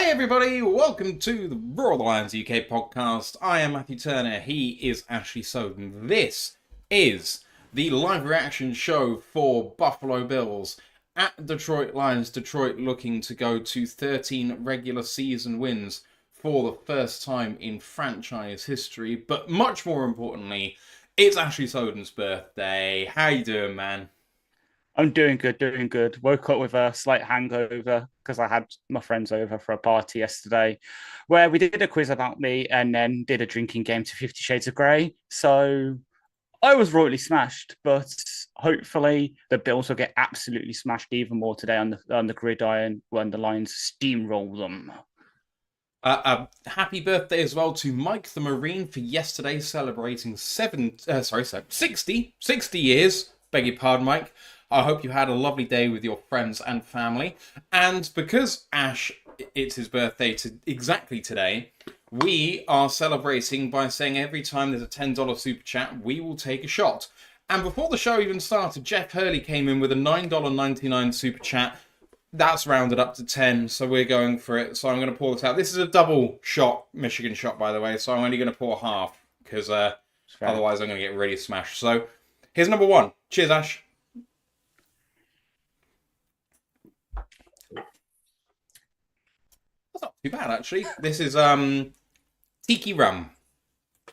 Hey everybody, welcome to the Roar the Lions UK podcast. I am Matthew Turner, he is Ashley Soden. This is the live reaction show for Buffalo Bills at Detroit Lions. Detroit looking to go to 13 regular season wins for the first time in franchise history. But much more importantly, it's Ashley Soden's birthday. How you doing, man? I'm doing good, doing good. Woke up with a slight hangover because I had my friends over for a party yesterday where we did a quiz about me and then did a drinking game to 50 Shades of Grey. So I was royally smashed, but hopefully the Bills will get absolutely smashed even more today on the gridiron when the Lions steamroll them. Happy birthday as well to Mike the Marine for yesterday celebrating 60 years. Beg your pardon, Mike. I hope you had a lovely day with your friends and family. And because Ash, it's his birthday exactly today, we are celebrating by saying every time there's a $10 super chat, we will take a shot. And before the show even started, Jeff Hurley came in with a $9.99 super chat. That's rounded up to 10, so we're going for it. So I'm going to pour this out. This is a double shot, Michigan shot, by the way, so I'm only going to pour half, because otherwise I'm going to get really smashed. So here's number one. Cheers, Ash. That's not too bad, actually. This is tiki rum.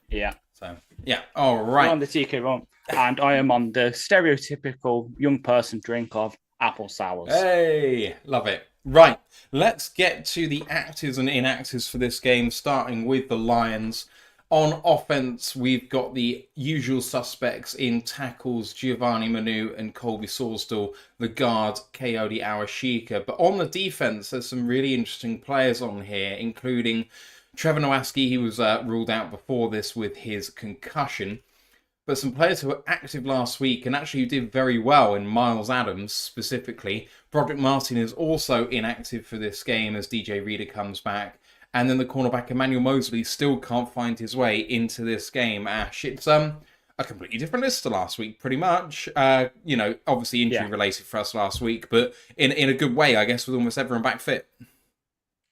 Yeah. So, yeah, all I'm right. on the TK rum, and I am on the stereotypical young person drink of apple sours. Hey, love it. Right, let's get to the actives and inactives for this game, starting with the Lions. On offense, we've got the usual suspects in tackles, Giovanni Manu and Colby Sorsdal, the guard, Coyote Awashika. But on the defense, there's some really interesting players on here, including Trevor Nowaski. He was ruled out before this with his concussion. But some players who were active last week and actually did very well in Miles Adams specifically. Broderick Martin is also inactive for this game as DJ Reader comes back. And then the cornerback Emmanuel Mosley still can't find his way into this game. Ash, it's a completely different list to last week, pretty much. Obviously injury related for us last week, but in a good way, I guess, with almost everyone back fit.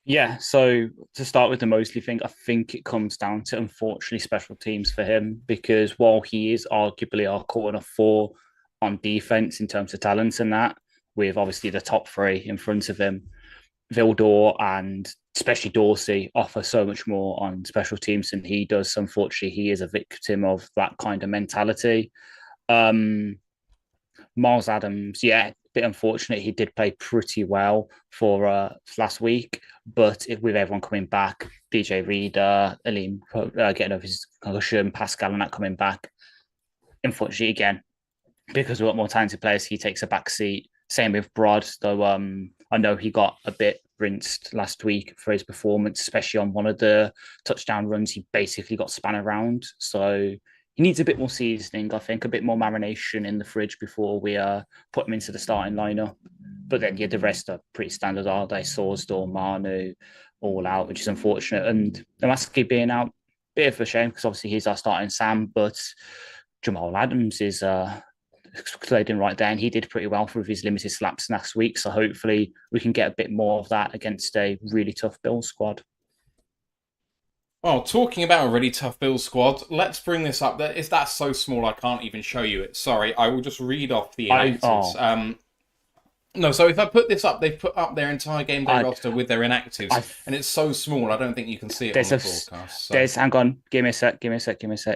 Yeah, so to start with the Mosley thing, I think it comes down to unfortunately special teams for him because while he is arguably our corner four on defense in terms of talent and that, with obviously the top three in front of him, Vildor and especially Dorsey offer so much more on special teams than he does. So unfortunately, he is a victim of that kind of mentality. Miles Adams, yeah, bit unfortunate. He did play pretty well for last week, but with everyone coming back, DJ Reader, Alim getting over his concussion, Pascal and that coming back, unfortunately again, because we've got more talented players, he takes a back seat. Same with Brod, though I know he got a bit rinsed last week for his performance, especially on one of the touchdown runs. He basically got spun around. So he needs a bit more seasoning, I think, a bit more marination in the fridge before we put him into the starting lineup. But then, yeah, the rest are pretty standard, are they? Sorsdal, Manu, all out, which is unfortunate. And Namaski being out, bit of a shame because obviously he's our starting Sam, but Jamal Adams is slid in right there, and he did pretty well for his limited slaps last week. So hopefully we can get a bit more of that against a really tough Bills squad. Well, talking about a really tough Bills squad, let's bring this up. That's so small I can't even show you it. Sorry, I will just read off the inactives. No, so if I put this up, they've put up their entire game day roster with their inactives, and it's so small I don't think you can see it on the broadcast. So. Hang on, give me a sec.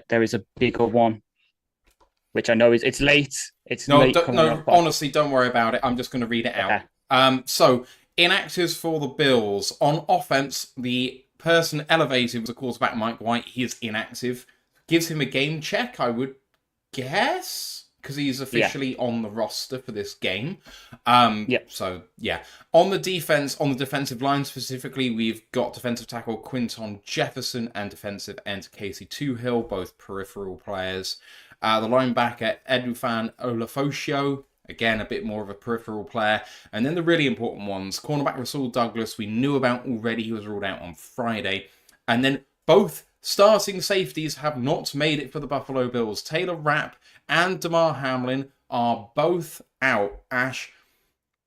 There is a bigger one, which I know it's late. It's late. Honestly, don't worry about it. I'm just going to read it out. So inactives for the Bills on offense. The person elevated was, of course, back Mike White. He is inactive. Gives him a game check, I would guess, because he's officially on the roster for this game. So, yeah. On the defensive line specifically, we've got defensive tackle Quinton Jefferson and defensive end Casey Toohill, both peripheral players. The linebacker Edufan Olafosio, again, a bit more of a peripheral player. And then the really important ones, cornerback Rasul Douglas, we knew about already. He was ruled out on Friday. And then both starting safeties have not made it for the Buffalo Bills. Taylor Rapp and Damar Hamlin are both out. Ash,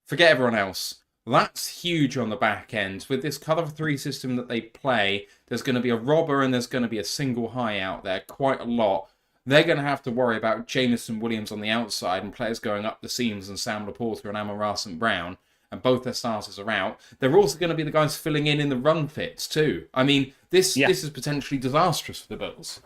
forget everyone else. That's huge on the back end. With this cover three system that they play, there's going to be a robber and there's going to be a single high out there, quite a lot. They're going to have to worry about Jamison Williams on the outside and players going up the seams and Sam Laporta and Amara St. Brown, and both their starters are out. They're also going to be the guys filling in the run fits too. I mean, this is potentially disastrous for the Bills.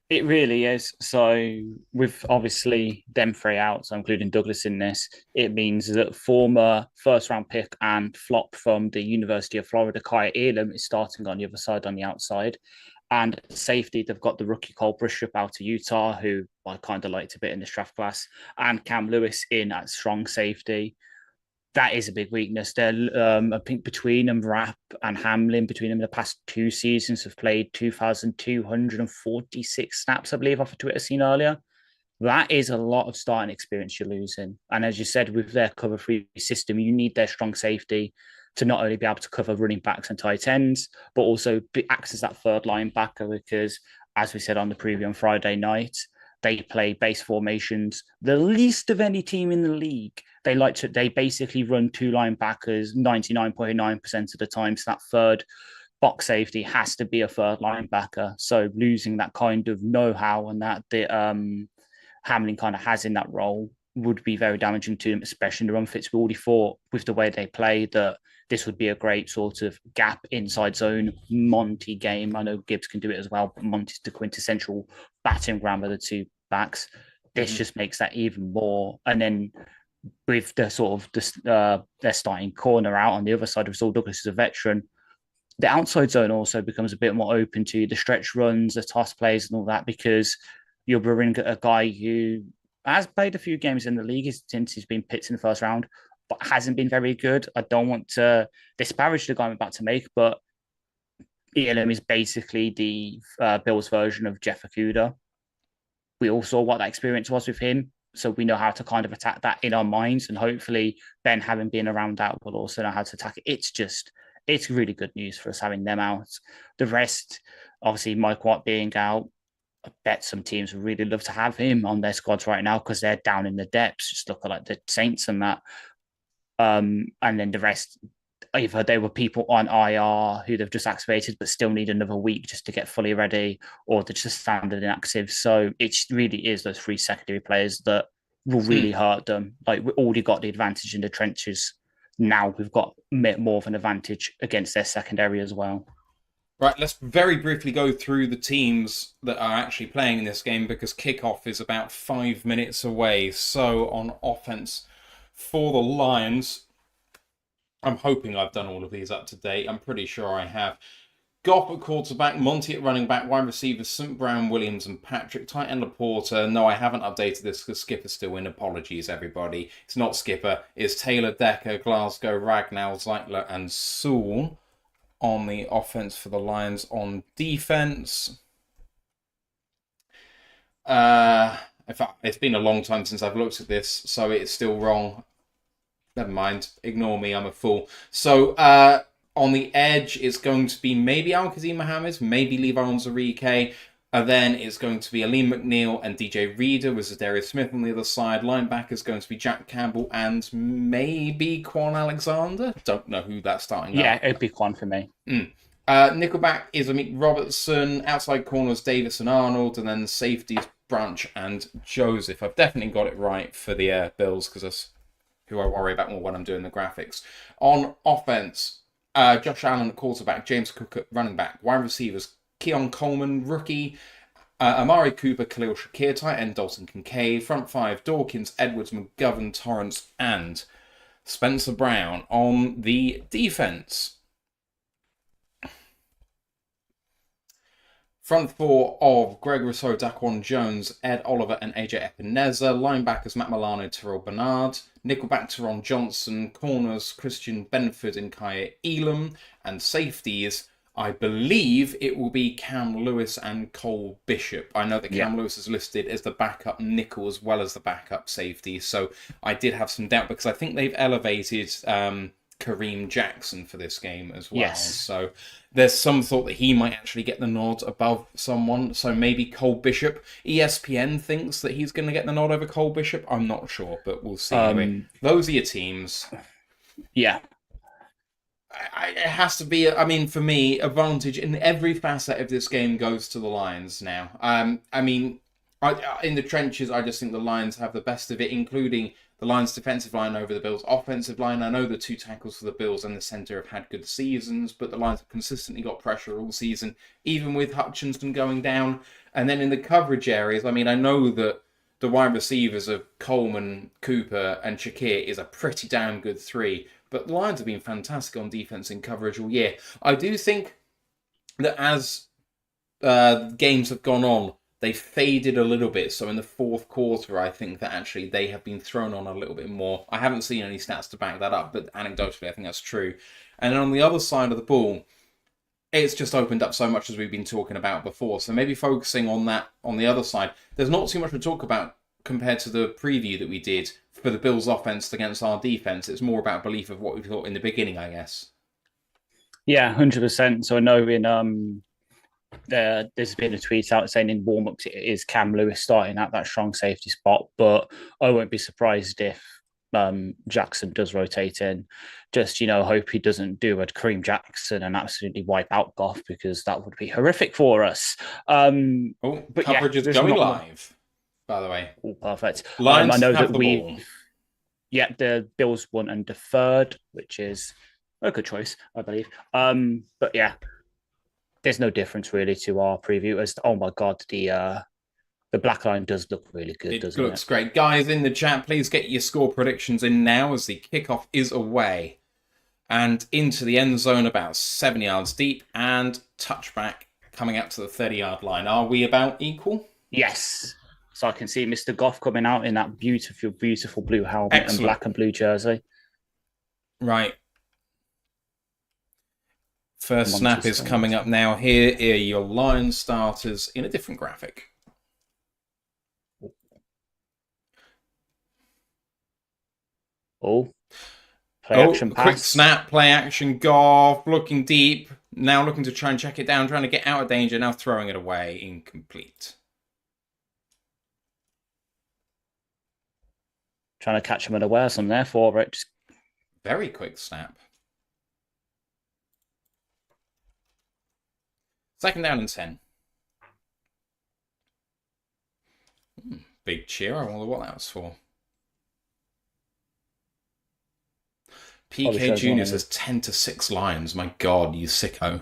It really is. So, with obviously them three out, so including Douglas in this, it means that former first round pick and flop from the University of Florida, Kaya Elam, is starting on the other side on the outside. And safety, they've got the rookie Cole Bishop out of Utah, who I kind of liked a bit in this draft class, and Cam Lewis in at strong safety. That is a big weakness. I think between them, Rapp and Hamlin, between them, the past 2 seasons have played 2,246 snaps, I believe, off of Twitter seen earlier. That is a lot of starting experience you're losing. And as you said, with their cover three system, you need their strong safety to not only be able to cover running backs and tight ends, but also act as that third linebacker because, as we said on the preview on Friday night, they play base formations, the least of any team in the league. They basically run 2 linebackers 99.9% of the time. So that third box safety has to be a third linebacker. So losing that kind of know-how and that Hamlin kind of has in that role would be very damaging to them, especially in the run fits. We already thought with the way they play that this would be a great sort of gap inside zone Monty game. I know Gibbs can do it as well, but Monty's the quintessential batting ram of the two backs. This just makes that even more. And then with the sort of their starting corner out on the other side, Rousseau Douglas is a veteran. The outside zone also becomes a bit more open to the stretch runs, the toss plays, and all that because you're bringing a guy who has played a few games in the league since he's been picked in the first round, but hasn't been very good. I don't want to disparage the guy I'm about to make, but ELM is basically the Bills version of Jeff Okuda. We all saw what that experience was with him, so we know how to kind of attack that in our minds, and hopefully Ben, having been around that, will also know how to attack it. It's really good news for us having them out. The rest, obviously, Mike Watt being out, I bet some teams would really love to have him on their squads right now because they're down in the depths, just looking like the Saints and that. And then the rest, either they were people on IR who they've just activated but still need another week just to get fully ready, or they're just standard inactive. So it really is those 3 secondary players that will really hurt them. Like, we already got the advantage in the trenches. Now we've got more of an advantage against their secondary as well. Right, let's very briefly go through the teams that are actually playing in this game because kickoff is about 5 minutes away. So on offense for the Lions, I'm hoping I've done all of these up to date. I'm pretty sure I have. Goff at quarterback, Monty at running back, wide receivers, St. Brown, Williams, and Patrick. Tight end Laporta. No, I haven't updated this because Skipper's still in. Apologies, everybody. It's not Skipper. It's Taylor, Decker, Glasgow, Ragnall, Zeitler, and Sewell on the offense for the Lions. On defense, in fact, it's been a long time since I've looked at this, so it's still wrong. Never mind. Ignore me. I'm a fool. So, on the edge, it's going to be maybe Al-Kazim Mohammed, maybe Levi Onwuzurike. Then it's going to be Aleem McNeil and DJ Reader with Zadarius Smith on the other side. Linebacker is going to be Jack Campbell and maybe Quan Alexander. Don't know who that's starting. Yeah, it'd be Quan for me. Nickelback is Amik Robertson. Outside corners, Davis and Arnold. And then safeties, Branch and Joseph. I've definitely got it right for the Bills because that's who I worry about more when I'm doing the graphics. On offense, Josh Allen at quarterback, James Cook at running back, wide receivers, Keon Coleman, rookie, Amari Cooper, Khalil Shakir, tight end Dalton Kincaid, front 5, Dawkins, Edwards, McGovern, Torrance, and Spencer Brown. On the defense, front 4 of Greg Rousseau, Daquan Jones, Ed Oliver, and AJ Epineza. Linebackers, Matt Milano, Terrell Bernard. Nickelback, Teron Johnson. Corners, Christian Benford and Kaya Elam. And safeties, I believe it will be Cam Lewis and Cole Bishop. I know that Cam Lewis is listed as the backup nickel as well as the backup safety. So I did have some doubt because I think they've elevated Kareem Jackson for this game as well. Yes. So there's some thought that he might actually get the nod above someone. So maybe Cole Bishop. ESPN thinks that he's going to get the nod over Cole Bishop. I'm not sure, but we'll see. Anyway, those are your teams. Yeah. it has to be. I mean, for me, advantage in every facet of this game goes to the Lions now. I mean, in the trenches, I just think the Lions have the best of it, including the Lions' defensive line over the Bills' offensive line. I know the two tackles for the Bills and the centre have had good seasons, but the Lions have consistently got pressure all season, even with Hutchinson going down. And then in the coverage areas, I mean, I know that the wide receivers of Coleman, Cooper, and Shakir is a pretty damn good three. But the Lions have been fantastic on defense and coverage all year. I do think that as games have gone on, they faded a little bit. So in the fourth quarter, I think that actually they have been thrown on a little bit more. I haven't seen any stats to back that up, but anecdotally, I think that's true. And then on the other side of the ball, it's just opened up so much as we've been talking about before. So maybe focusing on that on the other side, there's not too much to talk about compared to the preview that we did for the Bills' offense against our defense. It's more about belief of what we thought in the beginning, I guess. Yeah, 100%. So I know in there's been a tweet out saying in warm-ups it is Cam Lewis starting at that strong safety spot, but I won't be surprised if Jackson does rotate in. Just, hope he doesn't do a Kareem Jackson and absolutely wipe out Goff, because that would be horrific for us. But coverage is going live, by the way. Oh, perfect. Lions I know have that the Bills won and deferred, which is a good choice, I believe. But yeah, there's no difference really to our preview. Oh my god, the black line does look really good, doesn't it? It looks great. Guys in the chat, please get your score predictions in now as the kickoff is away. And into the end zone about 7 yards deep, and touchback coming out to the 30-yard line. Are we about equal? Yes. So I can see Mr. Goff coming out in that beautiful, beautiful blue helmet. Excellent. And black and blue jersey. Right. First snap is coming up now. Here are your Lions starters in a different graphic. Play action pass. Quick snap, play action, Goff, looking deep. Now looking to try and check it down, trying to get out of danger. Now throwing it away, incomplete. Trying to catch him unawares on there for it. Very quick snap. 2nd down and 10. Big cheer. I wonder what that was for. PK Jr. says 10-6 Lions. My God, you sicko.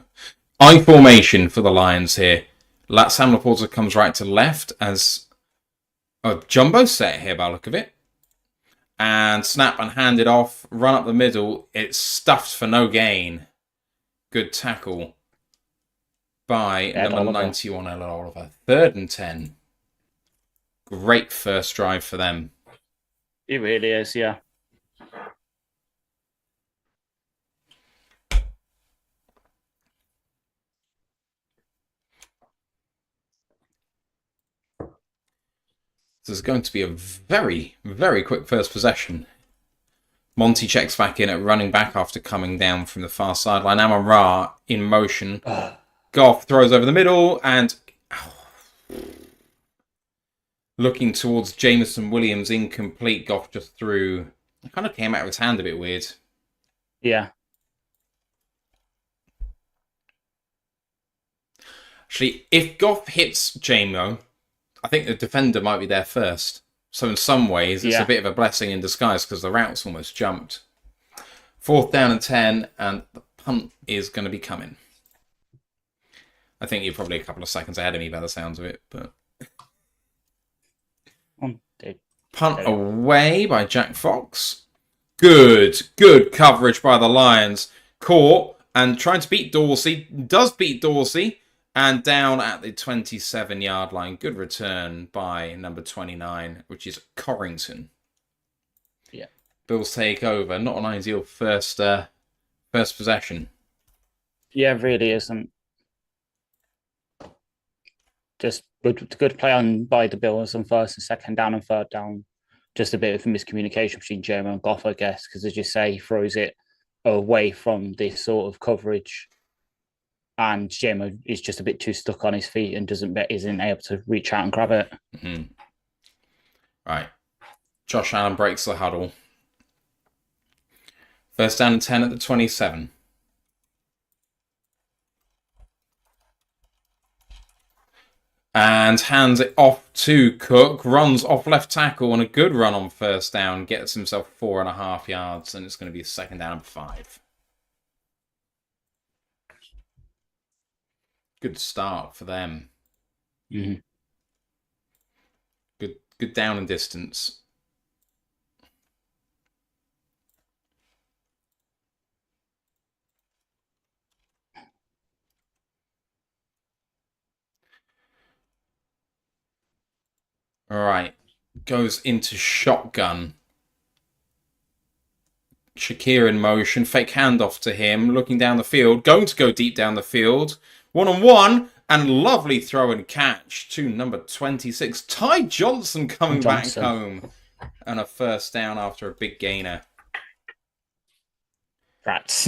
I formation for the Lions here. Sam Laporta comes right to left as a jumbo set here by the look of it. And snap and hand it off. Run up the middle. It's stuffed for no gain. Good tackle by number 91, Ed Oliver. 3rd and 10. Great first drive for them. It really is, yeah. This is going to be a very, very quick first possession. Monty checks back in at running back after coming down from the far sideline. Amon-Ra in motion. Goff throws over the middle and looking towards Jameson Williams, incomplete. Goff just threw. It kind of came out of his hand a bit weird. Yeah. Actually, if Goff hits Jamo, I think the defender might be there first. So in some ways, it's a bit of a blessing in disguise because the route's almost jumped. 4th down and 10, and the punt is going to be coming. I think you're probably a couple of seconds ahead of me by the sounds of it, but punt away by Jack Fox. Good coverage by the Lions. Caught and trying to beat Dorsey. Does beat Dorsey. And down at the 27-yard line. Good return by number 29, which is Corrington. Yeah. Bills take over. Not an ideal first possession. Yeah, it really isn't. Just good play on by the Bills on 1st and 2nd down and 3rd down. Just a bit of miscommunication between Jeremy and Goff, I guess, because as you say, he throws it away from this sort of coverage. And Jamo is just a bit too stuck on his feet and isn't able to reach out and grab it. Mm-hmm. Right. Josh Allen breaks the huddle. 1st down and 10 at the 27. And hands it off to Cook. Runs off left tackle on a good run on first down. Gets himself 4.5 yards. And it's going to be a second down and 5. Good start for them. Mm-hmm. Good down and distance. All right. Goes into shotgun. Shakir in motion. Fake handoff to him. Looking down the field. Going to go deep down the field. 1-on-1. And lovely throw and catch to number 26. Ty Johnson coming back home. And a first down after a big gainer. Rats.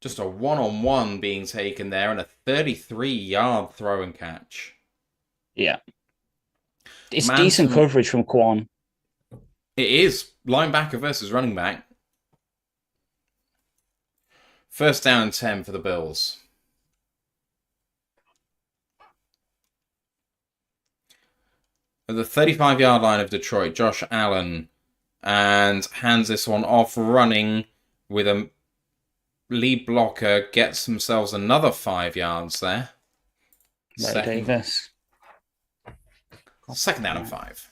Just a 1-on-1 being taken there. And a 33-yard throw and catch. Yeah. It's decent coverage from Quan. It is. Linebacker versus running back. First down and 10 for the Bills. At the 35-yard line of Detroit, Josh Allen and hands this one off running with a lead blocker. Gets themselves another 5 yards there. Davis. Second down and 5.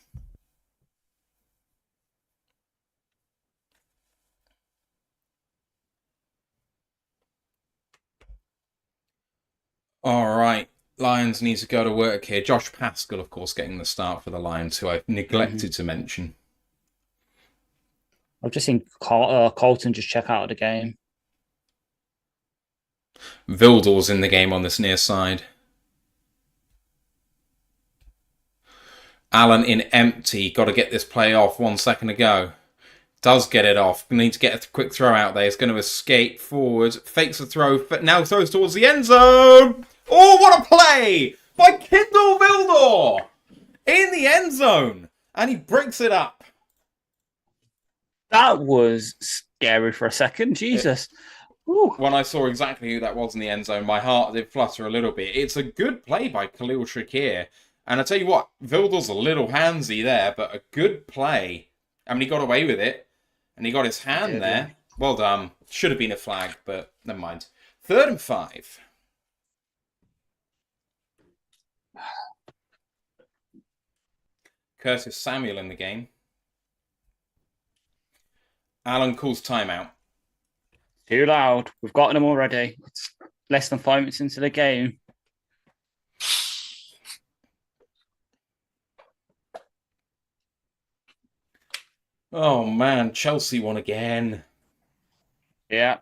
All right. Lions need to go to work here. Josh Pascal, of course, getting the start for the Lions, who I've neglected to mention. I've just seen Colton just check out of the game. Vildor's in the game on this near side. Allen in empty. Got to get this play off 1 second ago. Does get it off. Need to get a quick throw out there. He's going to escape forward. Fakes the throw. Now throws towards the end zone. Oh, what a play by Kindle Vildor in the end zone. And he breaks it up. That was scary for a second. Jesus. When I saw exactly who that was in the end zone, my heart did flutter a little bit. It's a good play by Khalil Shakir. And I tell you what, Vildor's a little handsy there, but a good play. I mean, he got away with it. And he got his hand there. Yeah. Well done. Should have been a flag, but never mind. 3rd and 5. Curtis Samuel in the game. Allen calls timeout. Too loud. We've gotten him already. It's less than 5 minutes into the game. Oh, man. Chelsea won again. Yeah.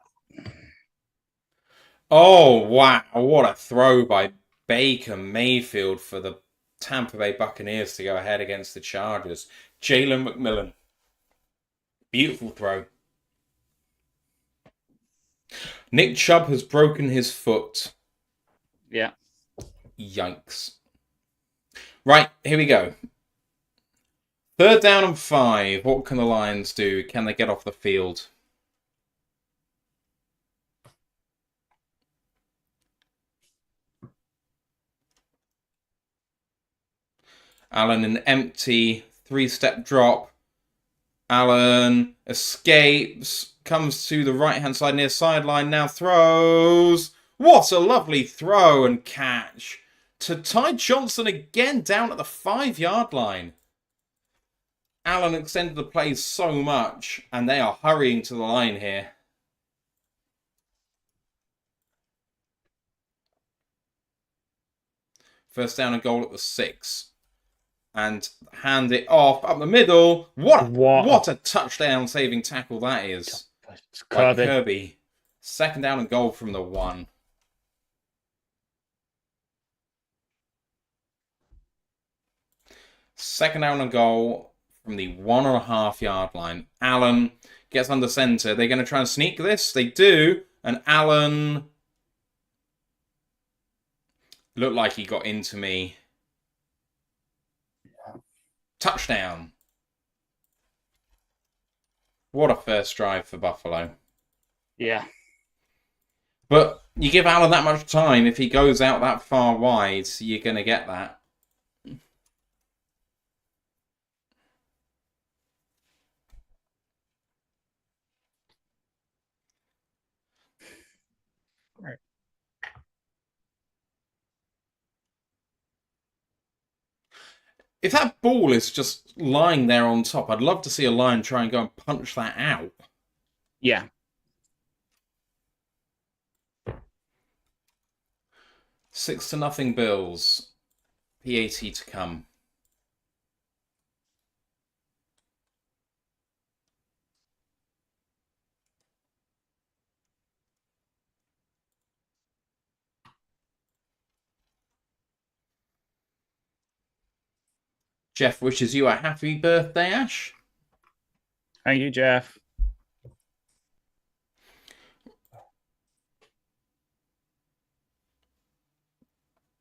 Oh, wow. What a throw by Baker Mayfield for the Tampa Bay Buccaneers to go ahead against the Chargers. Jalen McMillan. Beautiful throw. Nick Chubb has broken his foot. Yeah. Yikes. Right, here we go. 3rd down and 5. What can the Lions do? Can they get off the field? Allen an empty 3-step drop. Allen escapes, comes to the right-hand side near sideline, now throws. What a lovely throw and catch to Ty Johnson again down at the 5-yard line. Allen extended the play so much, and they are hurrying to the line here. First down and goal at the 6. And hand it off up the middle. What a touchdown-saving tackle that is. Kirby. Second down and goal from the 1. Second down and goal from the 1.5-yard line. Allen gets under center. They're going to try and sneak this. They do. And Allen looked like he got into me. Touchdown. What a first drive for Buffalo. Yeah. But you give Allen that much time, if he goes out that far wide, you're going to get that. If that ball is just lying there on top, I'd love to see a Lion try and go and punch that out. Yeah. 6-0 Bills. PAT to come. Jeff wishes you a happy birthday, Ash. Thank you, Jeff.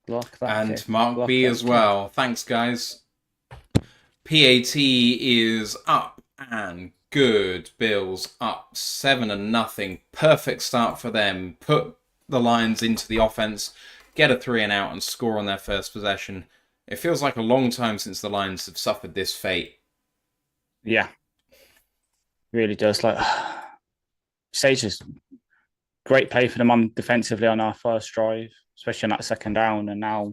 Block that And kick. Mark Block B that as kick. well. Thanks, guys. PAT is up and good. Bills up 7-0. Perfect start for them. Put the Lions into the offense, get a 3 and out, and score on their first possession. It feels like a long time since the Lions have suffered this fate. Yeah. Really does. Like, Sage is great play for them on defensively on our first drive, especially on that second down. And now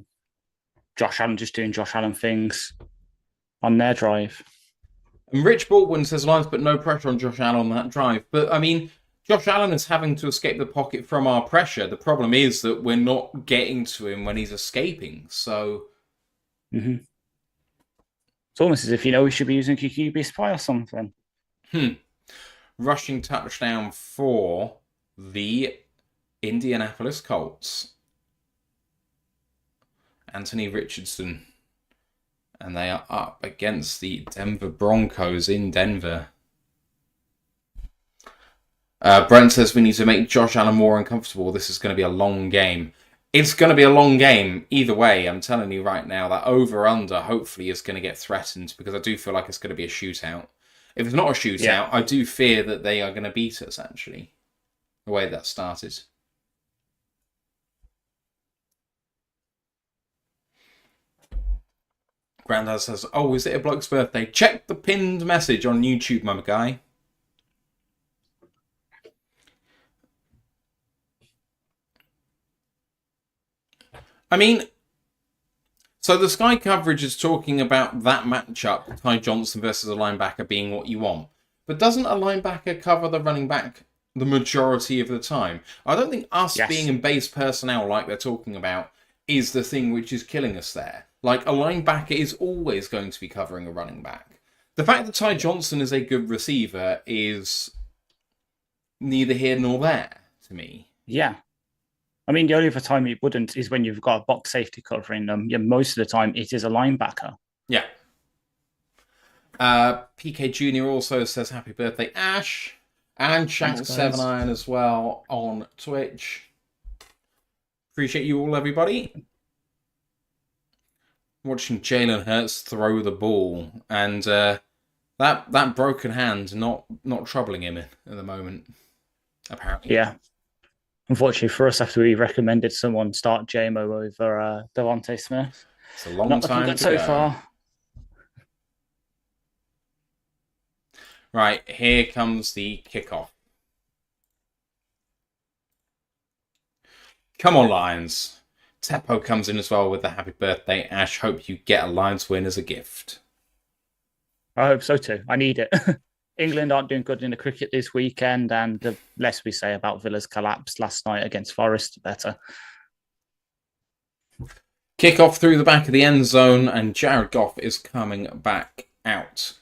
Josh Allen just doing Josh Allen things on their drive. And Rich Baldwin says Lions put no pressure on Josh Allen on that drive. But, I mean, Josh Allen is having to escape the pocket from our pressure. The problem is that we're not getting to him when he's escaping. So... Mm-hmm. It's almost as if, we should be using QB Spy or something. Rushing touchdown for the Indianapolis Colts. Anthony Richardson. And they are up against the Denver Broncos in Denver. Brent says we need to make Josh Allen more uncomfortable. This is going to be a long game. It's going to be a long game either way. I'm telling you right now, that over-under hopefully is going to get threatened because I do feel like it's going to be a shootout. If it's not a shootout, I do fear that they are going to beat us, actually, the way that started. Grandad says, oh, is it a bloke's birthday? Check the pinned message on YouTube, my guy. I mean, so the Sky coverage is talking about that matchup, Ty Johnson versus a linebacker, being what you want. But doesn't a linebacker cover the running back the majority of the time? I don't think us being in base personnel like they're talking about is the thing which is killing us there. Like, a linebacker is always going to be covering a running back. The fact that Ty Johnson is a good receiver is neither here nor there to me. Yeah. I mean, the only other time it wouldn't is when you've got a box safety covering them. Yeah, most of the time it is a linebacker. Yeah. PK Jr. also says happy birthday, Ash. And Shank7 Iron as well on Twitch. Appreciate you all, everybody. Watching Jalen Hurts throw the ball. And that broken hand not troubling him at the moment, apparently. Yeah. Unfortunately for us, after we recommended someone start JMO over Devontae Smith. It's a long time to so go. Far. Right, here comes the kickoff. Come on, Lions. Teppo comes in as well with the happy birthday. Ash, hope you get a Lions win as a gift. I hope so too. I need it. England aren't doing good in the cricket this weekend, and the less we say about Villa's collapse last night against Forest, the better. Kickoff through the back of the end zone, and Jared Goff is coming back out.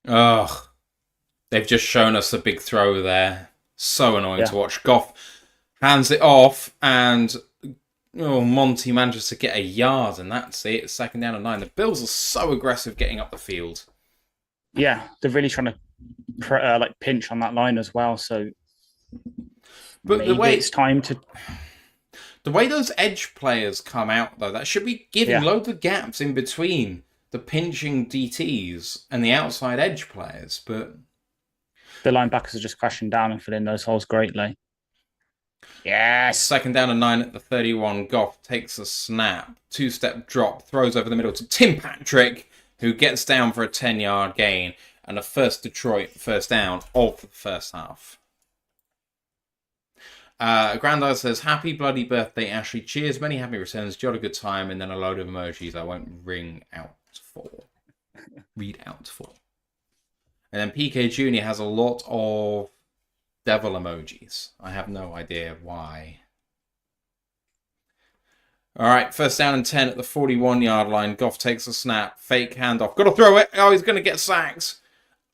Ugh. They've just shown us a big throw there. So annoying to watch. Goff hands it off, and Monty manages to get a yard, and that's it. 2nd down and 9. The Bills are so aggressive getting up the field. Yeah, they're really trying to pinch on that line as well. So, but the way it's time to. The way those edge players come out, though, that should be giving loads of gaps in between the pinching DTs and the outside edge players, but the linebackers are just crashing down and filling those holes greatly. Yes. Second down and 9 at the 31. Goff takes a snap, 2-step drop, throws over the middle to Tim Patrick, who gets down for a 10-yard gain, and a first Detroit first down of the first half. Grandad says, happy bloody birthday, Ashley. Cheers, many happy returns, jolly good time, and then a load of emojis I won't read out for. And then PK Jr. has a lot of devil emojis. I have no idea why. All right, first down and 10 at the 41-yard line. Goff takes a snap, fake handoff. Got to throw it. Oh, he's going to get sacked.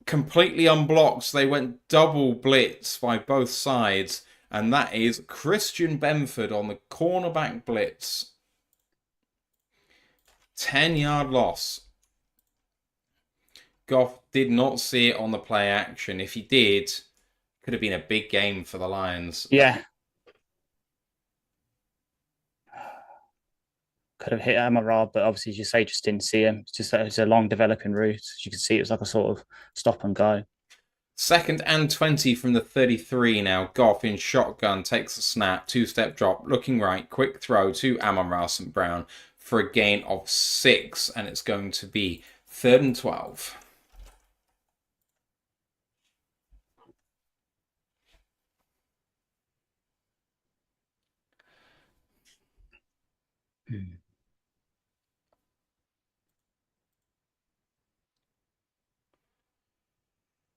Completely unblocked. So they went double blitz by both sides. And that is Christian Benford on the cornerback blitz. 10-yard loss. Goff did not see it on the play action. If he did, could have been a big game for the Lions. Yeah. Could have hit Amaral, but obviously, as you say, just didn't see him. It's just that it's a long developing route. As you can see, it was like a sort of stop and go. Second and 20 from the 33 now. Goff in shotgun takes a snap, 2-step drop, looking right, quick throw to Amon-Ra St. Brown for a gain of 6, and it's going to be 3rd and 12.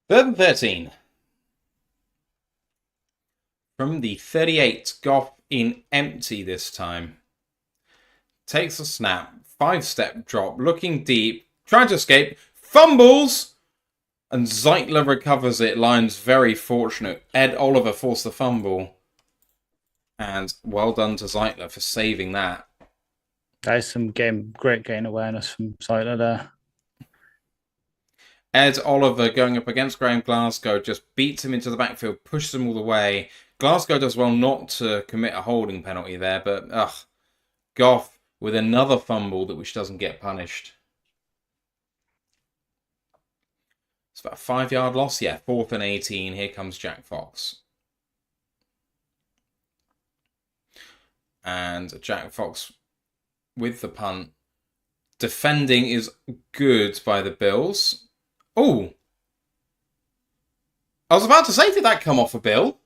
Third and 13. From the 38, Goff in empty this time. Takes a snap, 5-step drop, looking deep, trying to escape, fumbles, and Zeitler recovers it. Lions very fortunate. Ed Oliver forced the fumble. And well done to Zeitler for saving that. That is some great game awareness from Zeitler there. Ed Oliver going up against Graham Glasgow just beats him into the backfield, pushes him all the way. Glasgow does well not to commit a holding penalty there, but Goff with another fumble which doesn't get punished. It's about a 5-yard loss. Yeah, 4th and 18. Here comes Jack Fox. And Jack Fox with the punt. Defending is good by the Bills. Oh! I was about to say, did that come off a Bill?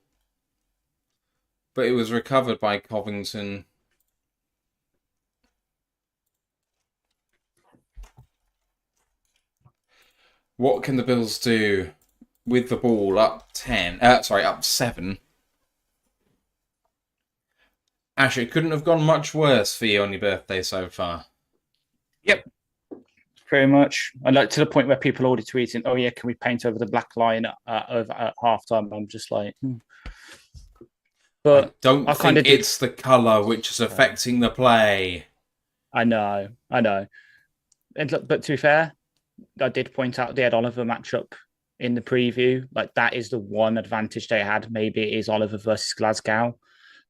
But it was recovered by Covington. What can the Bills do with the ball up 7? Ash, it couldn't have gone much worse for you on your birthday so far. Yep. Very much. And like to the point where people are already tweeting, oh yeah, can we paint over the black line over at halftime? I'm just like, But I don't think it's the colour which is affecting the play. I know. And look, but to be fair, I did point out the Ed Oliver matchup in the preview. Like that is the one advantage they had. Maybe it is Oliver versus Glasgow.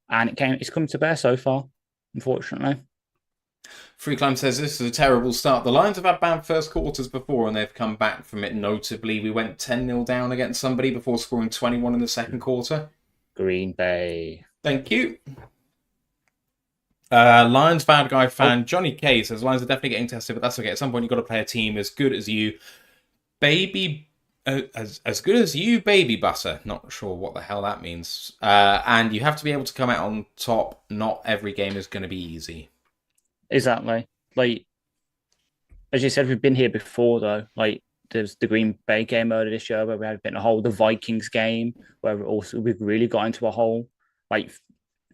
And it's come to bear so far, unfortunately. Freeland says this is a terrible start. The Lions have had bad first quarters before and they've come back from it notably. We went 10-0 down against somebody before scoring 21 in the second quarter. Green Bay. Thank you. Lions bad guy fan Johnny K says Lions are definitely getting tested, but that's okay. At some point you've got to play a team as good as you. As good as you, baby butter. Not sure what the hell that means. And you have to be able to come out on top. Not every game is going to be easy. Exactly. Like, as you said, we've been here before, though. Like, there's the Green Bay game earlier this year where we had a bit in a hole. The Vikings game where we've really got into a hole. Like,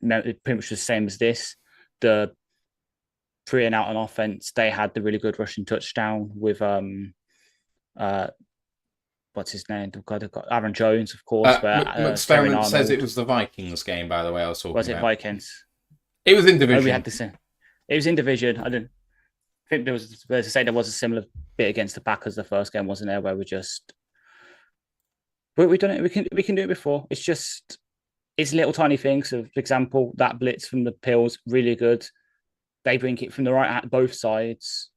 pretty much the same as this. The 3 and out on offense, they had the really good rushing touchdown with what's his name? They've got Aaron Jones, of course. Experiment says it was the Vikings game, by the way. I was talking about. Was it Vikings? It was in division. We had the same. It was in division. I didn't think there was, as I say, there was a similar bit against the Packers the first game, wasn't there? Where we've done it. We can do it before. It's little tiny things. So, for example, that blitz from the Pills really good. They bring it from the right hand, both sides.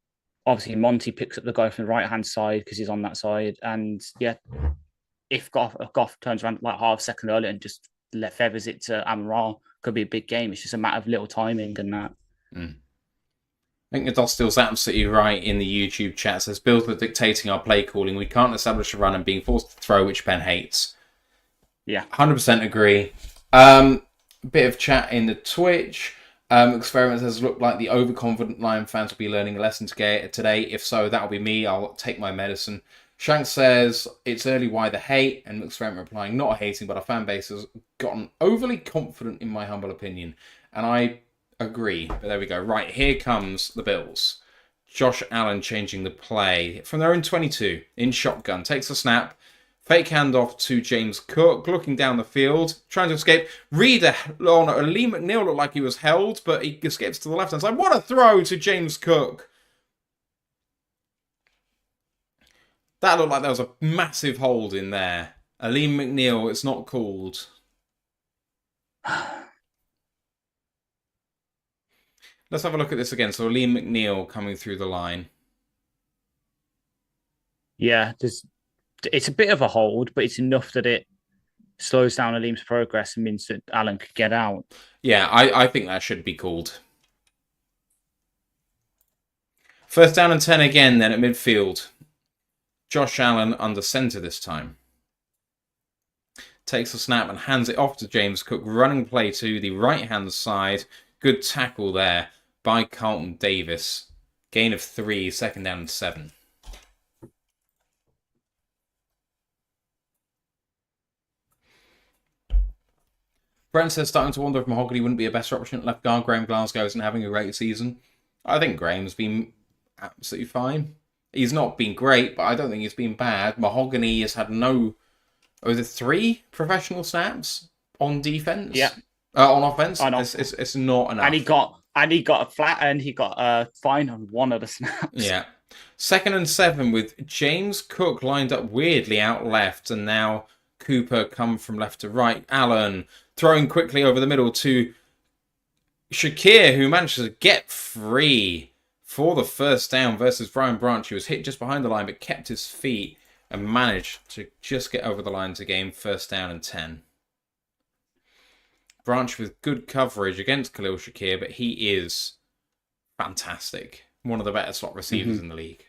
Obviously, Monty picks up the guy from the right hand side because he's on that side. And yeah, if Goff turns around like half a second early and just feathers it to Amaral. Could be a big game. It's just a matter of little timing and that. I think Adostil's absolutely right in the YouTube chat. Says Bills are dictating our play calling. We can't establish a run and being forced to throw, which Ben hates. Yeah. 100% agree. Bit of chat in the Twitch. Experiment says, look like the overconfident Lion fans will be learning a lesson today. If so, that'll be me. I'll take my medicine. Shank says, it's early, why the hate? And Experiment replying, not hating, but our fan base has gotten overly confident in my humble opinion. And I agree. But there we go. Right, here comes the Bills. Josh Allen changing the play from their own 22 in shotgun. Takes a snap. Fake handoff to James Cook, looking down the field, trying to escape. Reader on Lee McNeil looked like he was held, but he escapes to the left-hand side. What a throw to James Cook. That looked like there was a massive hold in there. Aleem McNeil, it's not called. Let's have a look at this again. So Aleem McNeil coming through the line. Yeah, it's a bit of a hold, but it's enough that it slows down Aleem's progress and means that Allen could get out. Yeah, I think that should be called. First down and 10 again then at midfield. Josh Allen under centre this time. Takes a snap and hands it off to James Cook. Running play to the right-hand side. Good tackle there by Carlton Davis. Gain of 3, second down and 7. Brent says, starting to wonder if Mahogany wouldn't be a better option at left guard. Graham Glasgow isn't having a great season. I think Graham's been absolutely fine. He's not been great, but I don't think he's been bad. Mahogany has had was it 3 professional snaps on defense? Yeah. On offense? It's not enough. And he got a flat and he got a fine on one of the snaps. Yeah. Second and 7 with James Cook lined up weirdly out left, and now Cooper come from left to right. Allen throwing quickly over the middle to Shakir, who manages to get free for the first down versus Brian Branch. He was hit just behind the line, but kept his feet and managed to just get over the line to gain first down and 10. Branch with good coverage against Khalil Shakir, but he is fantastic. One of the better slot receivers in the league.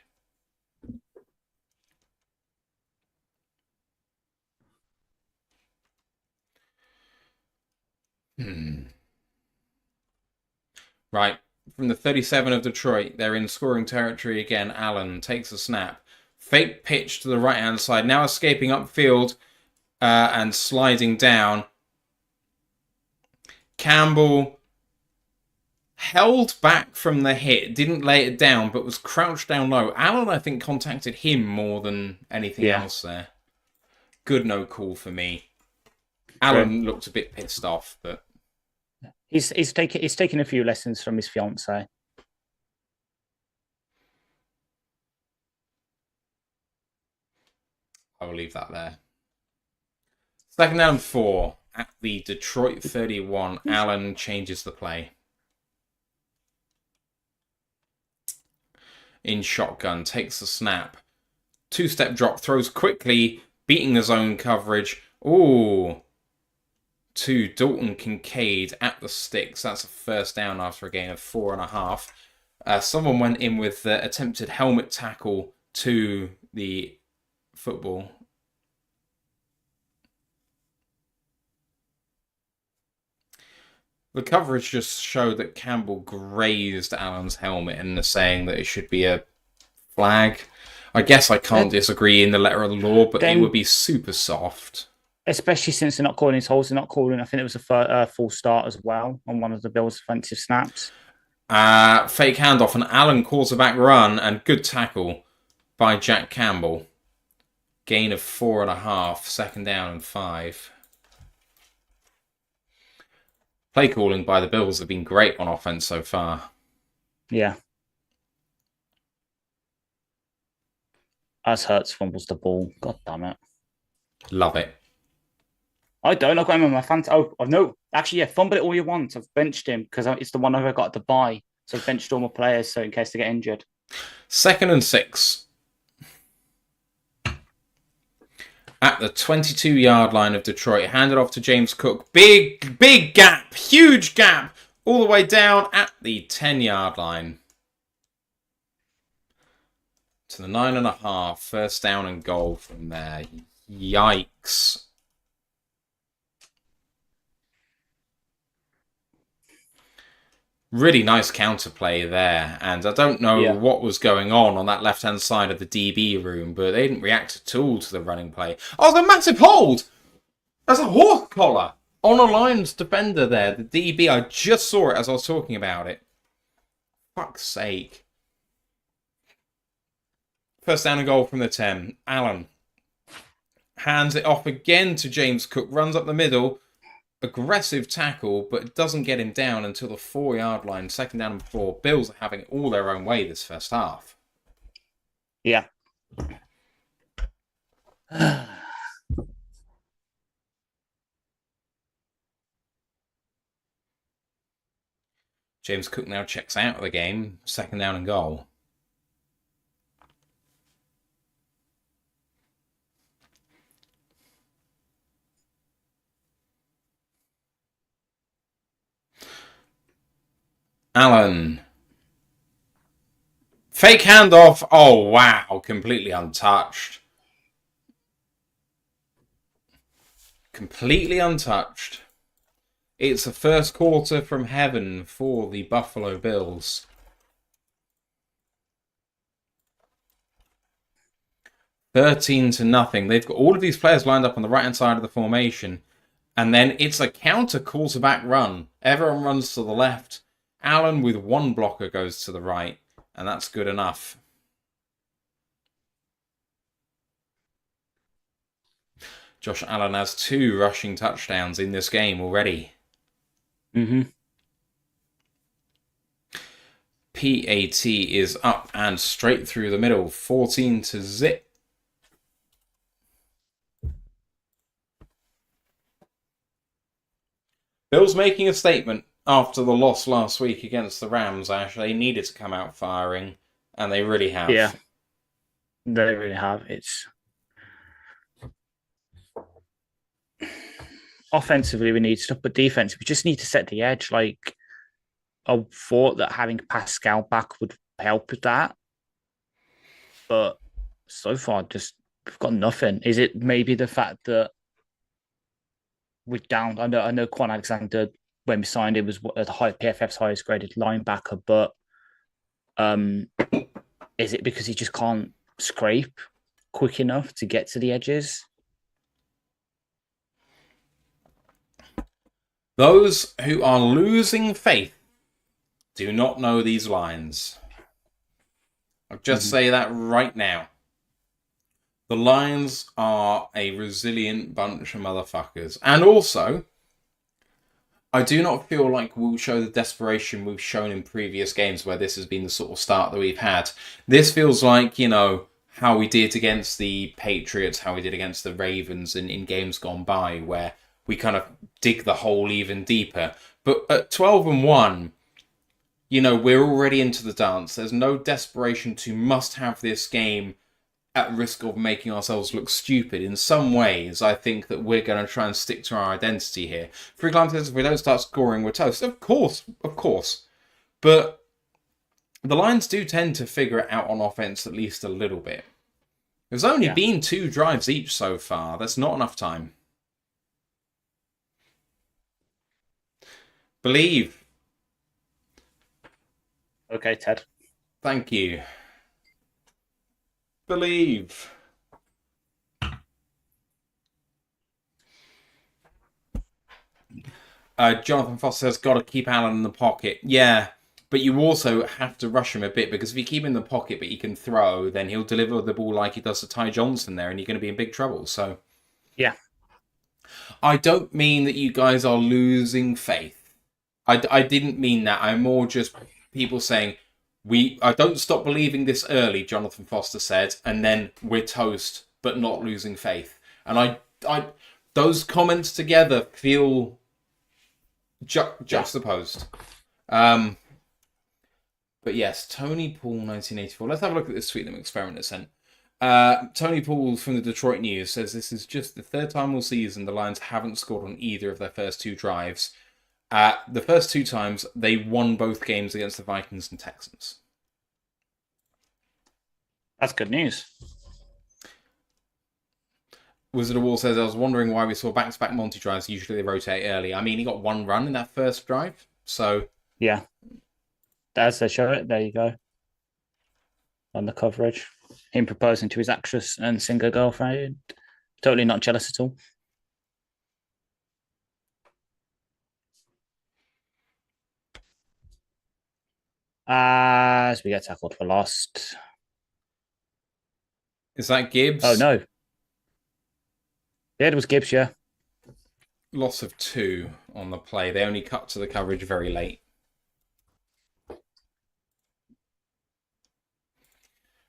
Right. From the 37 of Detroit, they're in scoring territory again. Allen takes a snap. Fake pitch to the right-hand side. Now escaping upfield and sliding down. Campbell held back from the hit. Didn't lay it down, but was crouched down low. Allen, I think, contacted him more than anything else there. Good no call for me. Allen looked a bit pissed off, but... He's taken a few lessons from his fiance. I will leave that there. Second down 4 at the Detroit 31. Allen changes the play. In shotgun, takes the snap. 2-step drop, throws quickly, beating the zone coverage. Ooh. To Dalton Kincaid at the sticks. That's a first down after a gain of 4.5. Someone went in with the attempted helmet tackle to the football. The coverage just showed that Campbell grazed Allen's helmet and they're saying that it should be a flag. I guess I can't disagree in the letter of the law, but it would be super soft. Especially since they're not calling his holds, they're not calling. I think it was a full start as well on one of the Bills' offensive snaps. Fake handoff, and Allen quarterback run, and good tackle by Jack Campbell. Gain of 4.5, second down and 5. Play calling by the Bills have been great on offense so far. Yeah. As Hurts fumbles the ball. God damn it. Love it. I don't. I've got him on my fantasy. Oh, no. Actually, yeah, fumble it all you want. I've benched him because it's the one I've got to buy. So I've benched all my players so in case they get injured. Second and 6. At the 22-yard line of Detroit, handed off to James Cook. Big gap, huge gap, all the way down at the 10-yard line. To the 9.5, first down and goal from there. Yikes. Really nice counterplay there, and I don't know what was going on that left-hand side of the DB room, but they didn't react at all to the running play. Oh, the massive hold! There's a horse collar on a Lions defender there. The DB, I just saw it as I was talking about it. Fuck's sake. First down and goal from the 10. Allen hands it off again to James Cook, runs up the middle. Aggressive tackle, but it doesn't get him down until the 4-yard line. Second down and 4. Bills are having it all their own way this first half. Yeah. James Cook now checks out of the game. Second down and goal. Allen. Fake handoff. Oh, wow. Completely untouched. Completely untouched. It's a first quarter from heaven for the Buffalo Bills. 13-0. They've got all of these players lined up on the right-hand side of the formation. And then it's a counter quarterback run. Everyone runs to the left. Allen with one blocker goes to the right, and that's good enough. Josh Allen has 2 rushing touchdowns in this game already. PAT is up and straight through the middle, 14-0. Bills making a statement after the loss last week against the Rams, Ash. They needed to come out firing, and they really have. Yeah, they really have. It's offensively we need stuff, but defensively we just need to set the edge. Like, I thought that having Pascal back would help with that, but so far just we've got nothing. Is it maybe the fact that we're down? I know Quan Alexander, when we signed him, was the PFF's highest graded linebacker, but is it because he just can't scrape quick enough to get to the edges? Those who are losing faith do not know these lines. I'll just say that right now. The Lions are a resilient bunch of motherfuckers. And also, I do not feel like we'll show the desperation we've shown in previous games where this has been the sort of start that we've had. This feels like, you know, how we did against the Patriots, how we did against the Ravens in games gone by, where we kind of dig the hole even deeper. But at 12-1, you know, we're already into the dance. There's no desperation to must have this game at risk of making ourselves look stupid. In some ways, I think that we're going to try and stick to our identity here. Freeland says if we don't start scoring, we're toast. Of course. But the Lions do tend to figure it out on offense at least a little bit. There's only been 2 drives each so far. That's not enough time. Believe. Okay, Ted. Thank you. Believe. Jonathan Foster says, got to keep Allen in the pocket. Yeah, but you also have to rush him a bit, because if you keep him in the pocket but he can throw, then he'll deliver the ball like he does to Ty Johnson there, and you're going to be in big trouble. So, yeah. I don't mean that you guys are losing faith. I didn't mean that. I'm more just people saying, I don't stop believing this early, Jonathan Foster said, and then we're toast, but not losing faith. And I those comments together feel juxtaposed. But yes, Tony Poole, 1984. Let's have a look at this tweet that Experiment has sent. Tony Poole from the Detroit News says this is just the third time all season the Lions haven't scored on either of their first two drives. The first two times, they won both games against the Vikings and Texans. That's good news. Wizard of War says, I was wondering why we saw back-to-back Monty drives. Usually they rotate early. I mean, he got one run in that first drive, so... Yeah. As they show it, there you go. On the coverage. Him proposing to his actress and singer girlfriend. Totally not jealous at all. As we get tackled for lost. Is that Gibbs? Oh, no. Yeah, it was Gibbs, yeah. Loss of 2 on the play. They only cut to the coverage very late.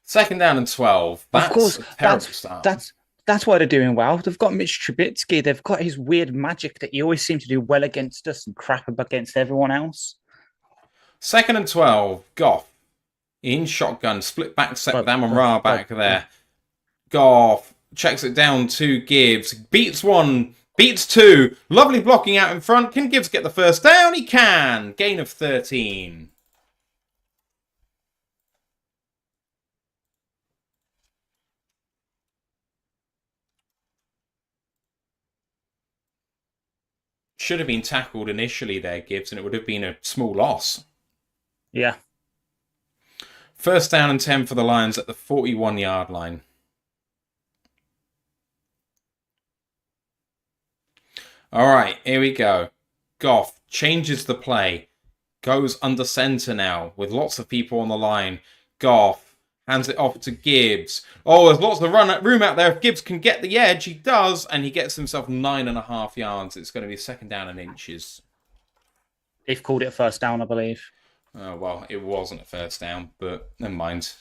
Second down and 12. That's of course, a terrible start. That's why they're doing well. They've got Mitch Trubisky. They've got his weird magic that he always seems to do well against us and crap up against everyone else. Second and 12. Goff in shotgun. Split back set with Amon-Ra back there. Goff checks it down to Gibbs. Beats 1. Beats 2. Lovely blocking out in front. Can Gibbs get the first down? He can. Gain of 13. Should have been tackled initially there, Gibbs, and it would have been a small loss. Yeah. First down and 10 for the Lions at the 41-yard line. All right, here we go. Goff changes the play. Goes under center now with lots of people on the line. Goff hands it off to Gibbs. Oh, there's lots of room out there. If Gibbs can get the edge, he does, and he gets himself 9.5 yards. It's going to be second down and inches. They've called it a first down, I believe. Oh, well, it wasn't a first down, but never mind.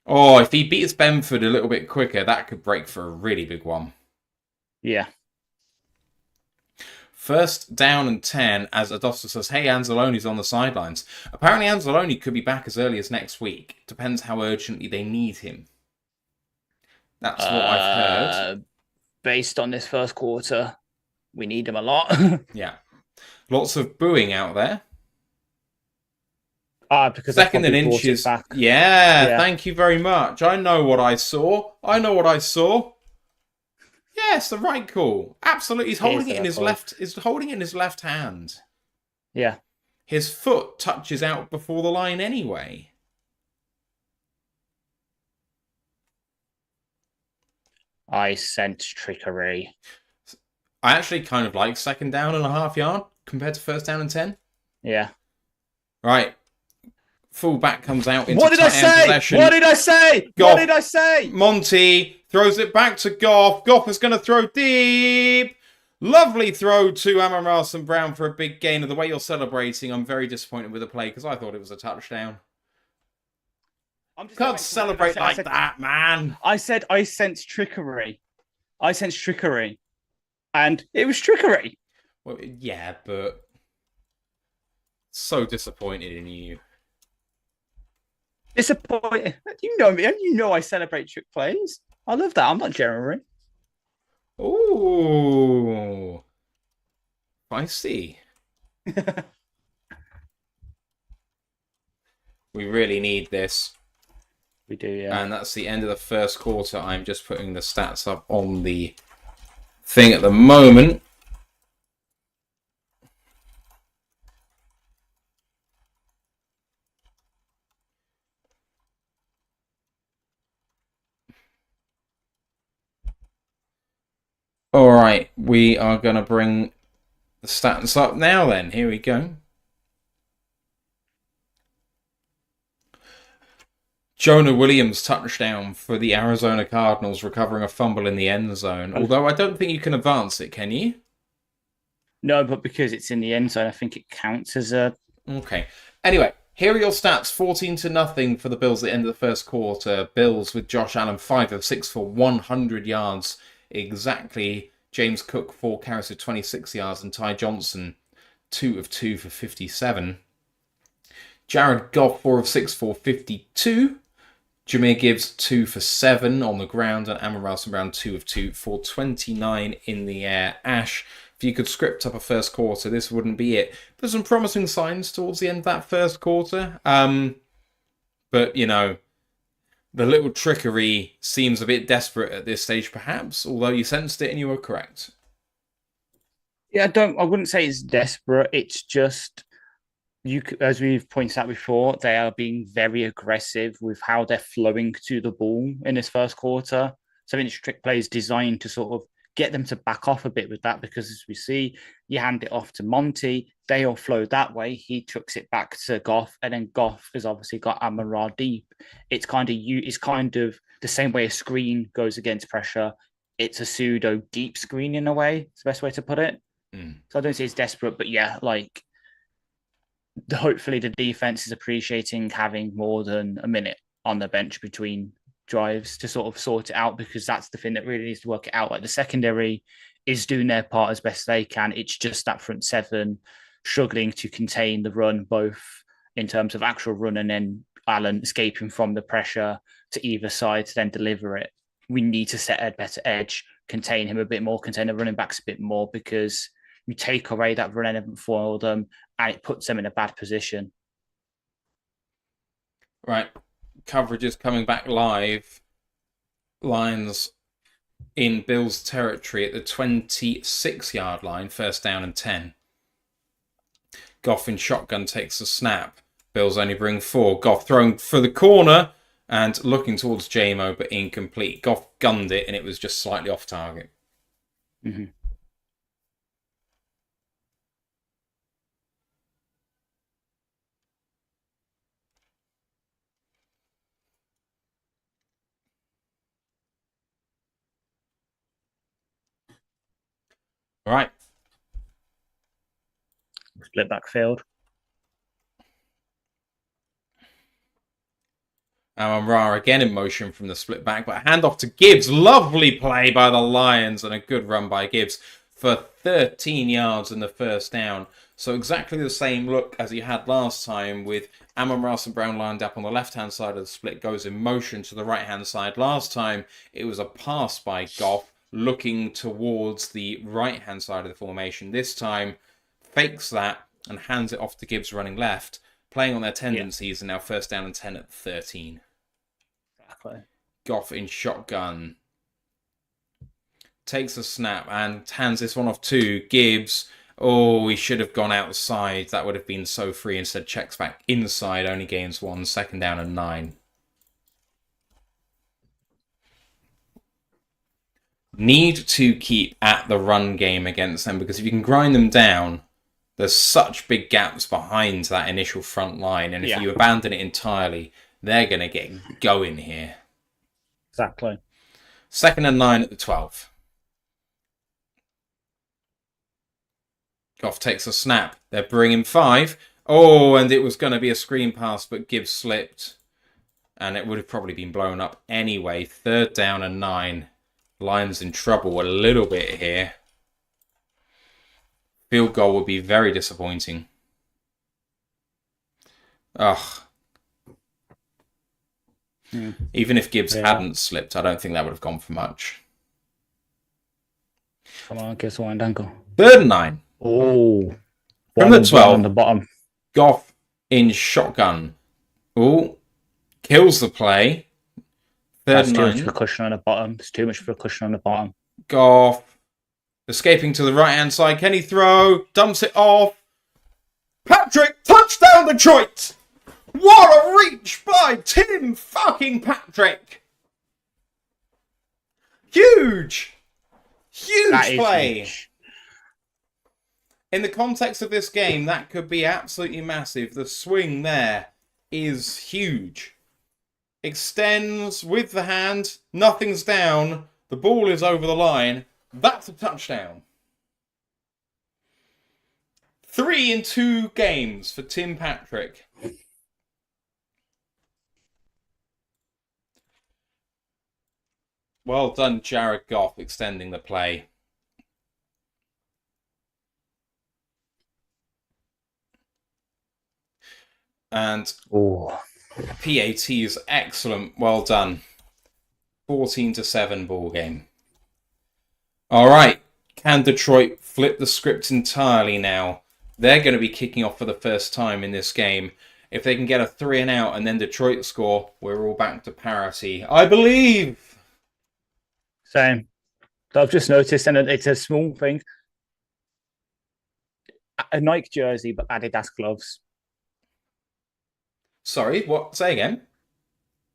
Oh, if he beats Benford a little bit quicker, that could break for a really big one. Yeah. First down and 10 as Adosta says, hey, Anzalone's on the sidelines. Apparently Anzalone could be back as early as next week. Depends how urgently they need him. That's what I've heard. Based on this first quarter, we need him a lot. Yeah. Lots of booing out there. Because second and inches. Yeah, thank you very much. I know what I saw. Yes, the right call. Absolutely. He's holding it in his left. He's holding it in his left hand. Yeah. His foot touches out before the line anyway. I sense trickery. I actually kind of like second down and a half yard compared to first down and 10. Yeah. Right. Fullback comes out into What did I say? possession. What did I say? Goff. What did I say? Monty throws it back to Goff. Goff is going to throw deep. Lovely throw to Amon-Ra St. Brown for a big gain. Of the way you're celebrating, I'm very disappointed with the play because I thought it was a touchdown. Can't celebrate like that, man. I said I sense trickery. I sense trickery. And it was trickery. Well, yeah, but so disappointed in you. Disappointed. You know me. You know I celebrate trick plays. I love that. I'm not Jeremy. Ooh. Feisty. We really need this. We do, yeah. And that's the end of the first quarter. I'm just putting the stats up on the thing at the moment. All right, we are going to bring the stats up now then. Here we go. Jonah Williams touchdown for the Arizona Cardinals, recovering a fumble in the end zone. Although I don't think you can advance it, can you? No, but because it's in the end zone, I think it counts as a... Okay. Anyway, here are your stats. 14-0 for the Bills at the end of the first quarter. Bills with Josh Allen 5 of 6 for 100 yards. Exactly. James Cook 4 carries for 26 yards and Ty Johnson 2 of 2 for 57. Jared Goff 4 of 6 for 52. Jameer Gibbs 2 for 7 on the ground, and Amon Rousseau Brown 2 of 2 for 29 in the air. Ash, if you could script up a first quarter, this wouldn't be it. There's some promising signs towards the end of that first quarter. But, you know, the little trickery seems a bit desperate at this stage, perhaps, although you sensed it and you were correct. Yeah, I wouldn't say it's desperate. It's just, as we've pointed out before, they are being very aggressive with how they're flowing to the ball in this first quarter. So I think this trick play is designed to sort of get them to back off a bit with that, because as we see, you hand it off to Monty, they all flow that way. He chucks it back to Goff, and then Goff has obviously got Amon deep. It's kind of the same way a screen goes against pressure. It's a pseudo deep screen in a way. It's the best way to put it. So I don't say it's desperate, but yeah, like hopefully the defense is appreciating having more than a minute on the bench between drives to sort of sort it out, because that's the thing that really needs to work it out. Like the secondary is doing their part as best they can. It's just that front seven struggling to contain the run, both in terms of actual run and then Allen escaping from the pressure to either side to then deliver it. We need to set a better edge, contain him a bit more, contain the running backs a bit more, because you take away that run element for them and it puts them in a bad position. Right. Coverage is coming back live. Lions in Bill's territory at the 26-yard line, first down and 10. Goff in shotgun takes a snap. Bills only bring 4. Goff throwing for the corner and looking towards JMO, but incomplete. Goff gunned it and it was just slightly off target. Mm-hmm. All right. Split backfield. Amon-Ra again in motion from the split back, but a handoff to Gibbs. Lovely play by the Lions and a good run by Gibbs for 13 yards in the first down. So exactly the same look as he had last time, with Amon-Ra and Brown lined up on the left-hand side of the split, goes in motion to the right-hand side. Last time it was a pass by Goff looking towards the right-hand side of the formation. This time fakes that and hands it off to Gibbs running left, playing on their tendencies, and now first down and 10 at 13. Exactly. Goff in shotgun. Takes a snap and hands this one off to Gibbs. Oh, he should have gone outside. That would have been so free. Instead, checks back inside. Only gains 1. Second down and 9. Need to keep at the run game against them, because if you can grind them down, there's such big gaps behind that initial front line. And if you abandon it entirely, they're going to get going here. Exactly. Second and 9 at the 12. Goff takes a snap. They're bringing 5. Oh, and it was going to be a screen pass, but Gibbs slipped. And it would have probably been blown up anyway. Third down and 9. Lions in trouble a little bit here. Field goal would be very disappointing. Ugh. Even if Gibbs hadn't slipped, I don't think that would have gone for much. Come on, guess one, Danko. Third and 9. Oh. From the 12. On the bottom. Goff in shotgun. Oh. Kills the play. Third and 9. Too much for a cushion on the bottom. It's too much for a cushion on the bottom. Goff. Escaping to the right-hand side. Can he throw? Dumps it off. Patrick, touchdown Detroit! What a reach by Tim fucking Patrick! Huge! Huge play! Huge. In the context of this game, that could be absolutely massive. The swing there is huge. Extends with the hand. Nothing's down. The ball is over the line. That's a touchdown. 3 in 2 games for Tim Patrick. Well done, Jared Goff, extending the play. And PAT is excellent. Well done. 14-7 ball game. All right. Can Detroit flip the script entirely now? They're going to be kicking off for the first time in this game. If they can get a 3 and out and then Detroit score, we're all back to parity. I believe. Same. So I've just noticed, and it's a small thing, a Nike jersey but Adidas gloves. Sorry, what? Say again.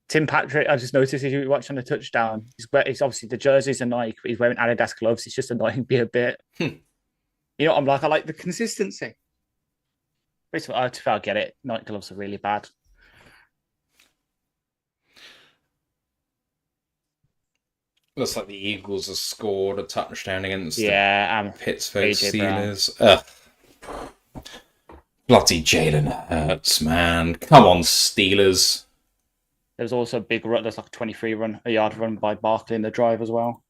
Tim Patrick, I just noticed as you watch on the touchdown, he's obviously the jerseys are Nike, but he's wearing Adidas gloves. It's just annoying me a bit. You know what I'm like? I like the consistency. Basically, I get it. Nike gloves are really bad. Looks like the Eagles have scored a touchdown against the Pittsburgh Steelers. Bloody Jalen Hurts, man. Come on, Steelers. There was also a big run. There's like a 23-yard run by Barkley in the drive as well.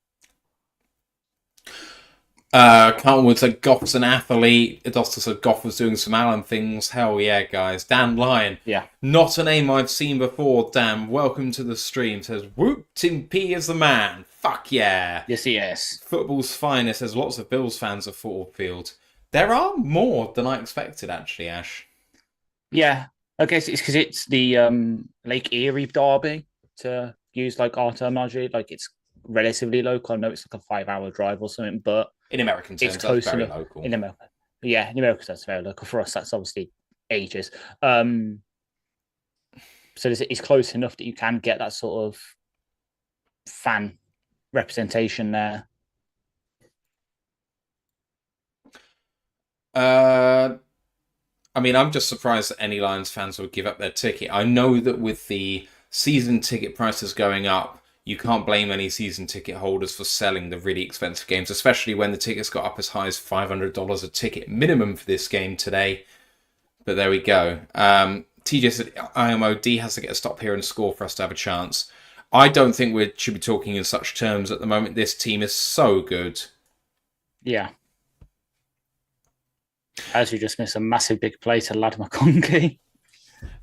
Carlton said Goff's an athlete. Adosta said Goff was doing some Allen things. Hell yeah, guys. Dan Lyon. Yeah. Not a name I've seen before, Dan. Welcome to the stream. Says, whoop, Tim P is the man. Fuck yeah. Yes, he is. Football's finest. There's lots of Bills fans at Ford Field. There are more than I expected, actually, Ash. Yeah. I guess it's because it's the Lake Erie derby, to use like our terminology. Like it's relatively local. I know it's like a 5-hour drive or something, but in American terms, it's close that's very enough. local. In America, yeah, in America that's very local. For us, that's obviously ages. So it's close enough that you can get that sort of fan representation there. I mean, I'm just surprised that any Lions fans would give up their ticket. I know that with the season ticket prices going up, you can't blame any season ticket holders for selling the really expensive games, especially when the tickets got up as high as $500 a ticket minimum for this game today. But there we go. TJ said IMOD has to get a stop here and score for us to have a chance. I don't think we should be talking in such terms at the moment. This team is so good. Yeah. As you just missed a massive big play to Lad McConkey.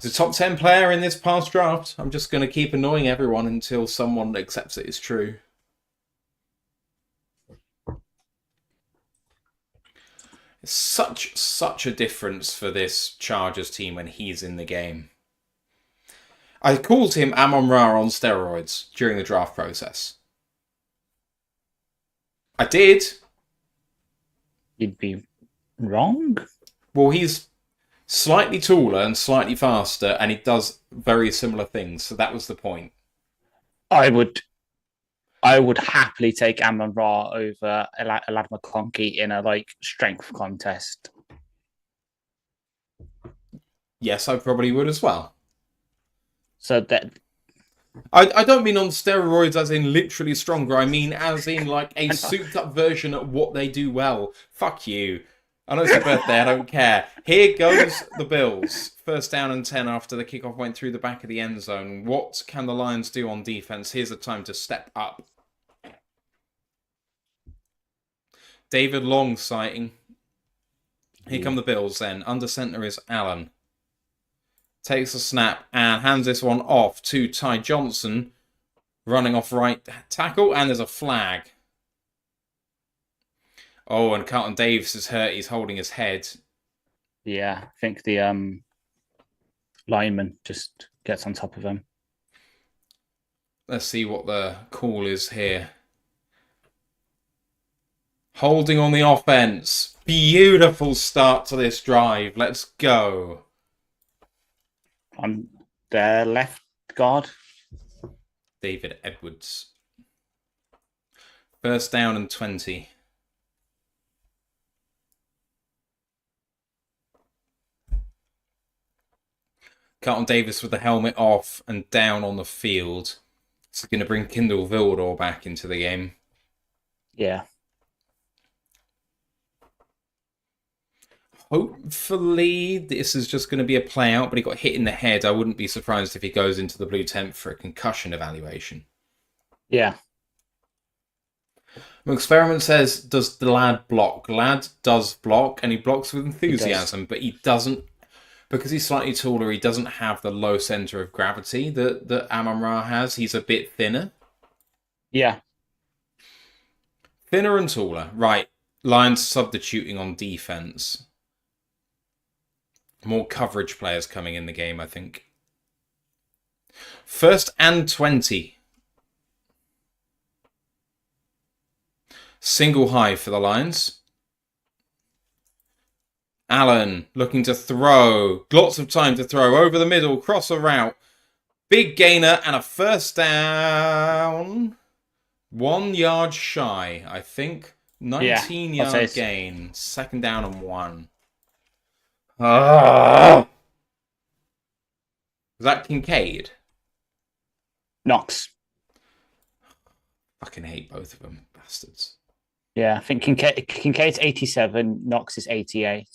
He's a top 10 player in this past draft. I'm just going to keep annoying everyone until someone accepts it is true. It's such a difference for this Chargers team when he's in the game. I called him Amon-Ra on steroids during the draft process. I did. You'd be wrong? Well, he's slightly taller and slightly faster, and he does very similar things. So that was the point. I would happily take Amon-Ra over Lad McConkey in a strength contest. Yes, I probably would as well. So that I don't mean on steroids as in literally stronger. I mean as in like a souped up version of what they do well. Fuck you. I know it's your birthday, I don't care. Here goes the Bills. First down and 10 after the kickoff went through the back of the end zone. What can the Lions do on defense? Here's the time to step up. David Long sighting. Here come the Bills then. Under center is Allen. Takes a snap and hands this one off to Ty Johnson. Running off right tackle, and there's a flag. Oh, and Carlton Davis is hurt. He's holding his head. Yeah, I think the lineman just gets on top of him. Let's see what the call is here. Holding on the offense. Beautiful start to this drive. Let's go. On their left guard. David Edwards. First down and 20. Carlton Davis with the helmet off and down on the field. It's going to bring Kindle Vildor back into the game. Yeah. Hopefully this is just going to be a play out, but he got hit in the head. I wouldn't be surprised if he goes into the blue tent for a concussion evaluation. Yeah. Experiment says, does the lad block? Lad does block, and he blocks with enthusiasm, but he doesn't Because he's slightly taller, he doesn't have the low centre of gravity that Amon-Ra has. He's a bit thinner. Yeah. Thinner and taller. Right. Lions substituting on defence. More coverage players coming in the game, I think. 1st and 20. Single high for the Lions. Allen looking to throw. Lots of time to throw. Over the middle. Cross a route. Big gainer and a first down. 1 yard shy, I think. 19-yard gain. 2nd down and 1. Was that Kincaid? Knox. Fucking hate both of them. Bastards. Yeah, I think Kincaid's 87. Knox is 88.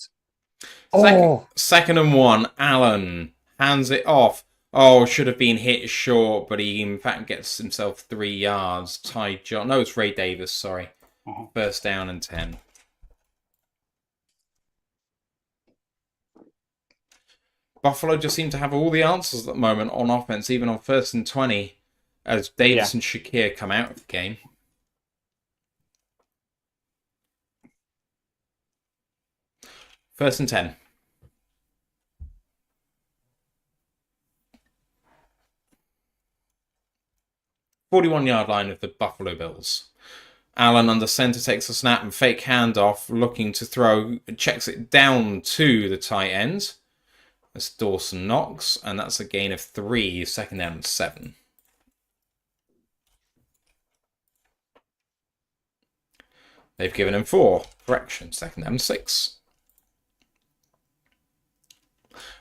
Second and 1. Allen hands it off. Oh, should have been hit short, but he in fact gets himself 3 yards. Ty John. No, it's Ray Davis, sorry. First down and 10. Buffalo just seem to have all the answers at the moment on offense, even on 1st and 20, as Davis and Shakir come out of the game. First and 10. 41-yard line of the Buffalo Bills. Allen under center takes a snap and fake handoff, looking to throw, checks it down to the tight end. That's Dawson Knox, and that's a gain of 3, 2nd down and 7. They've given him 4. Correction, 2nd down and 6.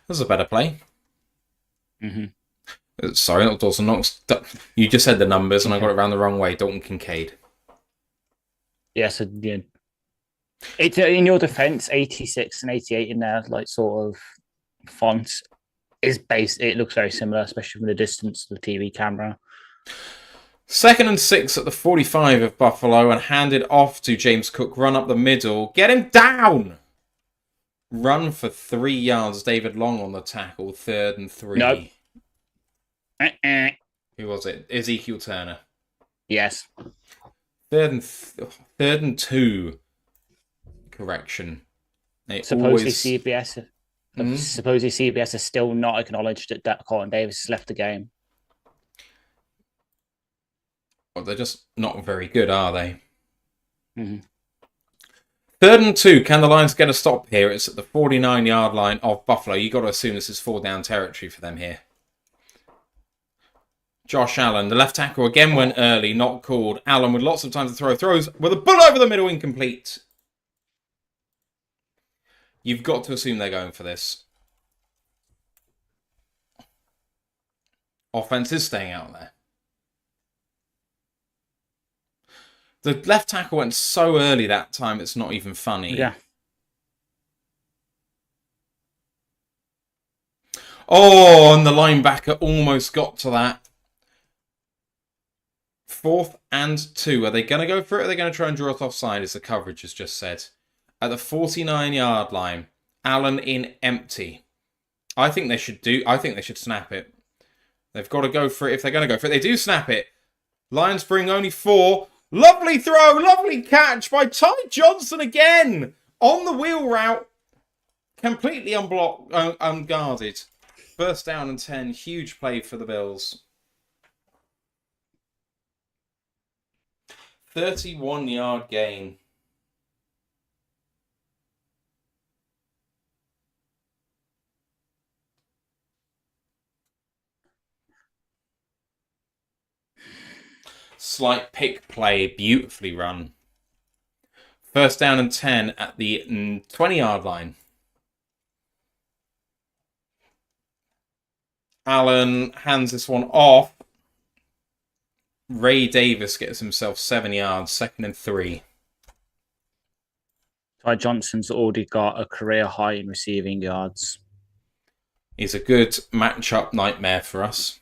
That's a better play. Sorry, not Dawson Knox. You just said the numbers, and I got it around the wrong way. Dalton Kincaid. Yeah, so yeah. It's in your defense, 86 and 88 in there, like sort of font is based. It looks very similar, especially from the distance of the TV camera. 2nd and 6 at the 45 of Buffalo, and handed off to James Cook. Run up the middle, get him down. Run for 3 yards. David Long on the tackle. 3rd and 3. Nope. Who was it? Ezekiel Turner. Yes. 3rd and 2. Correction. Supposedly CBS has still not acknowledged that Colin Davis has left the game. Well, they're just not very good, are they? 3rd 3rd and 2. Can the Lions get a stop here? It's at the 49-yard line of Buffalo. You got to assume this is 4-down territory for them here. Josh Allen, the left tackle, again went early, not called. Allen with lots of time to throw. Throws with a bull over the middle, incomplete. You've got to assume they're going for this. Offense is staying out there. The left tackle went so early that time, it's not even funny. Yeah. Oh, and the linebacker almost got to that. 4th and 2. Are they going to go for it? Or are they going to try and draw it offside, as the coverage has just said? At the 49-yard line, Allen in empty. I think they should snap it. They've got to go for it if they're going to go for it. They do snap it. Lions bring only 4. Lovely throw, lovely catch by Ty Johnson again. On the wheel route. Completely unguarded. First down and 10. Huge play for the Bills. 31-yard gain. Slight pick play, beautifully run. First down and 10 at the 20-yard line. Allen hands this one off. Ray Davis gets himself 7 yards, 2nd and 3. Ty Johnson's already got a career high in receiving yards. He's a good matchup nightmare for us.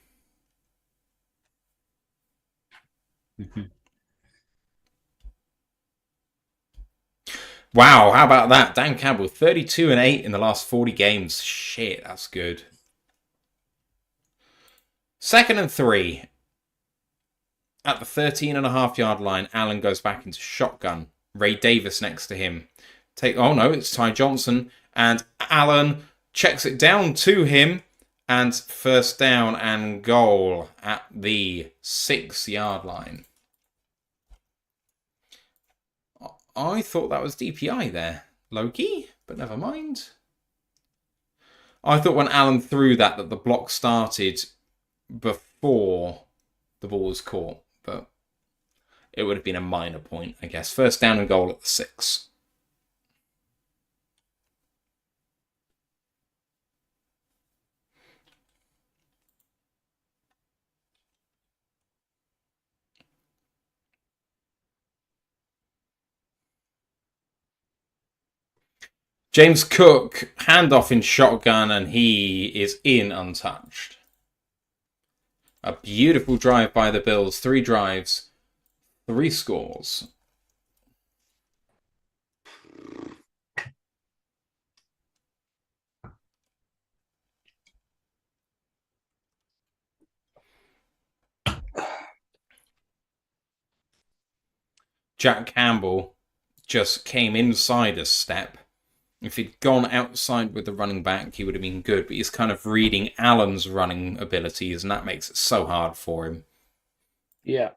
Wow, how about that? Dan Campbell, 32-8 in the last 40 games. Shit, that's good. 2nd and 3. At the 13.5-yard line, Allen goes back into shotgun. Ray Davis next to him. Oh no, it's Ty Johnson. And Allen checks it down to him. And first down and goal at the 6-yard line. I thought that was DPI there, Loki, but never mind. I thought when Allen threw that the block started before the ball was caught, but it would have been a minor point, I guess. First down and goal at the 6. James Cook, handoff in shotgun, and he is in untouched. A beautiful drive by the Bills. 3 drives, 3 scores. Jack Campbell just came inside a step. If he'd gone outside with the running back, he would have been good, but he's kind of reading Allen's running abilities, and that makes it so hard for him. Yeah.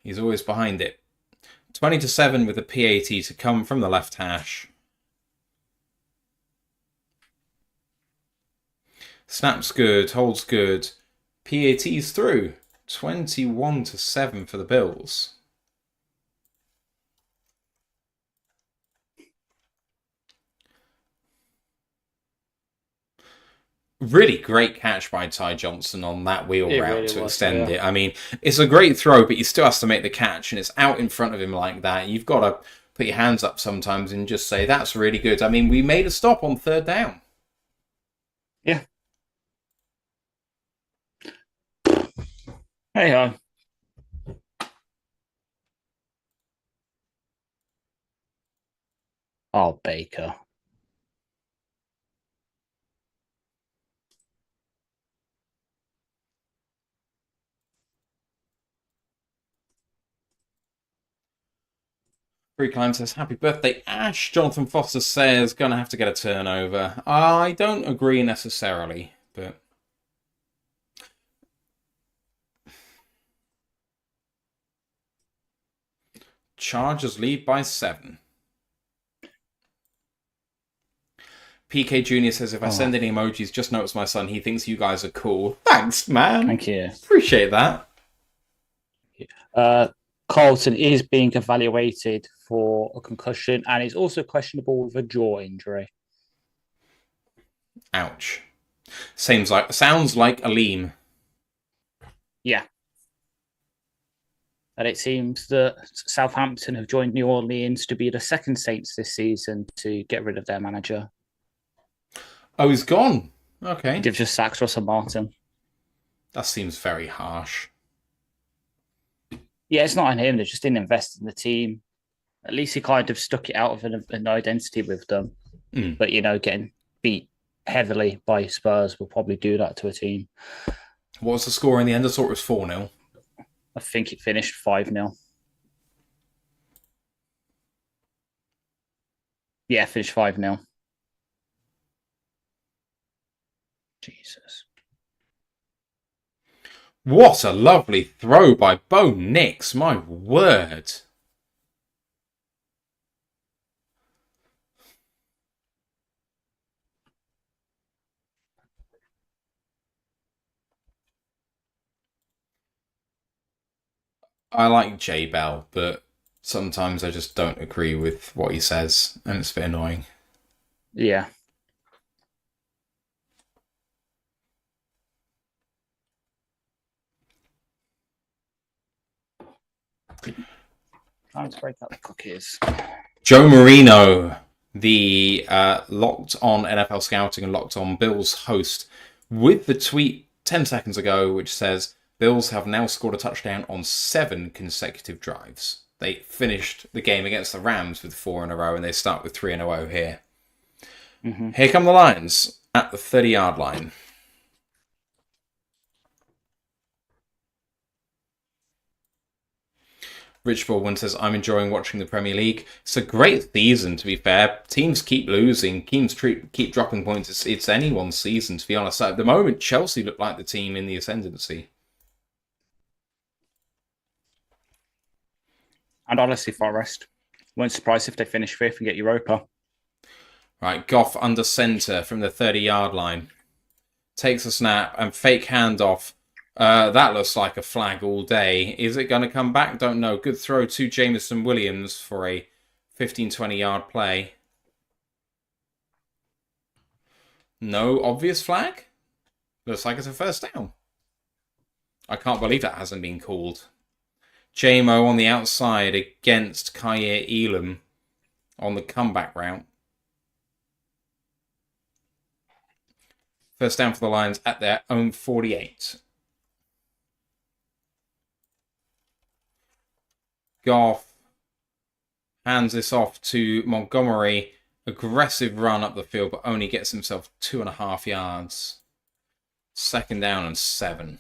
He's always behind it. 20-7 with the PAT to come from the left hash. Snap's good, holds good. PAT's through. 21-7 for the Bills. Really great catch by Ty Johnson on that wheel route really to extend it. I mean, it's a great throw, but he still has to make the catch, and it's out in front of him like that. You've got to put your hands up sometimes and just say, that's really good. I mean, we made a stop on 3rd down. Yeah. Hey, oh, Baker. Free Climb says, happy birthday, Ash. Jonathan Foster says, gonna have to get a turnover. I don't agree necessarily, but... Chargers lead by 7. PK Jr. says, if I send any emojis, just know it's my son. He thinks you guys are cool. Thanks, man. Thank you. Appreciate that. Carlton is being evaluated for a concussion and is also questionable with a jaw injury. Ouch. Sounds like Aleem. Yeah. And it seems that Southampton have joined New Orleans to be the second Saints this season to get rid of their manager. Oh, he's gone. Okay. They've just sacked Russell Martin. That seems very harsh. Yeah, it's not on him. They just didn't invest in the team. At least he kind of stuck it out of an identity with them. But, getting beat heavily by Spurs will probably do that to a team. What was the score in the end? I thought it was 4-0. I think it finished 5-0. Yeah, finished 5-0. Jesus. What a lovely throw by Bo Nix, my word. I like Jay Bell, but sometimes I just don't agree with what he says, and it's a bit annoying. Yeah. Time to break up the cookies. Joe Marino, the Locked On NFL Scouting and Locked On Bills host, with the tweet 10 seconds ago, which says, Bills have now scored a touchdown on 7 consecutive drives. They finished the game against the Rams with 4 in a row, and they start with 3 in a row here. Mm-hmm. Here come the Lions at the 30-yard line. Rich Baldwin says, I'm enjoying watching the Premier League. It's a great season, to be fair. Teams keep losing. Teams keep dropping points. It's anyone's season, to be honest. At the moment, Chelsea look like the team in the ascendancy. And honestly, Forest. Won't surprise if they finish 5th and get Europa. Right, Goff under centre from the 30-yard line. Takes a snap and fake handoff. That looks like a flag all day. Is it going to come back? Don't know. Good throw to Jameson Williams for a 15-20 yard play. No obvious flag? Looks like it's a first down. I can't believe that hasn't been called. JMO on the outside against Khalil Elam on the comeback route. First down for the Lions at their own 48. Goff hands this off to Montgomery. Aggressive run up the field, but only gets himself 2.5 yards. Second down and 7.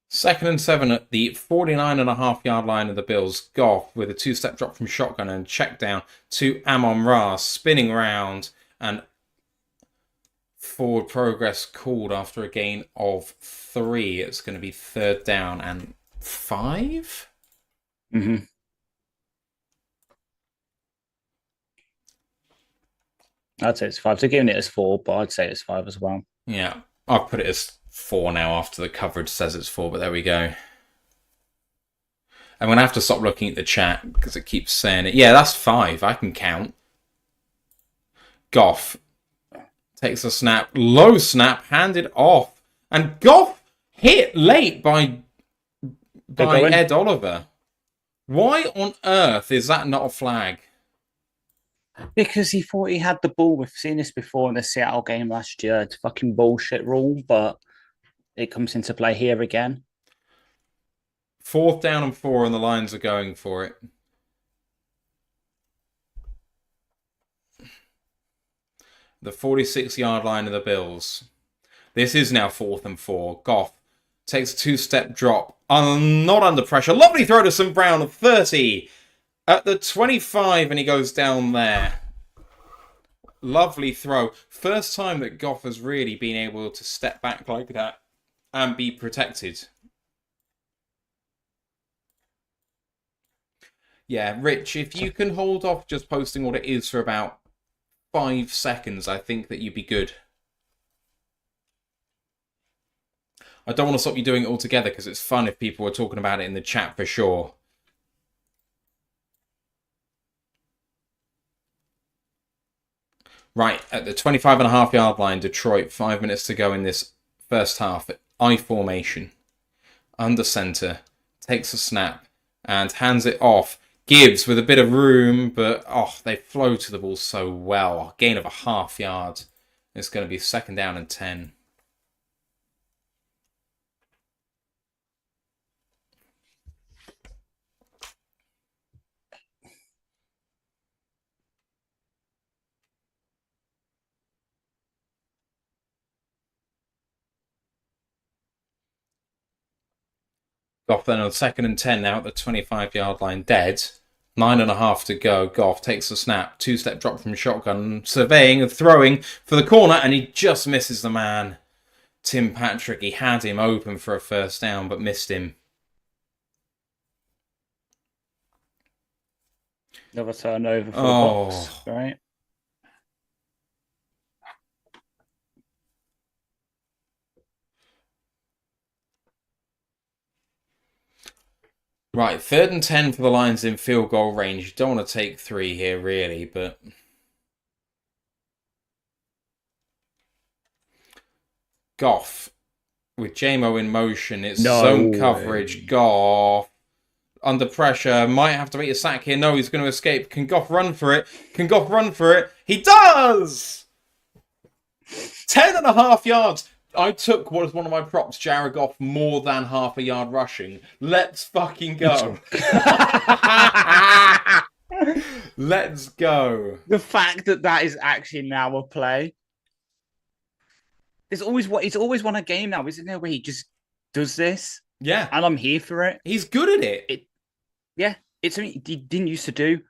Second and 7 at the 49.5 yard line of the Bills. Goff with a 2-step drop from shotgun and check down to Amon-Ra, spinning round, and forward progress called after a gain of 3. It's going to be 3rd down and 5. Mm-hmm. I'd say it's 5. They're giving it as 4, but I'd say it's 5 as well. Yeah, I've put it as 4 now after the coverage says it's 4, but there we go. I'm going to have to stop looking at the chat because it keeps saying it. Yeah, that's 5. I can count. Goff takes a snap. Low snap, handed off. And Goff hit late by Ed Oliver. Why on earth is that not a flag? Because he thought he had the ball. We've seen this before in the Seattle game last year. It's a fucking bullshit rule, but it comes into play here again. 4th down and 4, and the Lions are going for it. The 46-yard line of the Bills. This is now 4th and 4. Goff takes a 2-step drop. Not under pressure. Lovely throw to St. Brown at 30. At the 25, and he goes down there. Lovely throw. First time that Goff has really been able to step back like that and be protected. Yeah, Rich, if you can hold off just posting what it is for about 5 seconds, I think that you'd be good. I don't want to stop you doing it all together because it's fun if people are talking about it in the chat for sure. Right, at the 25.5 yard line, Detroit, 5 minutes to go in this first half. I formation. Under centre. Takes a snap and hands it off. Gibbs with a bit of room, but they flow to the ball so well. Gain of a half yard. It's going to be 2nd down and 10. Goff then on 2nd and 10 now at the 25-yard line, dead. 9.5 to go. Goff takes the snap. 2-step drop from shotgun. Surveying and throwing for the corner, and he just misses the man. Tim Patrick, he had him open for a first down, but missed him. Another turnover for the box, right? Right, 3rd and 10 for the Lions in field goal range. You don't want to take 3 here, really, but... Goff with JMO in motion. It's No zone way. coverage. Goff under pressure. Might have to make a sack here. No, he's going to escape. Can Goff run for it? Can Goff run for it? He does! 10.5 yards. I took what was one of my props, Jared Goff, more than half a yard rushing. Let's fucking go. Let's go. The fact that is actually now a play. He's always won a game now, isn't there, where he just does this? Yeah. And I'm here for it. He's good at it. It's something he didn't used to do.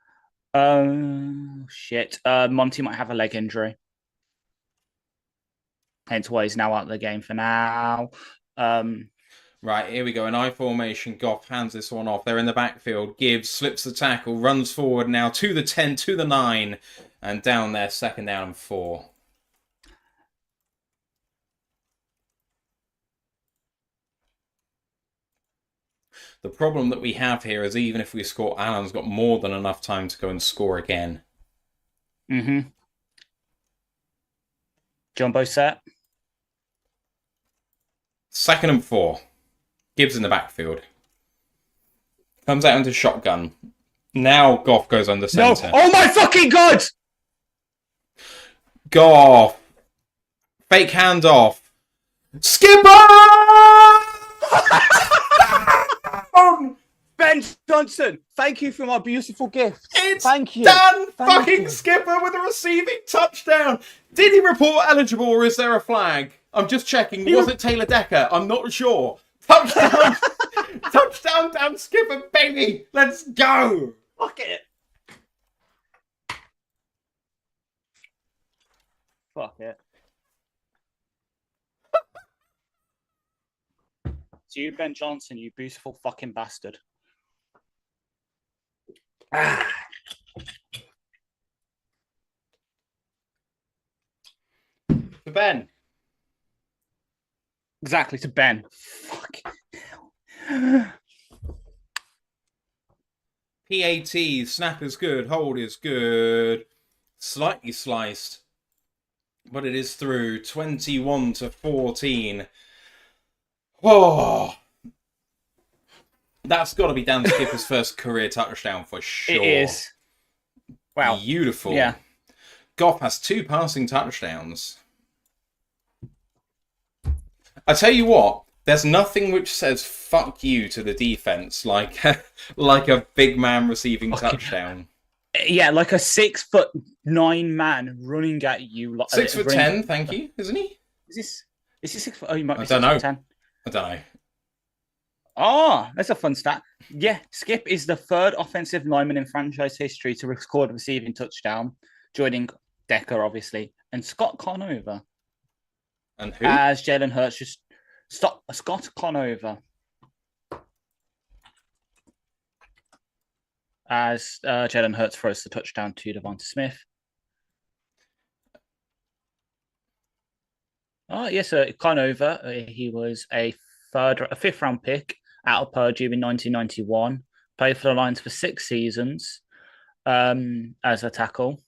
Shit. Monty might have a leg injury. Hence why he's now out of the game for now. Right, here we go. An I formation. Goff hands this one off. They're in the backfield. Gibbs slips the tackle, runs forward now to the 10, to the 9, and down there, 2nd down and 4. The problem that we have here is even if we score, Alan's got more than enough time to go and score again. Mm-hmm. Jumbo set. 2nd and 4. Gibbs in the backfield. Comes out into shotgun. Now Goff goes under centre. No! Oh my fucking god! Goff. Fake handoff. Skipper! Ben Johnson, thank you for my beautiful gift. Thank you. Dan fucking Skipper with a receiving touchdown. Did he report eligible or is there a flag? I'm just checking. Was it Taylor Decker? I'm not sure. Touchdown. Touchdown, Dan Skipper, baby. Let's go. Fuck it. Fuck it. To you, Ben Johnson, you beautiful fucking bastard. To Ben. Exactly, to Ben. Fuck. PAT, snap is good, hold is good. Slightly sliced. But it is through 21-14. Oh. That's got to be Dan Skipper's first career touchdown for sure. It is. Wow. Beautiful. Yeah. Goff has 2 passing touchdowns. I tell you what, there's nothing which says fuck you to the defense like a big man receiving touchdown. Yeah, like a 6'9" man running at you. Like 6'10", thank you, isn't he? Is he 6 foot? Oh, you might be I don't know. 10. I don't know. Oh, that's a fun stat. Yeah, Skip is the 3rd offensive lineman in franchise history to record a receiving touchdown, joining Decker, obviously, and Scott Conover. And who? As Jalen Hurts just Scott Conover. As Jalen Hurts throws the touchdown to Devonta Smith. Oh, yes, Conover. He was a 5th round pick out of Purdue in 1991. Played for the Lions for 6 seasons as a tackle.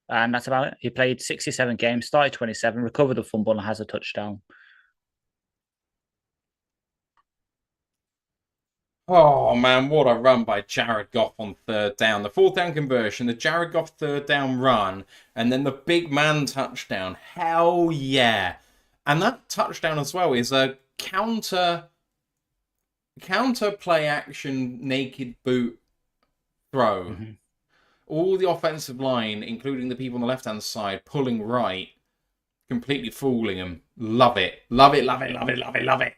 And that's about it. He played 67 games, started 27, recovered a fumble, and has a touchdown. Oh, man, what a run by Jared Goff on 3rd down. The 4th down conversion, the Jared Goff 3rd down run, and then the big man touchdown. Hell yeah. And that touchdown as well is a counter play action naked boot throw. Mm-hmm. All the offensive line, including the people on the left-hand side, pulling right, completely fooling them. Love it. Love it, love it, love it, love it, love it.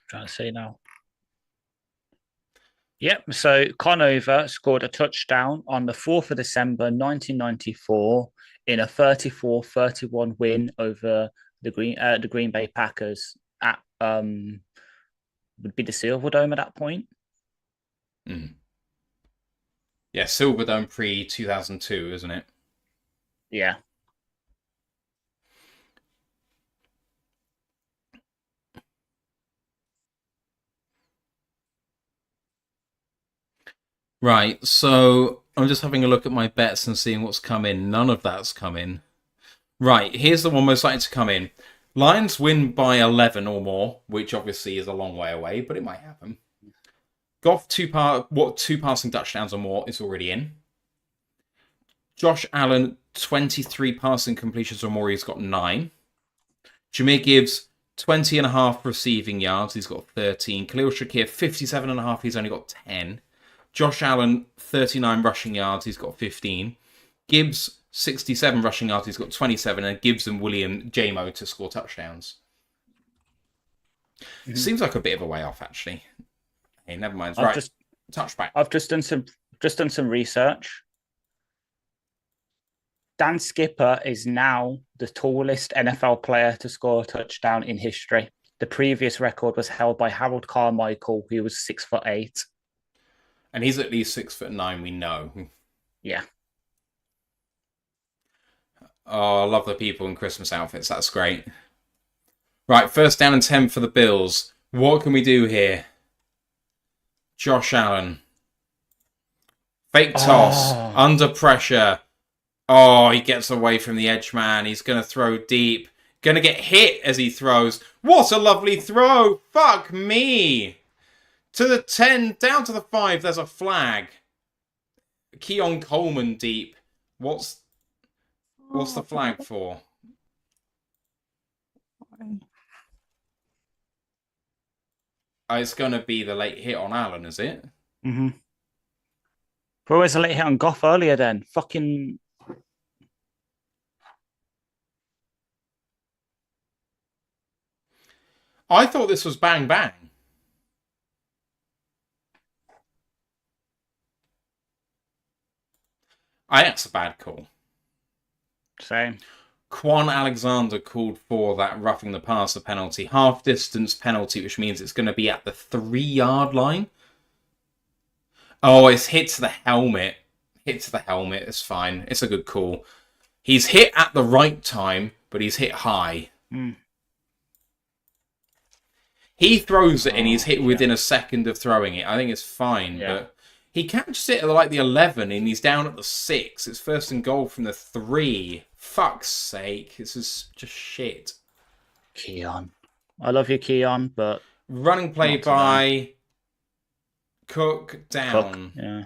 Trying to see now. Yep, so Conover scored a touchdown on the 4th of December, 1994, in a 34-31 win over the Green Bay Packers at would be the Silverdome at that point. Mm. Yeah, Silverdome pre-2002, isn't it? Yeah. Right, so I'm just having a look at my bets and seeing what's come in. None of that's come in. Right, here's the one most likely to come in. Lions win by 11 or more, which obviously is a long way away, but it might happen. Goff two passing touchdowns or more is already in. Josh Allen 23 passing completions or more, he's got 9. Jameer Gibbs 20 and a half receiving yards, he's got 13. Khalil Shakir 57 and a half, he's only got 10. Josh Allen 39 rushing yards, he's got 15. Gibbs 67 rushing yards, he's got 27, and Gibbs and William JMO to score touchdowns. Mm-hmm. Seems like a bit of a way off, actually. Hey, never mind. Right, touchback. I've just done some research. Dan Skipper is now the tallest NFL player to score a touchdown in history. The previous record was held by Harold Carmichael, who was 6'8". And he's at least 6'9", we know. Yeah. Oh, I love the people in Christmas outfits. That's great. Right, 1st down and 10 for the Bills. What can we do here? Josh Allen. Fake toss. Under pressure. Oh, he gets away from the edge man. He's going to throw deep. Going to get hit as he throws. What a lovely throw. Fuck me. To the 10, down to the 5, there's a flag. Keon Coleman deep. What's the flag for? It's going to be the late hit on Allen, is it? Mm-hmm. But where's the late hit on Goff earlier then? Fucking... I thought this was bang bang. That's a bad call. Same. Quan Alexander called for that roughing the passer penalty. Half distance penalty, which means it's going to be at the 3-yard line. Oh, it's hit to the helmet. Hit to the helmet. It's fine. It's a good call. He's hit at the right time, but he's hit high. He throws it and he's hit within a second of throwing it. I think it's fine, but he catches it at like the 11 and he's down at the 6. It's 1st and goal from the 3. Fuck's sake. This is just shit. Keon. I love you, Keon, but... Running play by Cook down. Cook, yeah.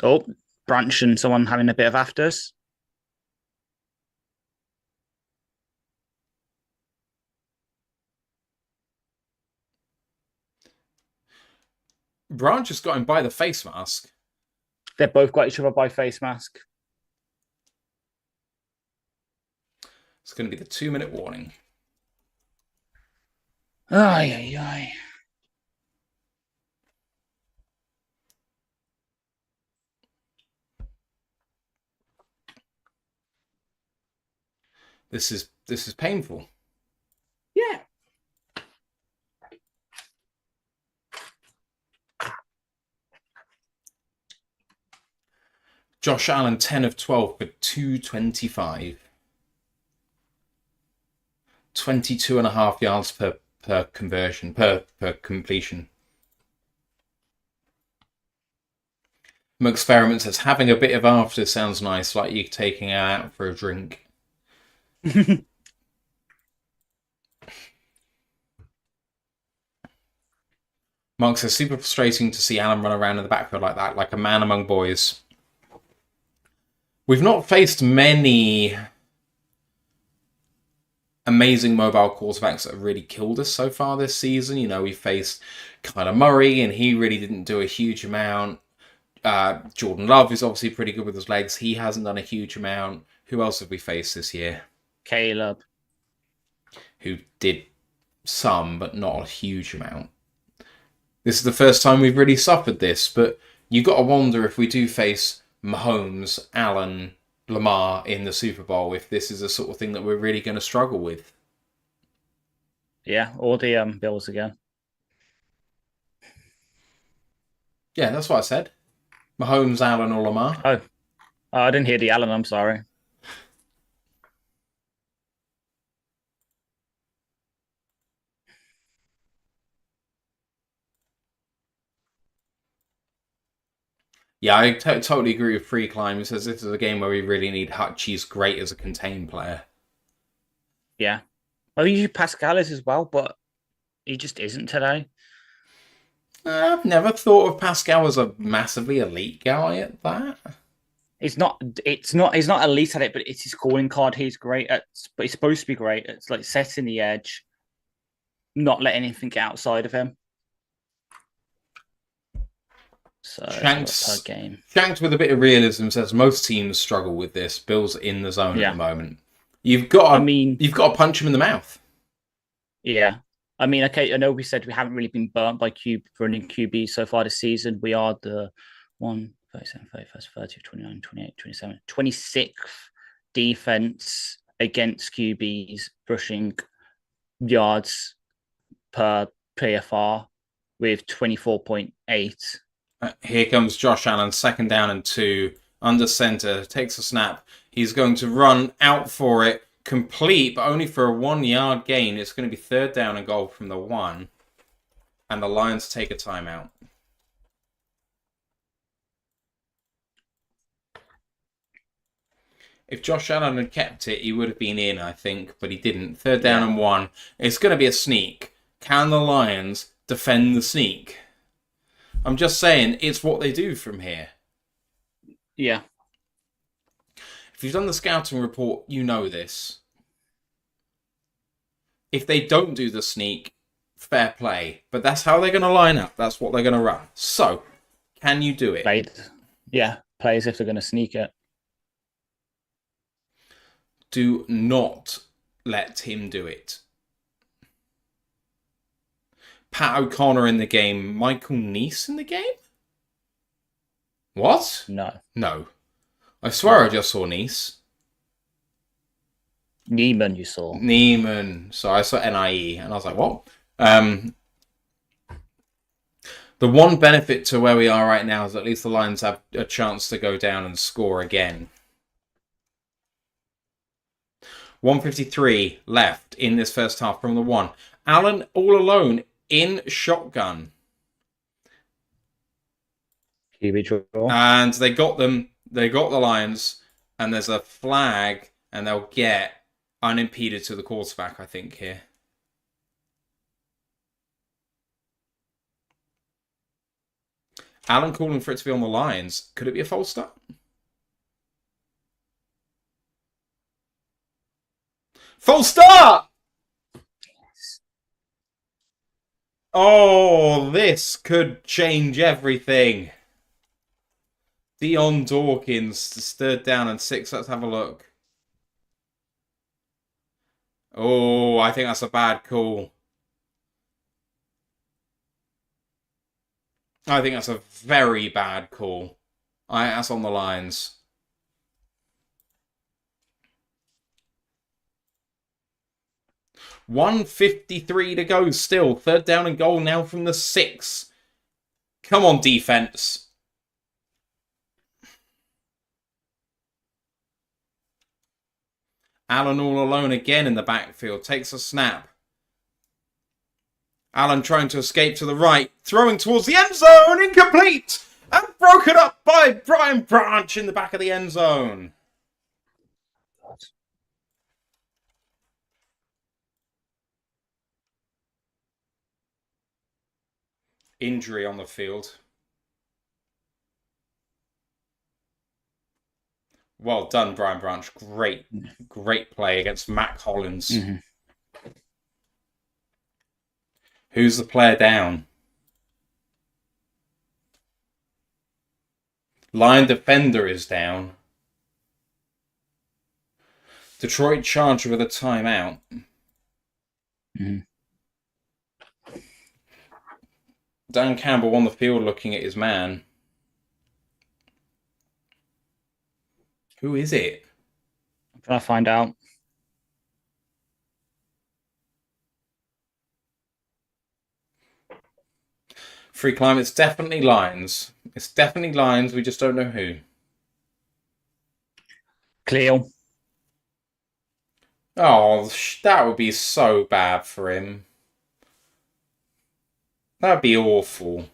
Oh, Branch and someone having a bit of afters. Branch just got him by the face mask. They've both got each other by face mask. It's going to be the 2-minute warning. Ay, ay, ay. This is painful. Yeah. Josh Allen 10 of 12 for 225. 22.5 yards per conversion, per completion. Experiment says having a bit of after sounds nice, like you taking out for a drink. Mark says super frustrating to see Allen run around in the backfield like that, like a man among boys. We've not faced many amazing mobile quarterbacks that have really killed us so far this season. You know, we faced Kyler Murray, and he really didn't do a huge amount. Jordan Love is obviously pretty good with his legs. He hasn't done a huge amount. Who else have we faced this year? Caleb. Who did some, but not a huge amount. This is the first time we've really suffered this, but you got to wonder if we do face Mahomes, Allen, Lamar in the Super Bowl, if this is the sort of thing that we're really going to struggle with. Yeah, or the Bills again. Yeah, that's what I said. Mahomes, Allen, or Lamar. Oh, I didn't hear the Allen. I'm sorry. Yeah, I totally agree with Free Climb. He says this is a game where we really need Hutch. He's great as a contained player. Yeah. Well, usually Pascal is as well, but he just isn't today. I've never thought of Pascal as a massively elite guy at that. He's not. It's not. He's not elite at it, but it's his calling card. He's great at. But he's supposed to be great. It's like setting the edge, not letting anything get outside of him. So per game. Shanks with a bit of realism says most teams struggle with this. Bill's in the zone at the moment. You've got to punch him in the mouth. Yeah. I mean, okay, I know we said we haven't really been burnt by running QB so far this season. We are the 1, 37, 31st, 30, 29, 28, 27, 26th defense against QBs, rushing yards per PFR with 24.8. Here comes Josh Allen, 2nd down and 2, under center, takes a snap. He's going to run out for it. Complete, but only for a 1-yard gain. It's going to be 3rd down and goal from the 1. And the Lions take a timeout. If Josh Allen had kept it, he would have been in, I think, but he didn't. 3rd down and 1. It's going to be a sneak. Can the Lions defend the sneak? I'm just saying, it's what they do from here. Yeah. If you've done the scouting report, you know this. If they don't do the sneak, fair play. But that's how they're going to line up. That's what they're going to run. So, can you do it? Play as if they're going to sneak it. Do not let him do it. Pat O'Connor in the game. Michael Neese in the game? What? No. I swear I just saw Neese. Neiman you saw. Neiman. So I saw NIE and I was like, what? The one benefit to where we are right now is at least the Lions have a chance to go down and score again. 1:53 left in this first half from the 1. Allen all alone in shotgun. QB draw. And they got them. They got the Lions. And there's a flag. And they'll get unimpeded to the quarterback, I think, here. Allen calling for it to be on the Lions. Could it be a false start? False start! Oh, this could change everything. Dion Dawkins, 3rd down and 6. Let's have a look. Oh, I think that's a bad call. I think that's a very bad call. That's on the Lions. $1:53 to go still. 3rd down and goal now from the 6. Come on, defense. Allen all alone again in the backfield. Takes a snap. Allen trying to escape to the right. Throwing towards the end zone. Incomplete. And broken up by Brian Branch in the back of the end zone. Injury on the field. Well done, Brian Branch. Great play against Matt Collins. Mm-hmm. Who's the player down? Lion defender is down. Detroit Charger with a timeout. Mm-hmm. Dan Campbell on the field looking at his man. Who is it? I'm trying to find out. Free climb, it's definitely Lions. It's definitely Lions, we just don't know who. Khalil. Oh, that would be so bad for him. That'd be awful.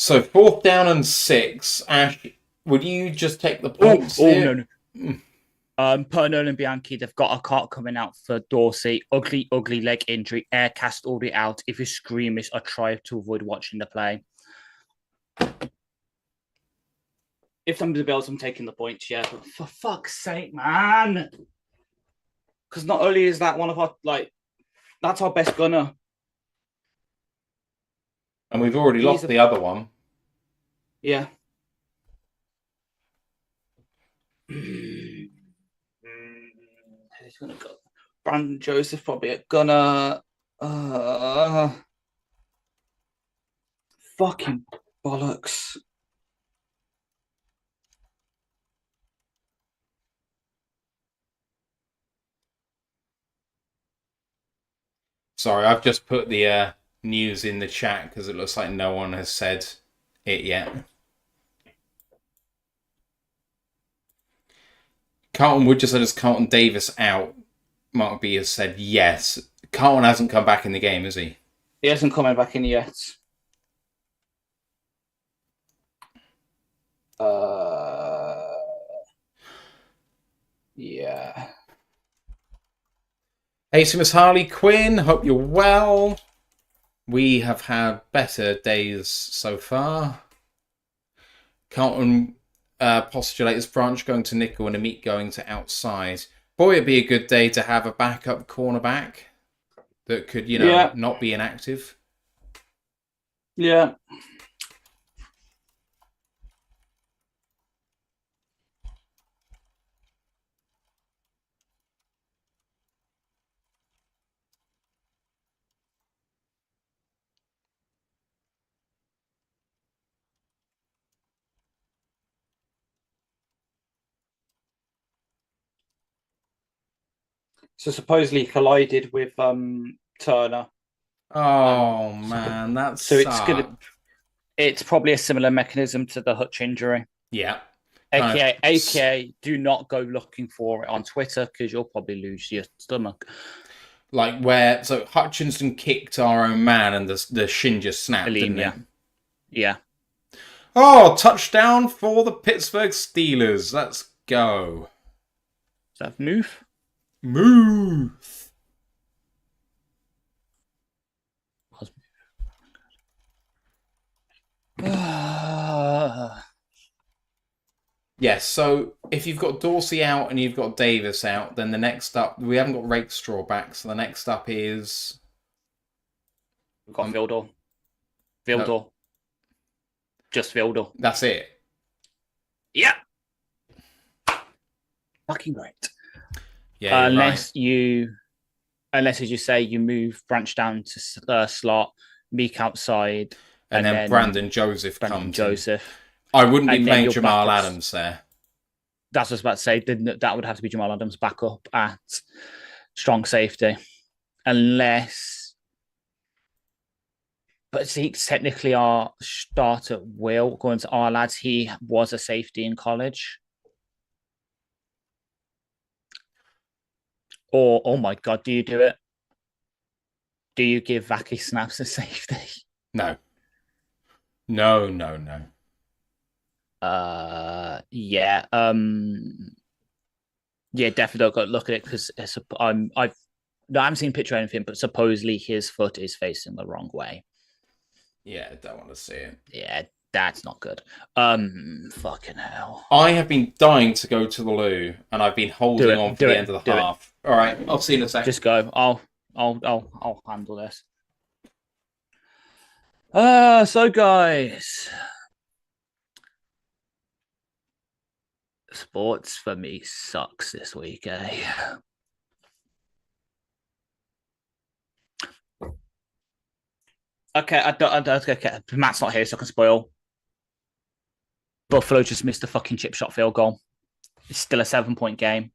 So 4th down and 6. Ash, would you just take the points here? No. Pernod and Bianchi, they've got a cart coming out for Dorset. Ugly leg injury. Aircast already out. If you're squeamish, I try to avoid watching the play. If I'm the Bills, I'm taking the points, yeah. But for fuck's sake, man. Because not only is that one of our, that's our best gunner. And we've already lost the other one. Yeah. He's going to go. Brandon Joseph, probably a gunner. Fucking bollocks. Sorry, I've just put the news in the chat because it looks like no one has said it yet. Carlton Wood just said, is Carlton Davis out? Mark B has said yes. Carlton hasn't come back in the game, has he? He hasn't come back in yet. Yeah. Hey, so Miss Harley Quinn, hope you're well. We have had better days so far. Carlton postulators branch going to nickel and Amit going to outside. Boy, it'd be a good day to have a backup cornerback that could, not be inactive. Yeah. So supposedly collided with Turner. Oh man, that's so it's probably a similar mechanism to the Hutch injury. Yeah. AKA, do not go looking for it on Twitter because you'll probably lose your stomach. So Hutchinson kicked our own man and the shin just snapped, didn't it? Yeah. Oh, touchdown for the Pittsburgh Steelers. Let's go. Is that move? Move. Yes, so if you've got Dorsey out and you've got Davis out, then the next up, we haven't got Rakestraw back, so the next up is... We've got Vildor. No. Just Vildor. That's it. Yeah. Fucking great. Yeah, unless as you say, you move branch down to slot, Meek outside, and then Brandon Joseph comes in. I wouldn't be playing Jamal Adams there. That's what I was about to say. That would have to be Jamal Adams back up at strong safety, unless. But see, technically, our starter Will going to our lads. He was a safety in college. Or, oh my God, do you do it? Do you give Vaki snaps a safety? No. Yeah. Yeah, definitely got to look at it because I haven't seen a picture or anything, but supposedly his foot is facing the wrong way. Yeah, I don't want to see it. Yeah, that's not good. Fucking hell. I have been dying to go to the loo, and I've been holding on for the end of the half. All right, I'll see you in a second. Just go. I'll handle this. So guys, sports for me sucks this week, eh? Okay, okay. Matt's not here, so I can spoil. Buffalo just missed a fucking chip shot field goal. It's still a 7-point game.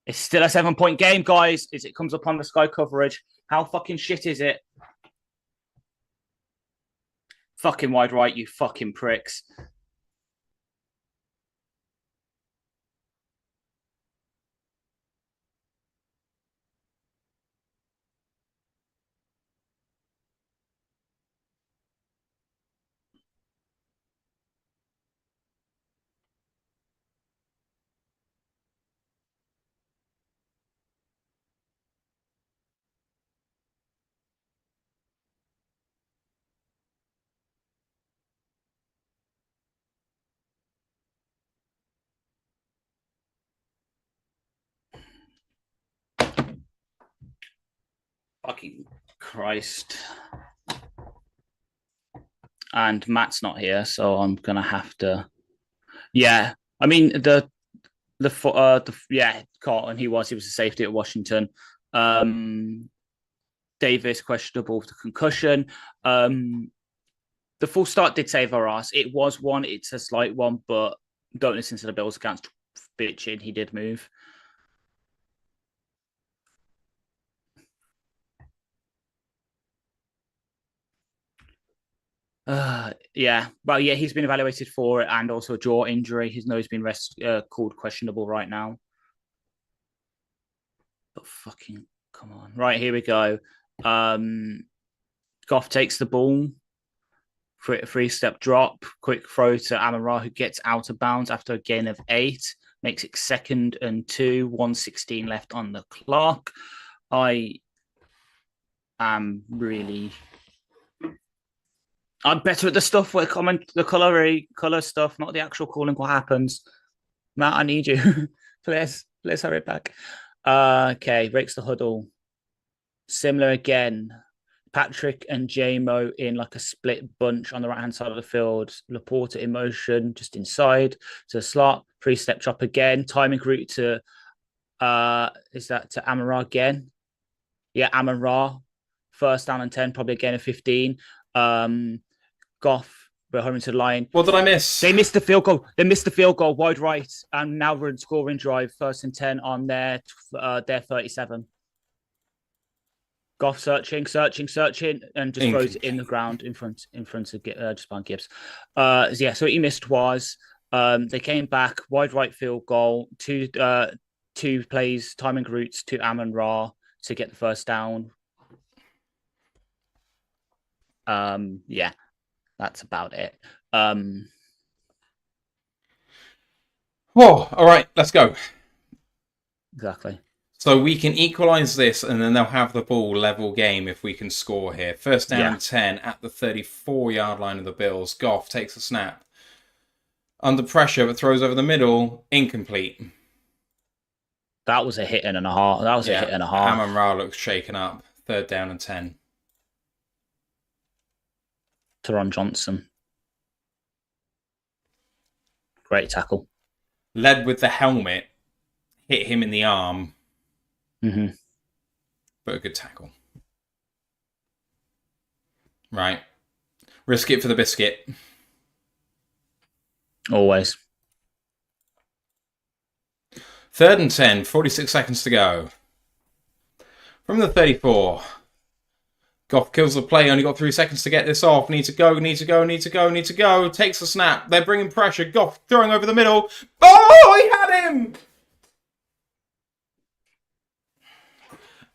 It's still a 7-point game, guys. As it comes up on the Sky coverage. How fucking shit is it? Fucking wide right, you fucking pricks. Fucking Christ. And Matt's not here, so I'm gonna have to. Yeah, I mean Carlton. He was a safety at Washington. Davis questionable with the concussion. The full start did save our ass. It was one. It's a slight one, but don't listen to the Bills against bitching. He did move. Yeah, well, yeah, he's been evaluated for it and also a jaw injury. His nose been called questionable right now. But fucking come on, right, here we go. Goff takes the ball, three-step drop, quick throw to Amon-Ra, who gets out of bounds after a gain of 8, makes it 2nd and 2, 1:16 left on the clock. I am really. I'm better at the stuff where the color stuff, not the actual calling what happens. Matt, I need you. Please hurry back. Okay, breaks the huddle. Similar again. Patrick and JMO in like a split bunch on the right-hand side of the field. Laporta in motion, just inside to the slot. 3-step drop again. Timing route to is that to Amon-Ra again? Yeah, Amon-Ra. 1st down and 10, probably again a 15. Goff, we're home to the line. What did I miss? They missed the field goal. Wide right, and now we're in scoring drive. 1st and 10 on their 37. Goff searching, and just throws it in the ground in front of just behind Gibbs. So he missed was they came back wide right field goal. Two plays timing routes to Amon-Ra to get the 1st down. Yeah. That's about it. All right, let's go. Exactly. So we can equalise this, and then they'll have the ball level game if we can score here. 1st down and 10 at the 34-yard line of the Bills. Goff takes a snap. Under pressure, but throws over the middle. Incomplete. That was a hit and a half. Amon-Ra looks shaken up. 3rd down and 10. Teron Johnson. Great tackle. Led with the helmet. Hit him in the arm. Mm-hmm. But a good tackle. Right. Risk it for the biscuit. Always. 3rd and 10. 46 seconds to go. From the 34. Goff kills the play. Only got 3 seconds to get this off. Need to go. Takes the snap. They're bringing pressure. Goff throwing over the middle. Oh, he had him!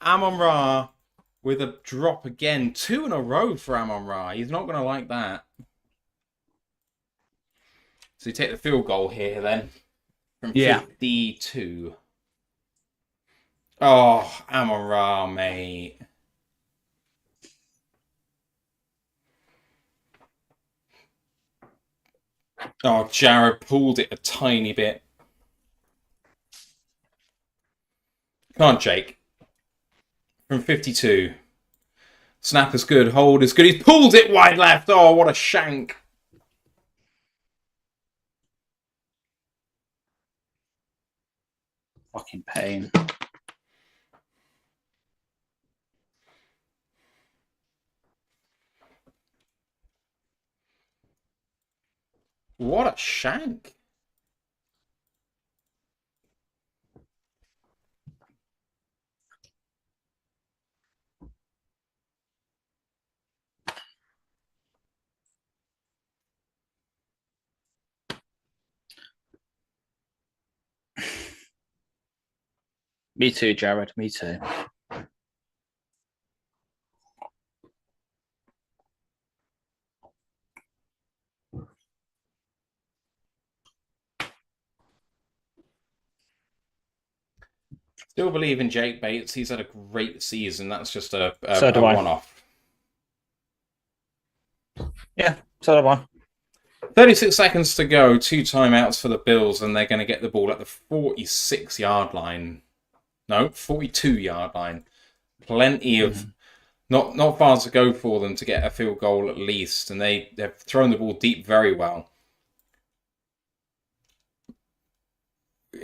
Amon-Ra with a drop again. 2 in a row for Amon-Ra. He's not going to like that. So you take the field goal here then. From 52. Oh, Amon-Ra, mate. Oh, Jared pulled it a tiny bit. Come on, Jake. From 52. Snap is good. Hold is good. He's pulled it wide left. Oh, what a shank. Fucking pain. What a shank. Me too, Jared. Me too. Still believe in Jake Bates. He's had a great season. That's just a So one-off. Yeah, so do I. 36 seconds to go. 2 timeouts for the Bills, and they're going to get the ball at the 46-yard line. No, 42-yard line. Plenty of Not far to go for them to get a field goal at least, and they've thrown the ball deep very well.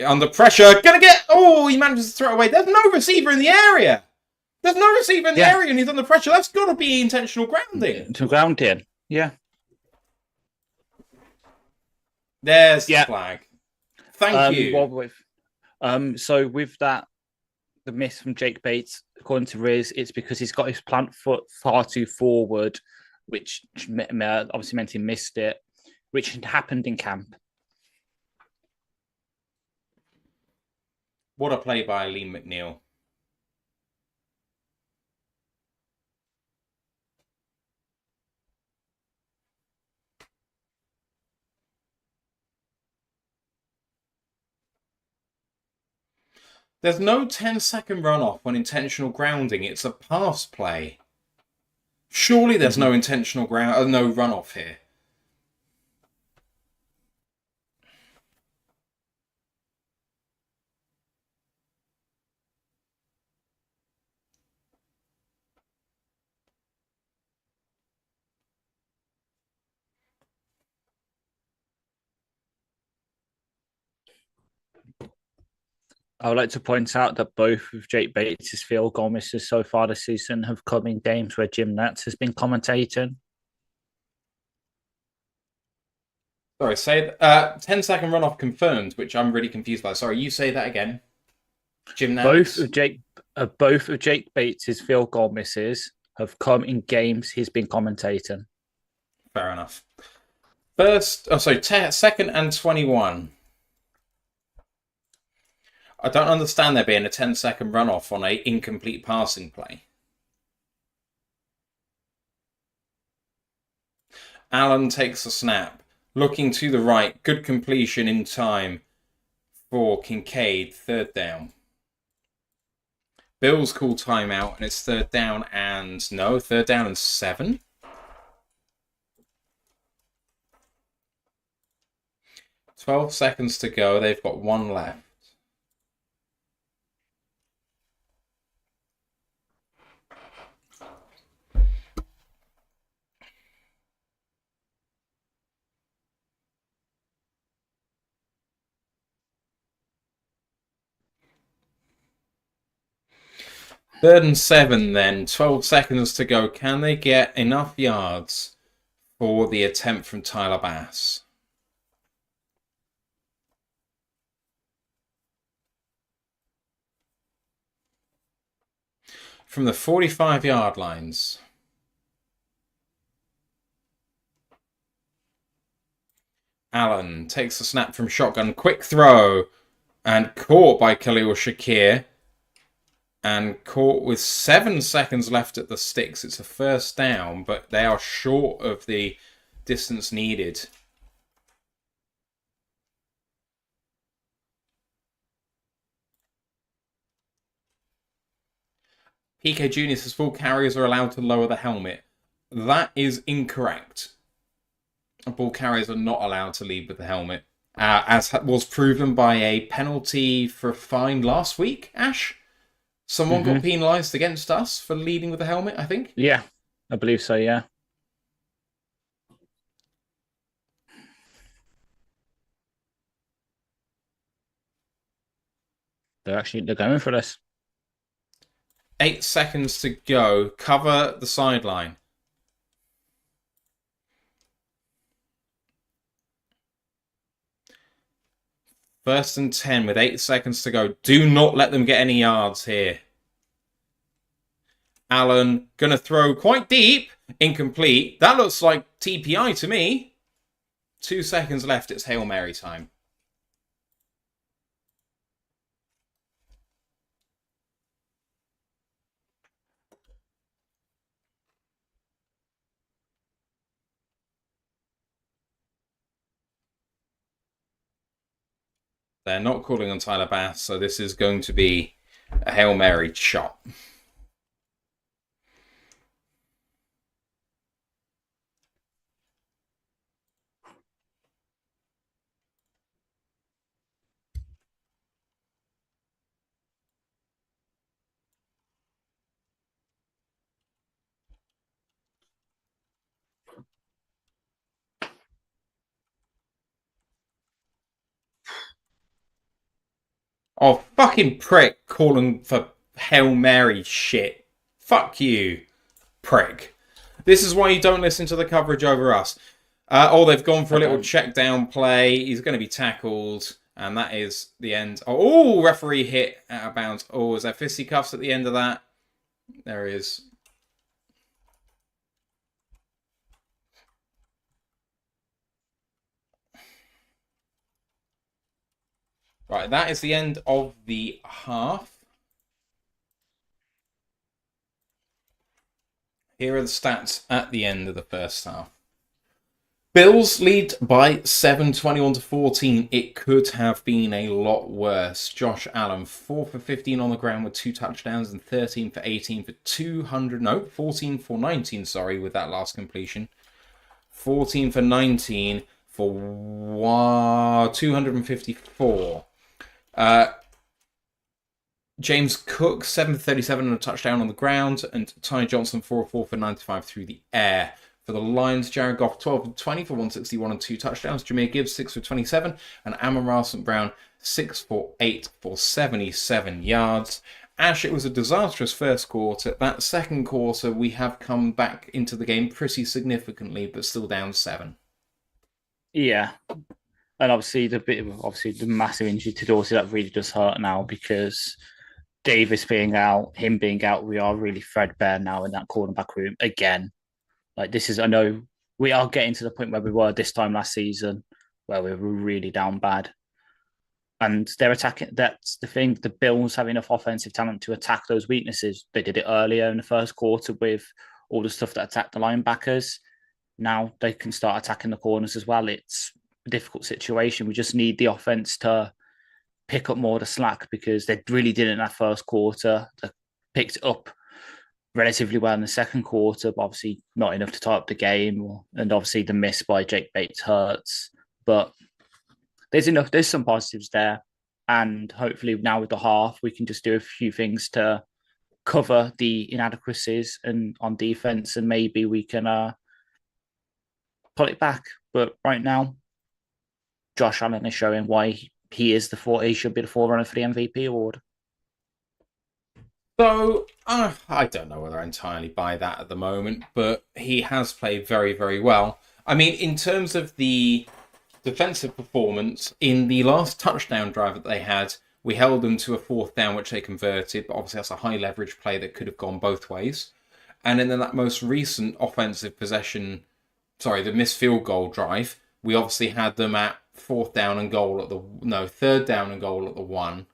Under pressure, gonna get. Oh, he manages to throw it away. There's no receiver in the area. There's no receiver in the area, and he's under pressure. That's got to be intentional grounding. To grounding, yeah. There's the flag. Thank you. So with that, the miss from Jake Bates, according to Riz, it's because he's got his plant foot far too forward, which obviously meant he missed it, which had happened in camp. What a play by Liam McNeil. There's no 10-second runoff on intentional grounding. It's a pass play. Surely there's no intentional no runoff here. I would like to point out that both of Jake Bates' field goal misses so far this season have come in games where Jim Nance has been commentating. Sorry, say 10-second runoff confirmed, which I'm really confused by. Sorry, you say that again. Jim Nance. Both of Jake Bates' field goal misses have come in games he's been commentating. Fair enough. Second and 21. I don't understand there being a 10-second runoff on an incomplete passing play. Allen takes a snap. Looking to the right. Good completion in time for Kincaid. Third down. Bills call timeout, and it's third down and 7. 12 seconds to go. They've got one left. Third and 7 then. 12 seconds to go. Can they get enough yards for the attempt from Tyler Bass? From the 45-yard lines. Allen takes a snap from shotgun. Quick throw. And caught by Khalil Shakir. And caught with 7 seconds left at the sticks. It's a first down, but they are short of the distance needed. PK Jr. says full carriers are allowed to lower the helmet. That is incorrect. Ball carriers are not allowed to lead with the helmet. As was proven by a penalty for a fine last week, Ash? Someone got penalised against us for leading with the helmet, I think? Yeah, I believe so, yeah. They're going for this. 8 seconds to go. Cover the sideline. First and 10 with 8 seconds to go. Do not let them get any yards here. Allen going to throw quite deep. Incomplete. That looks like TPI to me. 2 seconds left. It's Hail Mary time. They're not calling on Tyler Bass, so this is going to be a Hail Mary shot. Oh, fucking prick calling for Hail Mary shit. Fuck you, prick. This is why you don't listen to the coverage over us. They've gone for a little check down play. He's going to be tackled. And that is the end. Oh, referee hit out of bounds. Oh, is there fisticuffs at the end of that? There is. Right, that is the end of the half. Here are the stats at the end of the first half. Bills lead by 7, 21-14. It could have been a lot worse. Josh Allen, 4 for 15 on the ground with 2 touchdowns and 13 for 18 for 14 for 19, sorry, with that last completion. 14 for 19 for 254. James Cook, 7 for 37 and a touchdown on the ground, and Ty Johnson, 4 for 95 through the air. For the Lions, Jared Goff, 12 for 20 for 161 and 2 touchdowns. Jameer Gibbs, 6 for 27. And Amon-Ra St. Brown, 6 for 8 for 77 yards. Ash, it was a disastrous first quarter. That second quarter, we have come back into the game pretty significantly, but still down 7. Yeah. And obviously the massive injury to Dorset, that really does hurt now because Davis being out, him being out, we are really threadbare now in that cornerback room again. Like I know we are getting to the point where we were this time last season, where we were really down bad. And they're attacking. That's the thing. The Bills have enough offensive talent to attack those weaknesses. They did it earlier in the first quarter with all the stuff that attacked the linebackers. Now they can start attacking the corners as well. It's a difficult situation. We just need the offense to pick up more of the slack because they really did it in that first quarter. They picked up relatively well in the second quarter, but obviously not enough to tie up the game. And obviously the miss by Jake Bates hurts. But there's some positives there. And hopefully now with the half, we can just do a few things to cover the inadequacies and on defense, and maybe we can pull it back. But right now, Josh Allen is showing why he should be the forerunner for the MVP award. So, I don't know whether I entirely buy that at the moment, but he has played very, very well. I mean, in terms of the defensive performance, in the last touchdown drive that they had, we held them to a 4th down, which they converted, but obviously that's a high leverage play that could have gone both ways. And then in that most recent offensive possession, the missed field goal drive, we obviously had them at 3rd down and goal at the 1.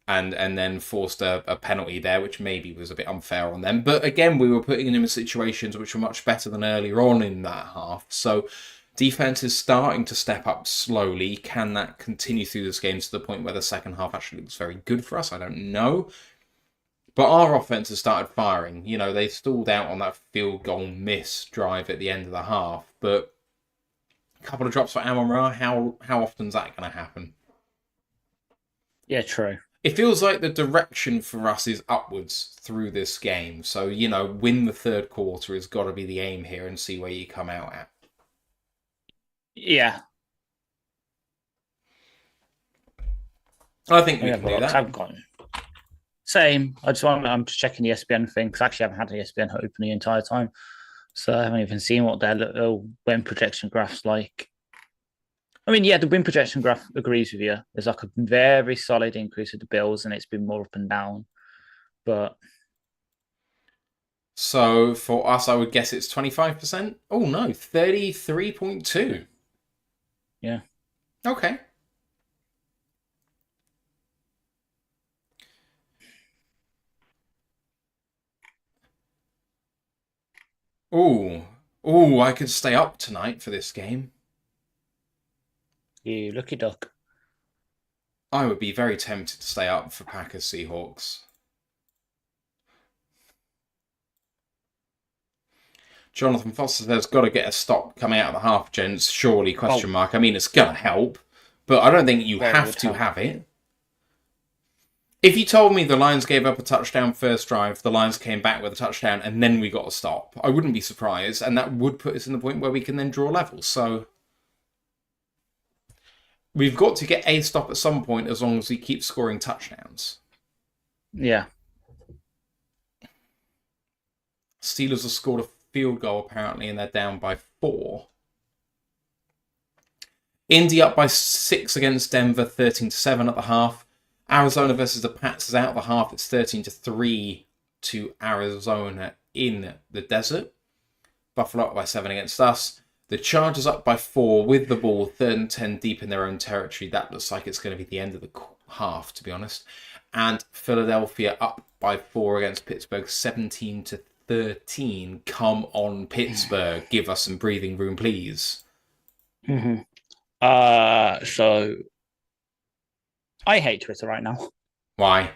And then forced a penalty there, which maybe was a bit unfair on them. But again, we were putting them in situations which were much better than earlier on in that half. So defense is starting to step up slowly. Can that continue through this game to the point where the second half actually looks very good for us? I don't know. But our offense has started firing. You know, they stalled out on that field goal miss drive at the end of the half. But a couple of drops for Amon-Ra, how often is that going to happen? Yeah, true. It feels like the direction for us is upwards through this game. So, win the third quarter has got to be the aim here and see where you come out at. Yeah. I think we can do that. I've got same. I'm just checking the ESPN thing because actually I haven't had the ESPN open the entire time. So I haven't even seen what their win projection graph's like. I mean, yeah, the win projection graph agrees with you. There's like a very solid increase with the Bills, and it's been more up and down. But so for us, I would guess it's 25%. Oh no, 33.2. Yeah. Okay. Oh, I could stay up tonight for this game. You lucky duck. I would be very tempted to stay up for Packers Seahawks. Jonathan Foster says, got to get a stop coming out of the half, gents. Surely, question mark. I mean, it's going to help, but I don't think you have to have it. If you told me the Lions gave up a touchdown first drive, the Lions came back with a touchdown, and then we got a stop, I wouldn't be surprised, and that would put us in the point where we can then draw levels. So We've got to get a stop at some point as long as we keep scoring touchdowns. Yeah. Steelers have scored a field goal, apparently, and they're down by 4. Indy up by 6 against Denver, 13-7 at the half. Arizona versus the Pats is out of the half. It's 13-3 to Arizona in the desert. Buffalo up by 7 against us. The Chargers up by 4 with the ball, 3rd and 10 deep in their own territory. That looks like it's going to be the end of the half, to be honest. And Philadelphia up by 4 against Pittsburgh, 17-13. Come on, Pittsburgh. Give us some breathing room, please. Mm-hmm. So I hate Twitter right now. Why?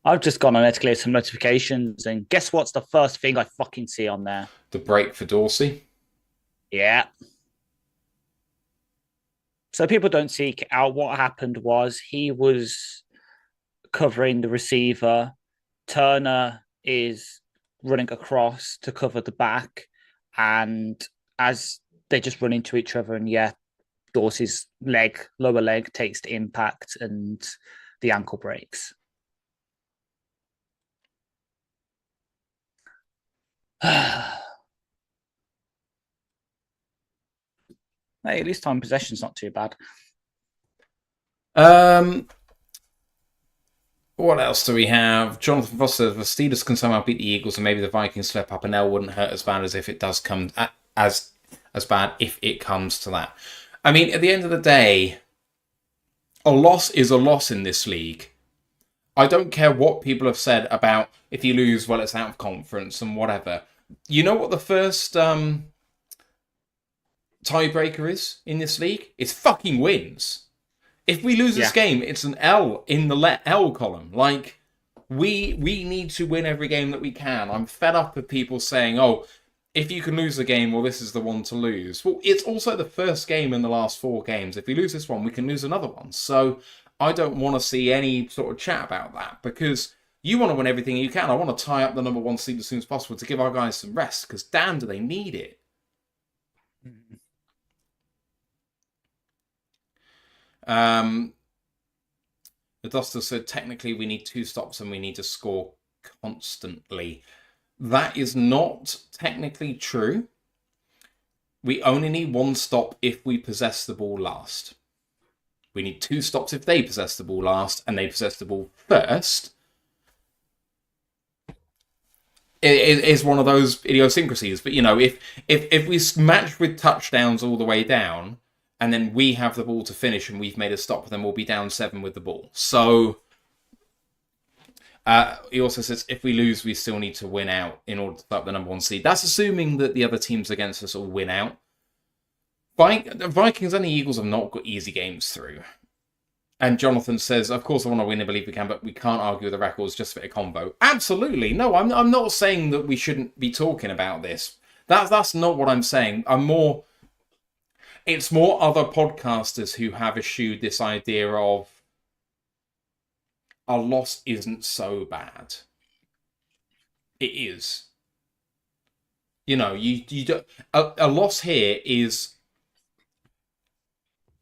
I've just gone on there to clear some notifications, and guess what's the first thing I fucking see on there? The break for Dorsey. Yeah. So people don't seek out. What happened was he was covering the receiver. Turner is running across to cover the back, and as they just run into each other, and Dorsey's lower leg takes the impact, and the ankle breaks. Hey, at least time possession's not too bad. What else do we have? Jonathan Foster, the Steelers can somehow beat the Eagles, and maybe the Vikings slip up, and L wouldn't hurt as bad as if it does come as bad if it comes to that. I mean, at the end of the day, a loss is a loss in this league. I don't care what people have said about if you lose, well, it's out of conference and whatever. You know what the first tiebreaker is in this league? It's fucking wins. If we lose this game, it's an L in the L column. Like, we need to win every game that we can. I'm fed up with people saying, oh, if you can lose a game, well, this is the one to lose. Well, it's also the first game in the last 4 games. If we lose this one, we can lose another one. So I don't want to see any sort of chat about that, because you want to win everything you can. I want to tie up the number 1 seed as soon as possible to give our guys some rest, because damn, do they need it. The Duster said, technically, we need 2 stops and we need to score constantly. That is not technically true. We only need 1 stop if we possess the ball last. We need 2 stops if they possess the ball last and they possess the ball first. It is one of those idiosyncrasies. But, you know, if we match with touchdowns all the way down, and then we have the ball to finish and we've made a stop, then we'll be down 7 with the ball. So he also says, if we lose, we still need to win out in order to start the number 1 seed. That's assuming that the other teams against us will win out. The Vikings and the Eagles have not got easy games through. And Jonathan says, of course I want to win and believe we can, but we can't argue with the records just for a combo. Absolutely. No, I'm not saying that we shouldn't be talking about this. That's not what I'm saying. It's more other podcasters who have eschewed this idea of a loss isn't so bad. It is. You know, you don't, a loss here is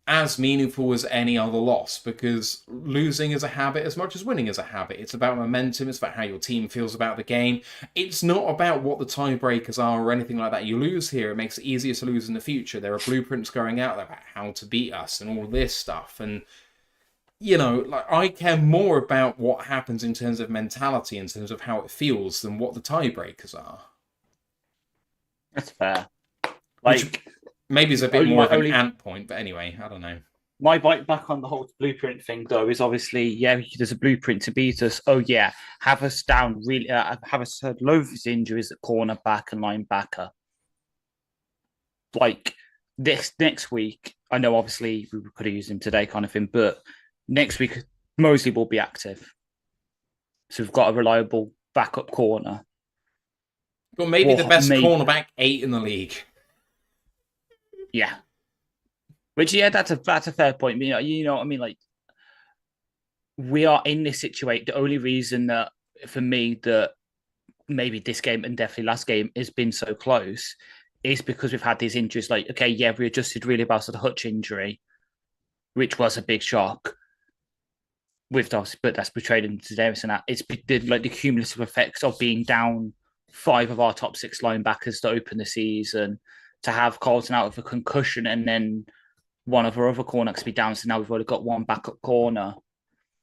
as meaningful as any other loss, because losing is a habit as much as winning is a habit. It's about momentum. It's about how your team feels about the game. It's not about what the tiebreakers are or anything like that. You lose here, it makes it easier to lose in the future. There are blueprints going out there about how to beat us and all this stuff. And, you know, like, I care more about what happens in terms of mentality, in terms of how it feels, than what the tiebreakers are. That's fair. Which maybe it's a bit more of an ant point, but anyway, I don't know. My bite back on the whole blueprint thing, though, is obviously, there's a blueprint to beat us. Oh, yeah, have us down, really, have us had loads of injuries at cornerback and linebacker. Like, this next week, I know obviously we could have used him today kind of thing, but next week, Mosley will be active. So we've got a reliable backup corner. Well, maybe the best cornerback 8 in the league. Yeah. Which, that's a fair point. You know what I mean? Like, we are in this situation. The only reason that, for me, that maybe this game and definitely last game has been so close is because we've had these injuries. Like, okay, we adjusted really well to the Hutch injury. which was a big shock with Dorset, but that's betrayed into Davis and that. It's like the cumulative effects of being down 5 of our top 6 linebackers to open the season, to have Carlton out with a concussion, and then one of our other cornerbacks be down. So now we've only got one backup corner.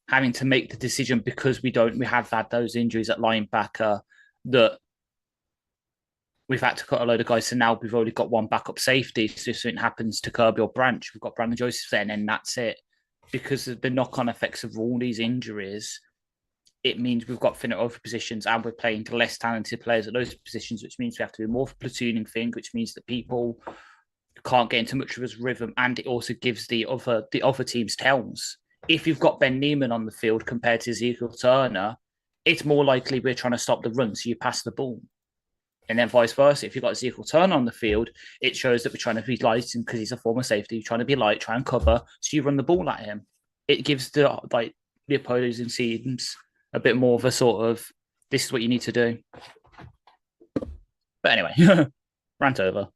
Having to make the decision because we have had those injuries at linebacker that we've had to cut a load of guys. So now we've only got one backup safety. So if something happens to Kirby or Branch, we've got Brandon Joseph then, and that's it. Because of the knock-on effects of all these injuries, it means we've got thinner over positions and we're playing less talented players at those positions, which means we have to do more of a platooning thing, which means that people can't get into much of his rhythm, and it also gives the other teams tells. If you've got Ben Neiman on the field compared to Ezekiel Turner, it's more likely we're trying to stop the run, so you pass the ball. And then vice versa. If you've got Ezekiel Turner on the field, it shows that we're trying to be light, and because he's a former safety, trying to be light, try and cover, so you run the ball at him. It gives the opposing teams a bit more of a sort of, this is what you need to do. But anyway, rant over.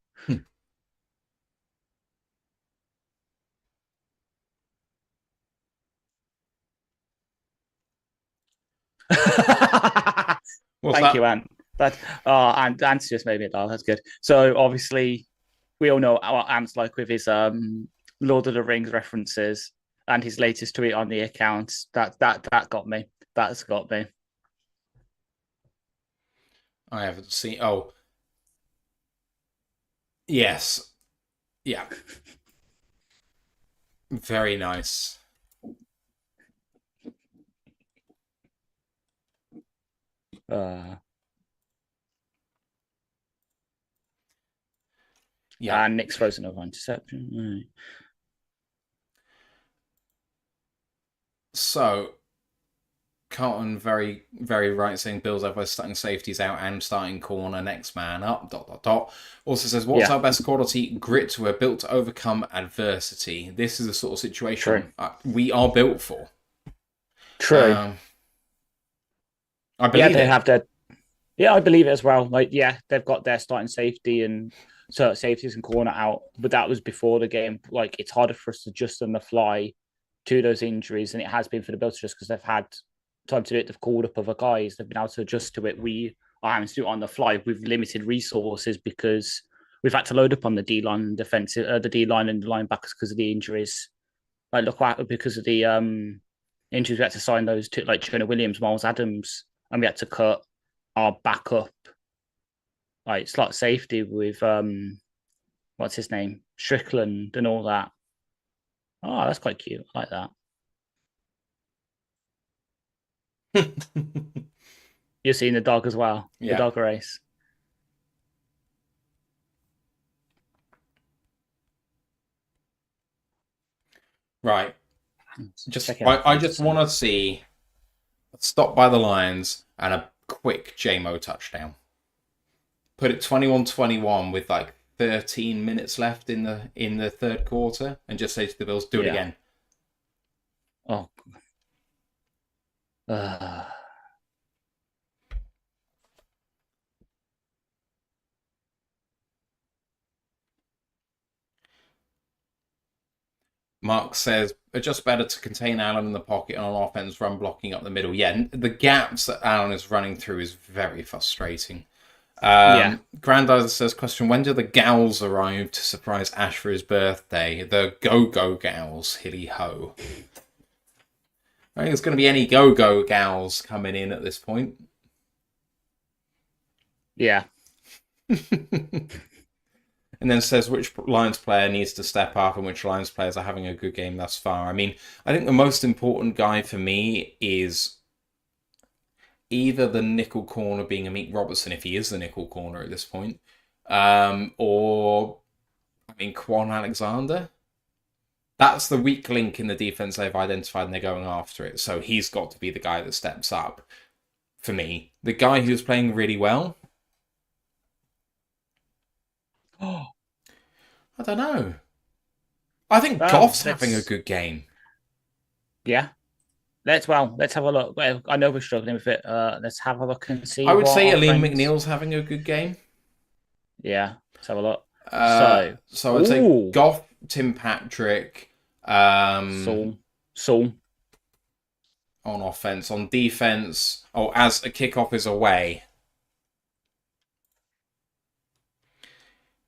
Thank you, Ant. Ant's just made me laugh. That's good. So obviously, we all know what Ant's like with his Lord of the Rings references and his latest tweet on the account. That got me. That's got me. I haven't seen. Oh, yes, yeah, very nice. Yeah, and Nick's frozen over interception. Right. So, Carlton very, very right, saying Bill's either starting safeties out and starting corner, next man up, ... Also says, what's our best quality? Grit. We're built to overcome adversity. This is the sort of situation we are built for. True. I believe they have their... Yeah, I believe it as well. Like, they've got their starting safety and certain safeties and corner out, but that was before the game. Like, it's harder for us to adjust on the fly to those injuries, and it has been for the Bills just because they've had time to do it. They've called up other guys. They've been able to adjust to it. We are having to do it on the fly with limited resources because we've had to load up on the D-line and defensive, the D-line and the linebackers because of the injuries. Like, look at because of the injuries, we had to sign those two, like Jonah Williams, Miles Adams, and we had to cut our backup, like slot safety with what's his name, Strickland, and all that. Oh, that's quite cute. I like that. You're seeing the dog as well. Yeah. The dog race. Right. I just want to see a stop by the lines and a quick JMO touchdown. Put it 21-21 with like 13 minutes left in the third quarter, and just say to the Bills, do it again. Oh. Mark says, just better to contain Allen in the pocket on offense, run blocking up the middle. Yeah, the gaps that Allen is running through is very frustrating. Grandizer says, question, when do the gals arrive to surprise Ash for his birthday? The go-go gals, hilly ho. I think there's going to be any go-go gals coming in at this point. Yeah. And then says which Lions player needs to step up and which Lions players are having a good game thus far. I mean, I think the most important guy for me is either the nickel corner being Amik Robertson, if he is the nickel corner at this point, or, I mean, Quan Alexander. That's the weak link in the defense they've identified, and they're going after it. So he's got to be the guy that steps up for me. The guy who's playing really well, I don't know. I think Goff's having a good game. Yeah. Let's have a look. Well, I know we're struggling with it. Let's have a look and see. I would say Aleem McNeil's having a good game. Yeah. Let's have a look. So I'd say Goff, Tim Patrick, Saul. On offense. On defense, as a kickoff is away.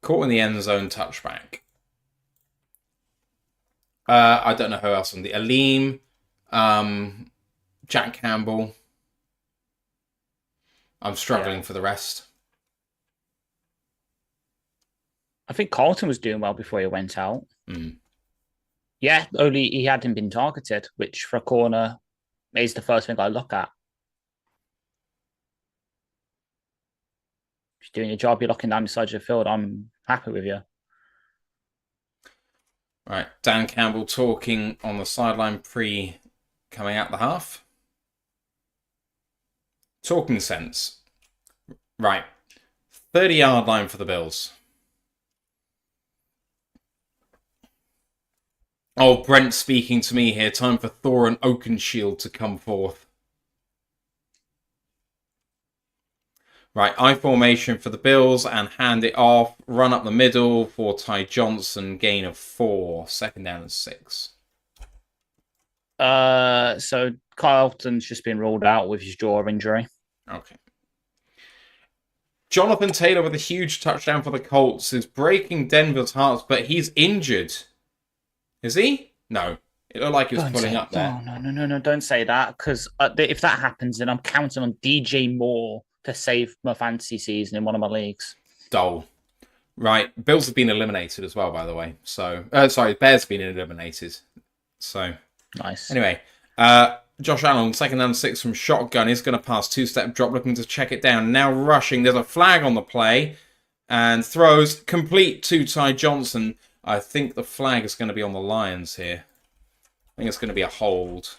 Caught in the end zone, touchback. I don't know who else on the Aleem, Jack Campbell. I'm struggling for the rest. I think Carlton was doing well before he went out. Mm. Yeah, only he hadn't been targeted, which for a corner is the first thing I look at. If you're doing your job, you're looking down the side of the field, I'm happy with you. Right, Dan Campbell talking on the sideline coming out the half. Talking sense. Right, 30-yard line for the Bills. Oh, Brent speaking to me here. Time for Thor and Oakenshield to come forth. Right, I formation for the Bills and hand it off. Run up the middle for Ty Johnson. Gain of 4. Second down and 6. So Carlton's just been ruled out with his jaw injury. Okay. Jonathan Taylor with a huge touchdown for the Colts is breaking Denver's hearts, but he's injured. Is he? No. It looked like he was pulling up there. No, don't say that, because if that happens, then I'm counting on DJ Moore to save my fantasy season in one of my leagues. Dull. Right. Bills have been eliminated as well, by the way. So, Bears have been eliminated. So, nice. Anyway, Josh Allen, second down 6 from shotgun, is going to pass 2-step drop, looking to check it down. Now rushing. There's a flag on the play, and throws complete to Ty Johnson. I think the flag is going to be on the Lions here. I think it's going to be a hold.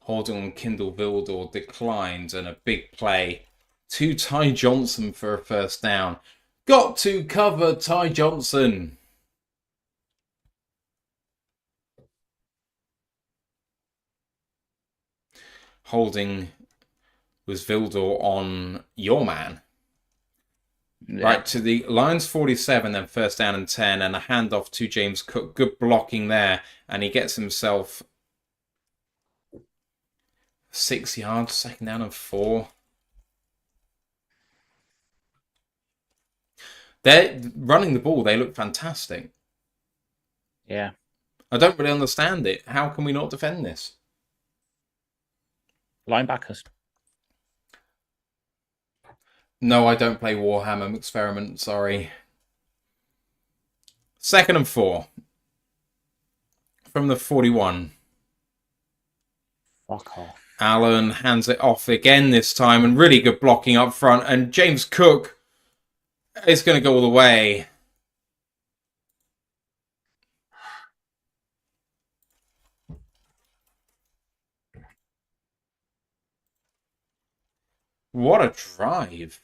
Holding on Kindle Vildor declines, and a big play to Ty Johnson for a first down. Got to cover Ty Johnson. Holding was Vildor on your man. Yeah. Right, to the Lions 47, then first down and 10, and a handoff to James Cook. Good blocking there, and he gets himself 6 yards, second down and 4. They're running the ball. They look fantastic. Yeah. I don't really understand it. How can we not defend this? Linebackers. No, I don't play Warhammer Experiment, sorry. Second and 4. From the 41. Fuck off. Allen hands it off again this time, and really good blocking up front. And James Cook is going to go all the way. What a drive.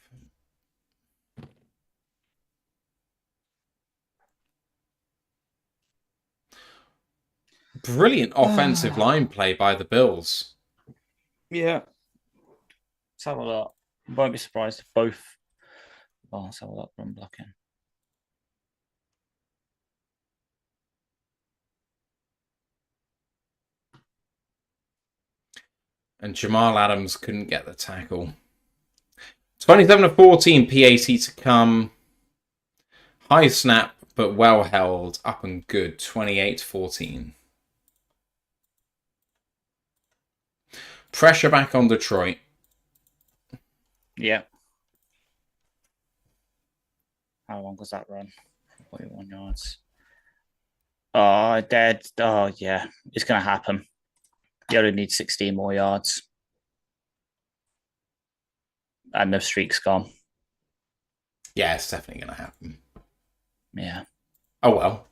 Brilliant offensive line play by the Bills. Yeah. Let's have a look. Won't be surprised if both. Oh, let's have a look. Run blocking. And Jamal Adams couldn't get the tackle. 27-14, PAT to come. High snap, but well held. Up and good. 28-14. Pressure back on Detroit. Yeah. How long was that run? 41 yards. Oh, dead. Oh, yeah. It's going to happen. You only need 16 more yards. And the streak's gone. Yeah, it's definitely going to happen. Yeah. Oh, well.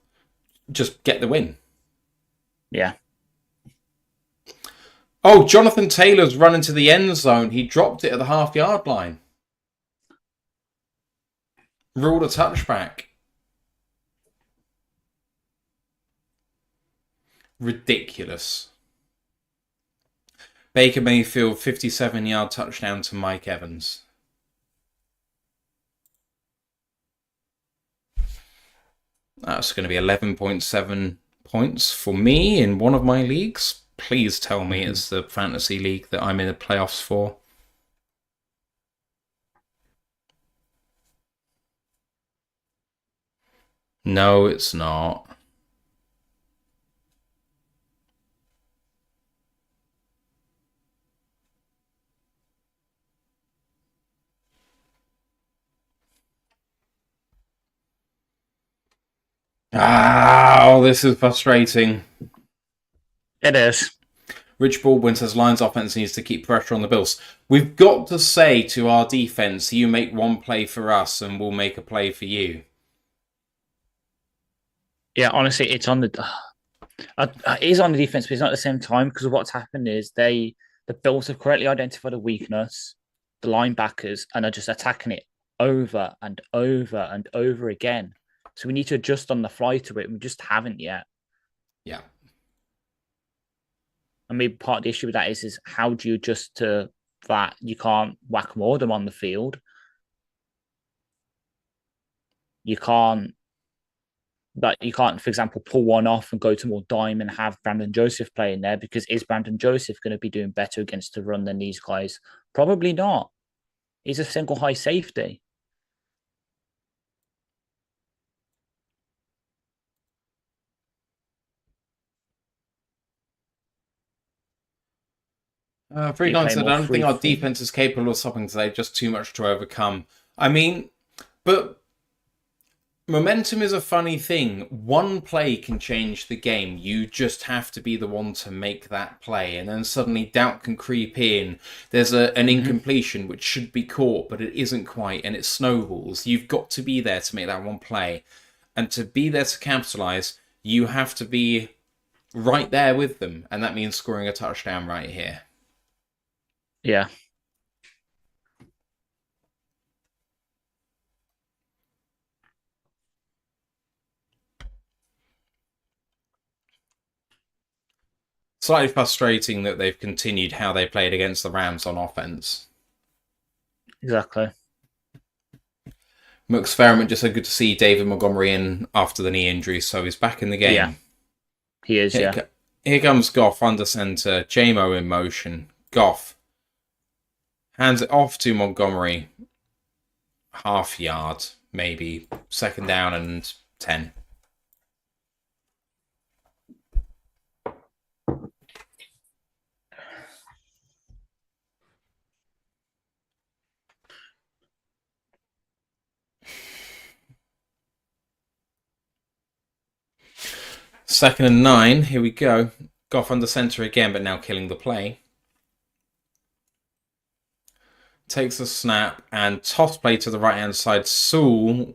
Just get the win. Yeah. Oh, Jonathan Taylor's run into the end zone. He dropped it at the half-yard line. Ruled a touchback. Ridiculous. Baker Mayfield, 57-yard touchdown to Mike Evans. That's going to be 11.7 points for me in one of my leagues. Please tell me it's the fantasy league that I'm in the playoffs for. No, it's not. Oh, this is frustrating. It is. Rich Baldwin says Lions offense needs to keep pressure on the Bills. We've got to say to our defense, you make one play for us and we'll make a play for you. Yeah, honestly, it's on the. It is on the defense, but it's not at the same time because what's happened is the Bills have correctly identified a weakness, the linebackers, and are just attacking it over and over and over again. So we need to adjust on the fly to it. We just haven't yet. Yeah. I mean, part of the issue with that is how do you adjust to that? You can't whack more of them on the field. You can't, for example, pull one off and go to more dime and have Brandon Joseph playing there because is Brandon Joseph going to be doing better against the run than these guys? Probably not. He's a single high safety. Freeland said, I don't think our defense is capable of stopping today, just too much to overcome. I mean, but momentum is a funny thing. One play can change the game. You just have to be the one to make that play. And then suddenly doubt can creep in. There's an incompletion which should be caught, but it isn't quite, and it snowballs. You've got to be there to make that one play. And to be there to capitalize, you have to be right there with them. And that means scoring a touchdown right here. Yeah. Slightly frustrating that they've continued how they played against the Rams on offense. Exactly. McExperiment just said good to see David Montgomery in after the knee injury, so he's back in the game. Yeah. He is, Here comes Goff under center. J-Mo in motion. Goff hands it off to Montgomery. Half yard, maybe. Second down and 10. Second and 9. Here we go. Goff under center again, but now killing the play. Takes the snap and toss play to the right-hand side. Sewell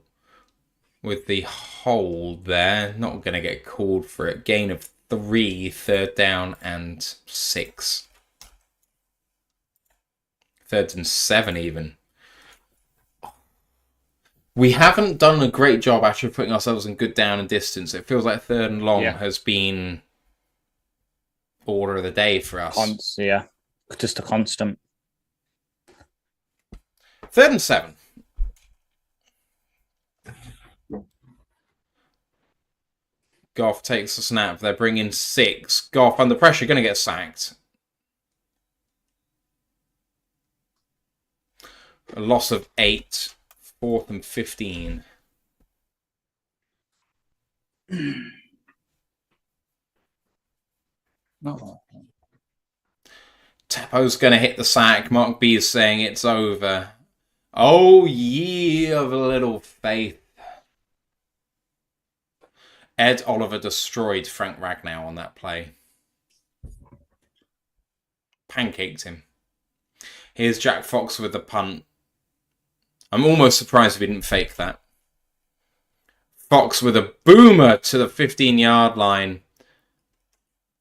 with the hold there. Not going to get called for it. Gain of 3, third down and 6. Third and 7 even. We haven't done a great job actually putting ourselves in good down and distance. It feels like third and long has been order of the day for us. Just a constant. Third and 7. Goff takes the snap. They're bringing 6. Goff under pressure, going to get sacked. A loss of 8. 4th and 15. No. Tapo's going to hit the sack. Mark B is saying it's over. Oh, ye of little faith. Ed Oliver destroyed Frank Ragnow on that play. Pancaked him. Here's Jack Fox with the punt. I'm almost surprised we didn't fake that. Fox with a boomer to the 15-yard line.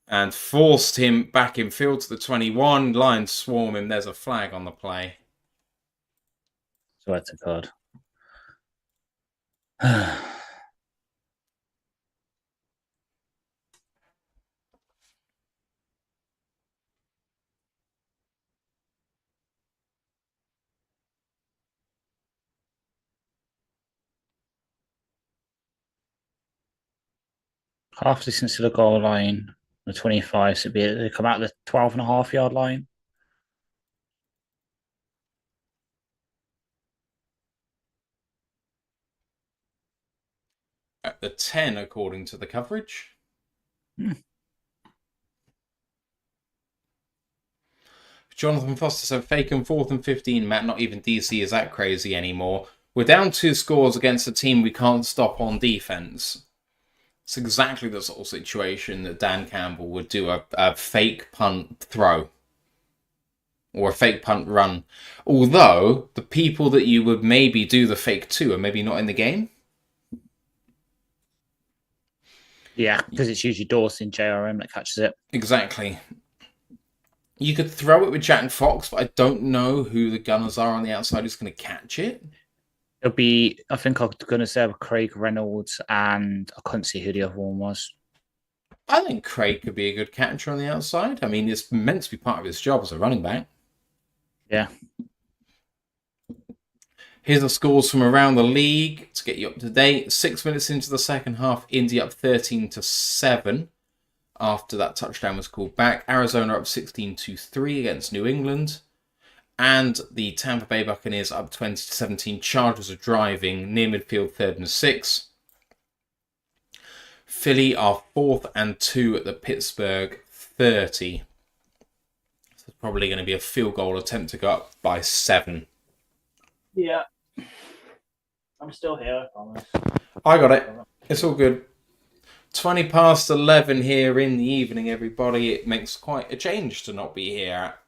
And forced him back in field to the 21. Lions swarm him. There's a flag on the play. Swear to God. half distance to the goal line, the 25, so they come out the 12.5 yard line. At the 10, according to the coverage. Jonathan Foster said, Faken 4th and 15, Matt, not even DC is that crazy anymore. We're down 2 scores against a team we can't stop on defence. It's exactly the sort of situation that Dan Campbell would do a fake punt throw. Or a fake punt run. Although, the people that you would maybe do the fake to are maybe not in the game. Yeah, because it's usually Dorset and JRM that catches it. Exactly. You could throw it with Jack Fox, but I don't know who the gunners are on the outside who's going to catch it. It'll be, I think I'm going to say Craig Reynolds, and I couldn't see who the other one was. I think Craig could be a good catcher on the outside. I mean, it's meant to be part of his job as a running back. Yeah. Here's the scores from around the league to get you up to date. 6 minutes into the second half, Indy up 13-7 after that touchdown was called back. Arizona up 16-3 against New England. And the Tampa Bay Buccaneers up 20-17. Chargers are driving near midfield, 3rd and 6. Philly are 4th and 2 at the Pittsburgh 30. So it's probably going to be a field goal attempt to go up by 7. Yeah. I'm still here, I promise. I got it. It's all good. 20 past 11 here in the evening, everybody. It makes quite a change to not be here at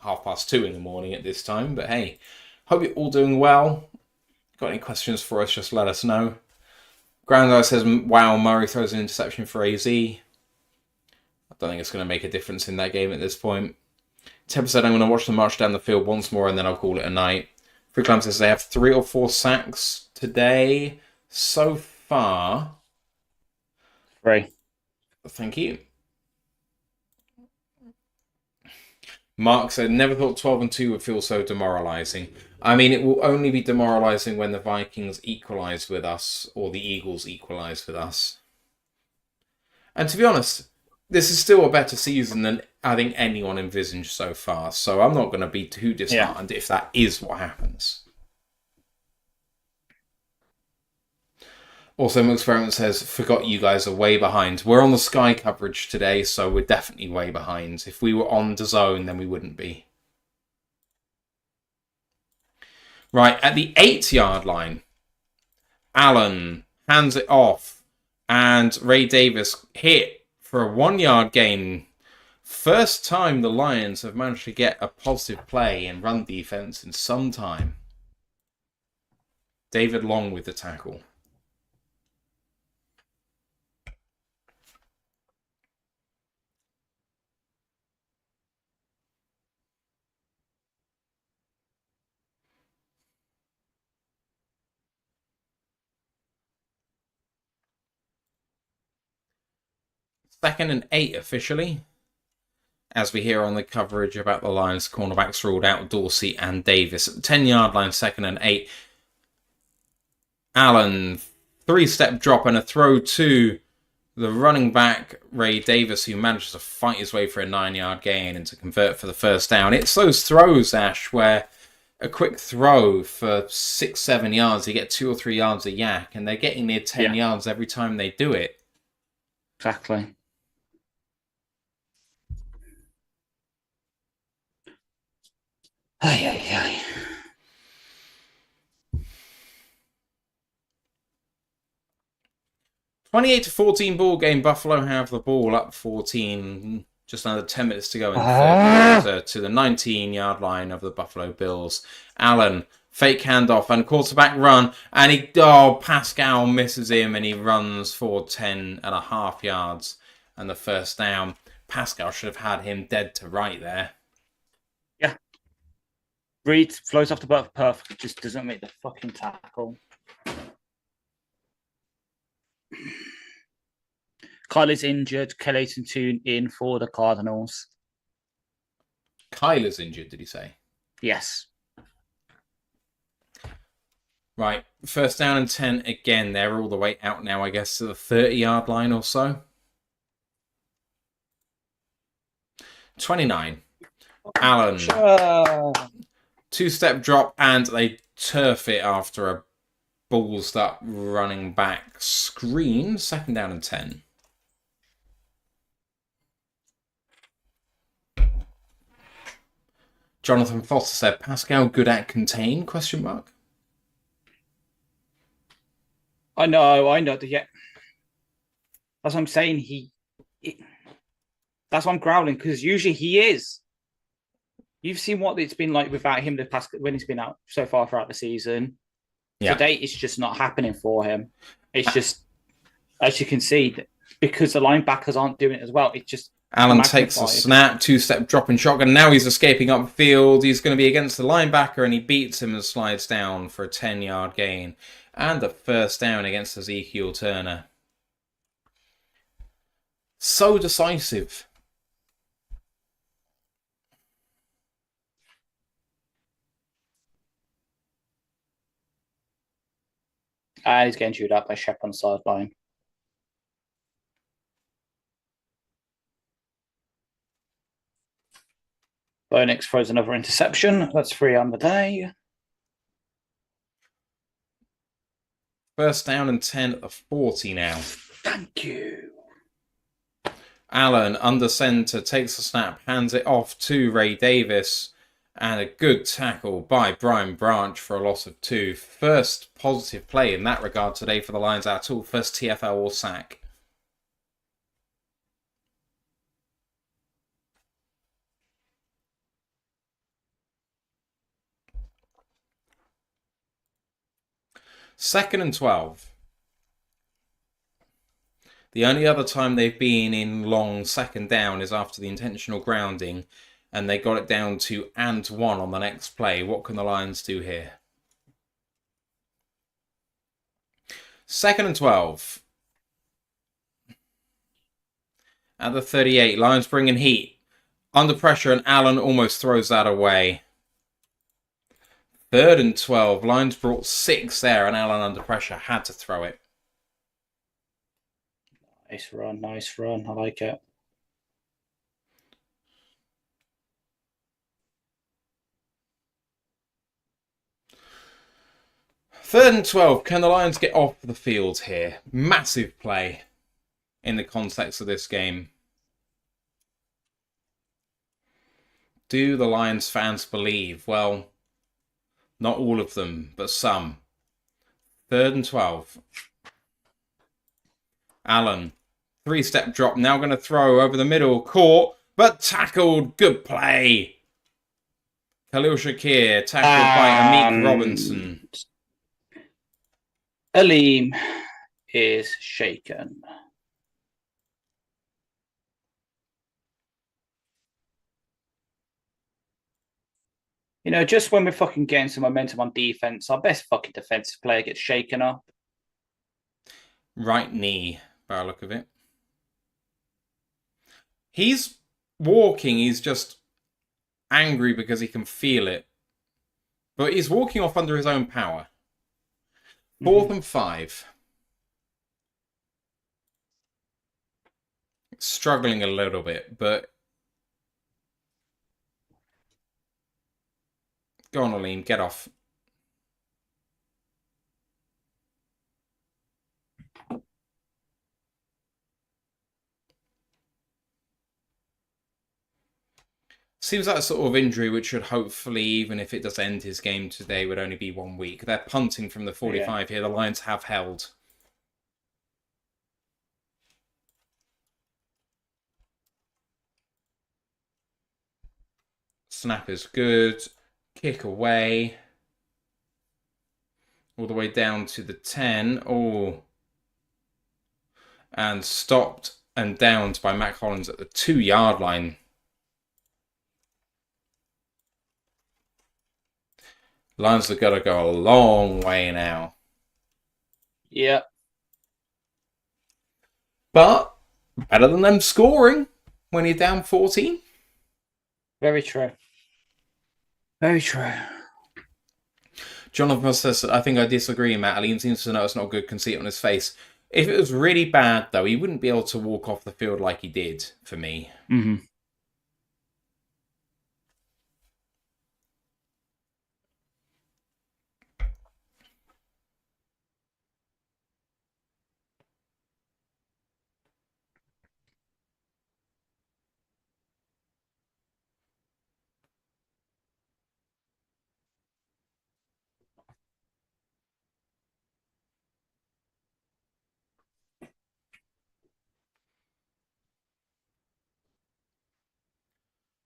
2:30 in the morning at this time. But hey, hope you're all doing well. Got any questions for us, just let us know. Grandad says, wow, Murray throws an interception for AZ. I don't think it's going to make a difference in that game at this point. 10% I'm going to watch them march down the field once more and then I'll call it a night. Freeland says they have 3 or 4 sacks today so far. 3. Thank you. Mark said, never thought 12-2 would feel so demoralising. I mean, it will only be demoralising when the Vikings equalise with us or the Eagles equalise with us. And to be honest, this is still a better season than I think anyone envisaged so far. So I'm not going to be too disheartened if that is what happens. Also, Experiment says, forgot you guys are way behind. We're on the Sky coverage today, so we're definitely way behind. If we were on the zone, then we wouldn't be. Right, at the 8-yard line, Allen hands it off, and Ray Davis hit for a 1-yard gain. First time the Lions have managed to get a positive play in run defense in some time. David Long with the tackle. Second and 8 officially. As we hear on the coverage about the Lions, cornerbacks ruled out Dorsey and Davis. At the 10-yard line, 2nd and 8. Allen, 3-step drop and a throw to the running back, Ray Davis, who manages to fight his way for a 9-yard gain and to convert for the first down. It's those throws, Ash, where a quick throw for 6-7 yards, you get 2 or 3 yards a yak, and they're getting near 10 yards every time they do it. Exactly. Ay. 28-14 ball game. Buffalo have the ball up 14. Just under 10 minutes to go in the third quarter to the 19-yard line of the Buffalo Bills. Allen, fake handoff and quarterback run. And Pascal misses him and he runs for 10.5 yards and the first down. Pascal should have had him dead to right there. Yeah. Reed floats off the butt perfect. Just doesn't make the fucking tackle. Kyle is injured. Kellyton tune in for the Cardinals. Kyle is injured, did he say? Yes. Right, first down and 10 again. They're all the way out now, I guess, to the 30-yard line or so. 29. Allen. Two-step drop, and they turf it after a ballsed up running back screen. Second down and 10. Jonathan Foster said, Pascal good at contain? Question mark. I know. Yeah. That's what I'm saying. That's why I'm growling, because usually he is. You've seen what it's been like without him the past when he's been out so far throughout the season. Yeah. Today, it's just not happening for him. It's just, as you can see, because the linebackers aren't doing it as well. It's just Allen takes a snap, two-step drop and shotgun. Now he's escaping upfield. He's going to be against the linebacker, and he beats him and slides down for a 10-yard gain. And a first down against Ezekiel Turner. So decisive. And he's getting chewed up by Shep on the sideline. Bonix throws another interception. That's 3 on the day. First down and 10 at the 40 now. Thank you. Allen, under centre, takes the snap, hands it off to Ray Davis. And a good tackle by Brian Branch for a loss of 2. First positive play in that regard today for the Lions at all. First TFL or sack. Second and 12. The only other time they've been in long second down is after the intentional grounding, and they got it down to and 1 on the next play. What can the Lions do here? Second and 12. At the 38, Lions bringing heat. Under pressure, and Allen almost throws that away. Third and 12. Lions brought 6 there, and Allen under pressure had to throw it. Nice run. I like it. Third and 12. Can the Lions get off the field here? Massive play in the context of this game. Do the Lions fans believe? Well, not all of them, but some. Third and 12. Allen. 3-step drop. Now going to throw over the middle. Caught, but tackled. Good play. Khalil Shakir tackled by Amik Robinson. Aleem is shaken. You know, just when we're fucking getting some momentum on defense, our best fucking defensive player gets shaken up. Right knee, by the look of it. He's walking, he's just angry because he can feel it. But he's walking off under his own power. 4th and 5. Struggling a little bit, but... Go on, Aleem, get off. Seems like a sort of injury which should hopefully, even if it does end his game today, would only be 1 week. They're punting from the 45 here. The Lions have held. Snap is good. Kick away. All the way down to the 10. Oh. And stopped and downed by Matt Collins at the 2-yard line. Lions have got to go a long way now. Yeah. But better than them scoring when you're down 14. Very true. Very true. Jonathan says, I think I disagree, Matt. Aline seems to know it's not a good conceit on his face. If it was really bad, though, he wouldn't be able to walk off the field like he did, for me. Mm-hmm.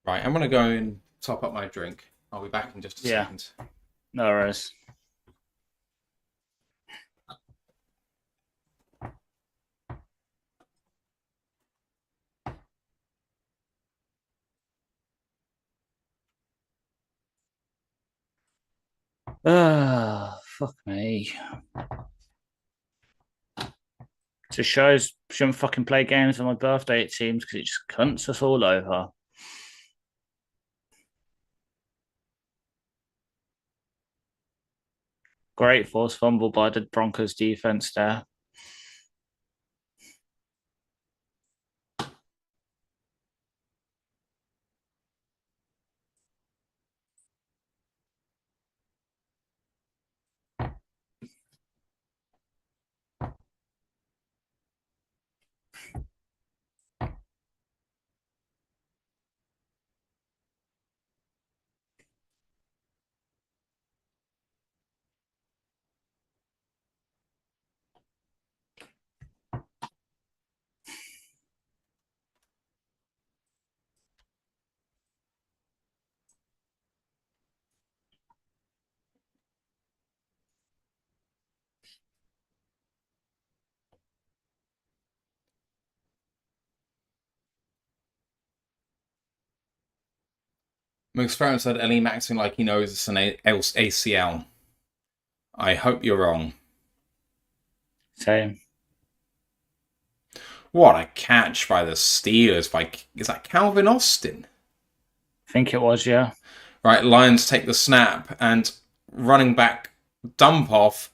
Right, I'm going to go and top up my drink. I'll be back in just a second. No worries. Fuck me. Just shows shouldn't fucking play games on my birthday, it seems, because it just cunts us all over. Great force fumble by the Broncos defense there. McSparrow said Ellie acting like he knows it's an ACL. I hope you're wrong. Same. What a catch by the Steelers. Is that Calvin Austin? I think it was, yeah. Right, Lions take the snap and running back dump off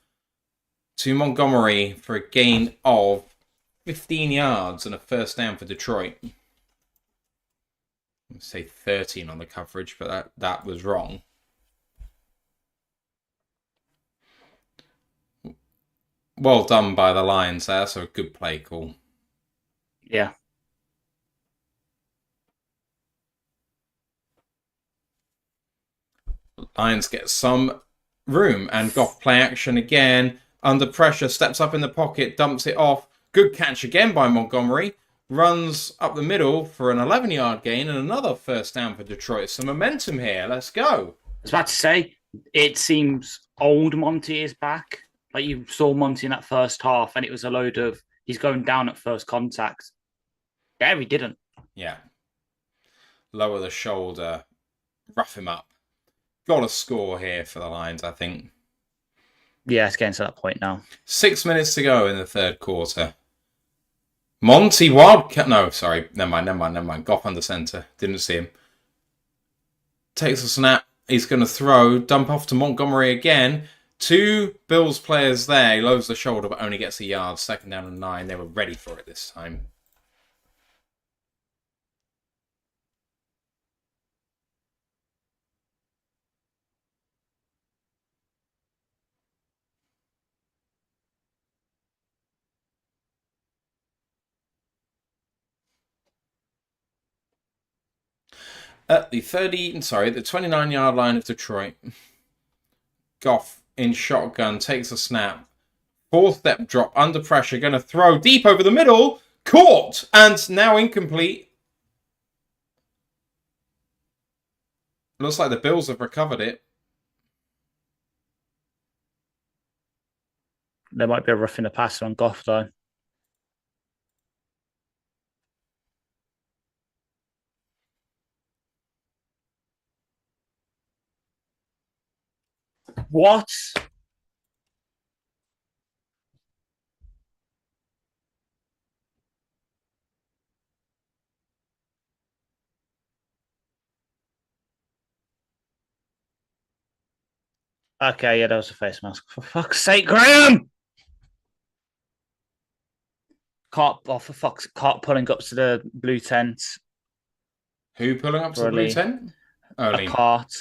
to Montgomery for a gain of 15 yards and a first down for Detroit. Let's say 13 on the coverage, but that was wrong. Well done by the Lions there, so a good play call. Yeah. Lions get some room and Goff play action again. Under pressure, steps up in the pocket, dumps it off. Good catch again by Montgomery. Runs up the middle for an 11-yard gain and another first down for Detroit. Some momentum here. Let's go. I was about to say, it seems old Monty is back. Like you saw Monty in that first half, and it was a load of he's going down at first contact. Yeah, he didn't. Yeah. Lower the shoulder. Rough him up. Got a score here for the Lions, I think. Yeah, it's getting to that point now. 6 minutes to go in the third quarter. Monty Wildcat. No, sorry. Never mind. Goff under center. Didn't see him. Takes a snap. He's going to throw. Dump off to Montgomery again. Two Bills players there. He lowers the shoulder but only gets a yard. Second down and 9. They were ready for it this time. At the 29-yard line of Detroit. Goff in shotgun takes a snap. 4-step drop under pressure. Going to throw deep over the middle. Caught and now incomplete. Looks like the Bills have recovered it. There might be a roughing the passer on Goff though. What? Okay, yeah, that was a face mask. For fuck's sake, Graham! Cart pulling up to the blue tent Who pulling up to for the a blue lean. tent? Oh, A Liam. cart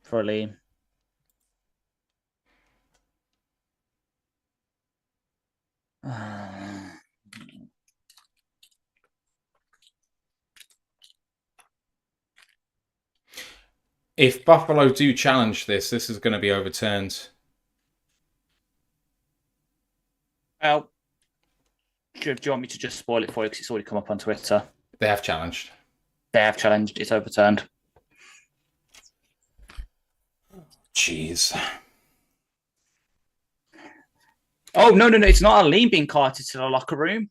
for a lean. If Buffalo do challenge this is going to be overturned. Well, do you want me to just spoil it for you because it's already come up on Twitter? They have challenged. They have challenged. It's overturned. Jeez. Oh, no. It's not a lean being carted to the locker room.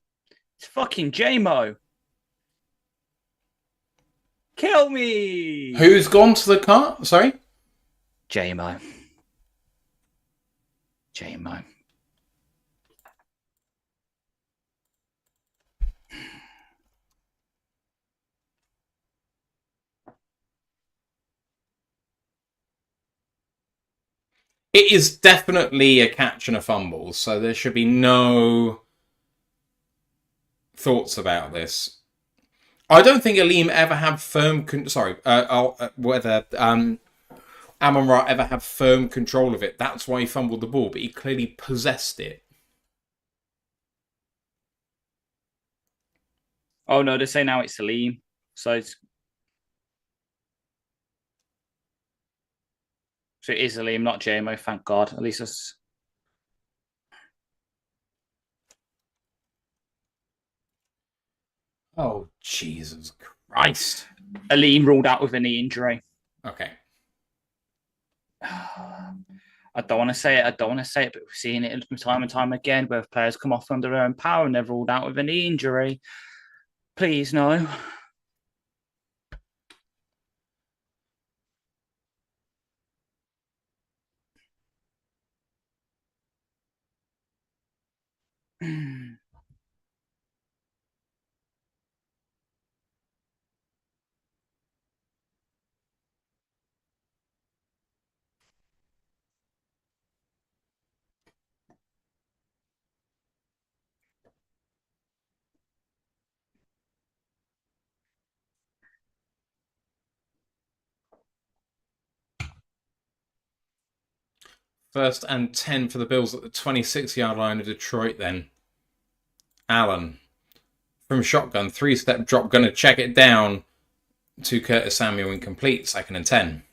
It's fucking J-Mo. Kill me! Who's gone to the cart? Sorry? J-Mo. It is definitely a catch and a fumble, so there should be no thoughts about this. I don't think Aleem ever had whether Amon-Ra ever had firm control of it. That's why he fumbled the ball, but he clearly possessed it. Oh, no, they say now it's Salim. So it is Salim, not JMO, thank God. At least it's... Oh, Jesus Christ. Aleem ruled out with a knee injury. Okay. I don't want to say it, but we've seen it time and time again where players come off under their own power and they're ruled out with a knee injury. Please, no. First and 10 for the Bills at the 26-yard line of Detroit then. Allen from shotgun, three-step drop, going to check it down to Curtis Samuel, incomplete, 2nd and 10.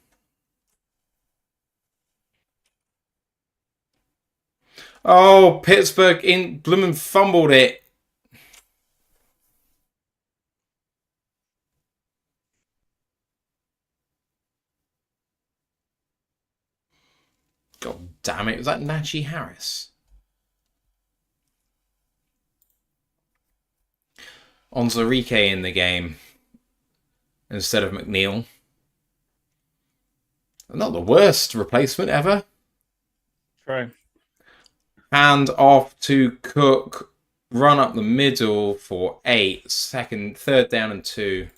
Oh, Pittsburgh in Bloomin' fumbled it. God damn it, was that Najee Harris? Onzarike in the game instead of McNeil. Not the worst replacement ever. True. Hand off to Cook. Run up the middle for 8. 3rd down and 2.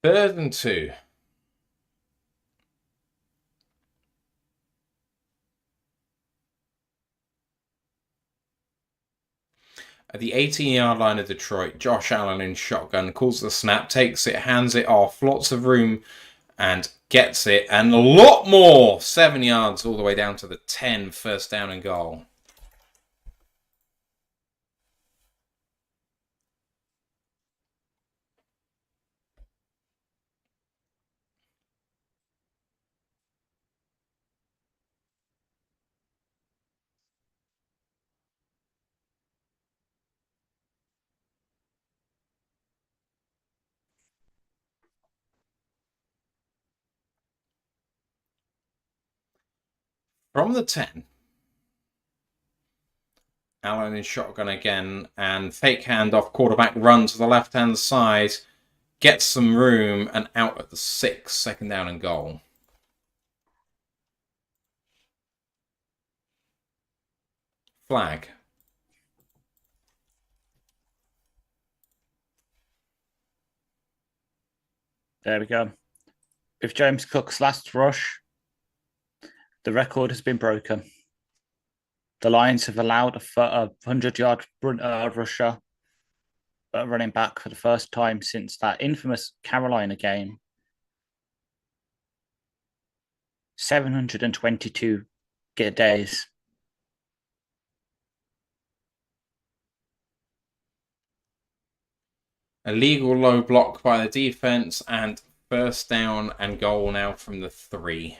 Third and 2. At the 18-yard line of Detroit, Josh Allen in shotgun calls the snap, takes it, hands it off, lots of room, and gets it, and a lot more. 7 yards all the way down to the 10, 1st down and goal. From the 10, Allen in shotgun again, and fake handoff, quarterback run to the left-hand side, gets some room, and out at the 6, 2nd down and goal. Flag. There we go. With James Cook's last rush, the record has been broken. The Lions have allowed a 100-yard rusher running back for the first time since that infamous Carolina game. 722 days. A legal low block by the defense, and first down and goal now from the 3.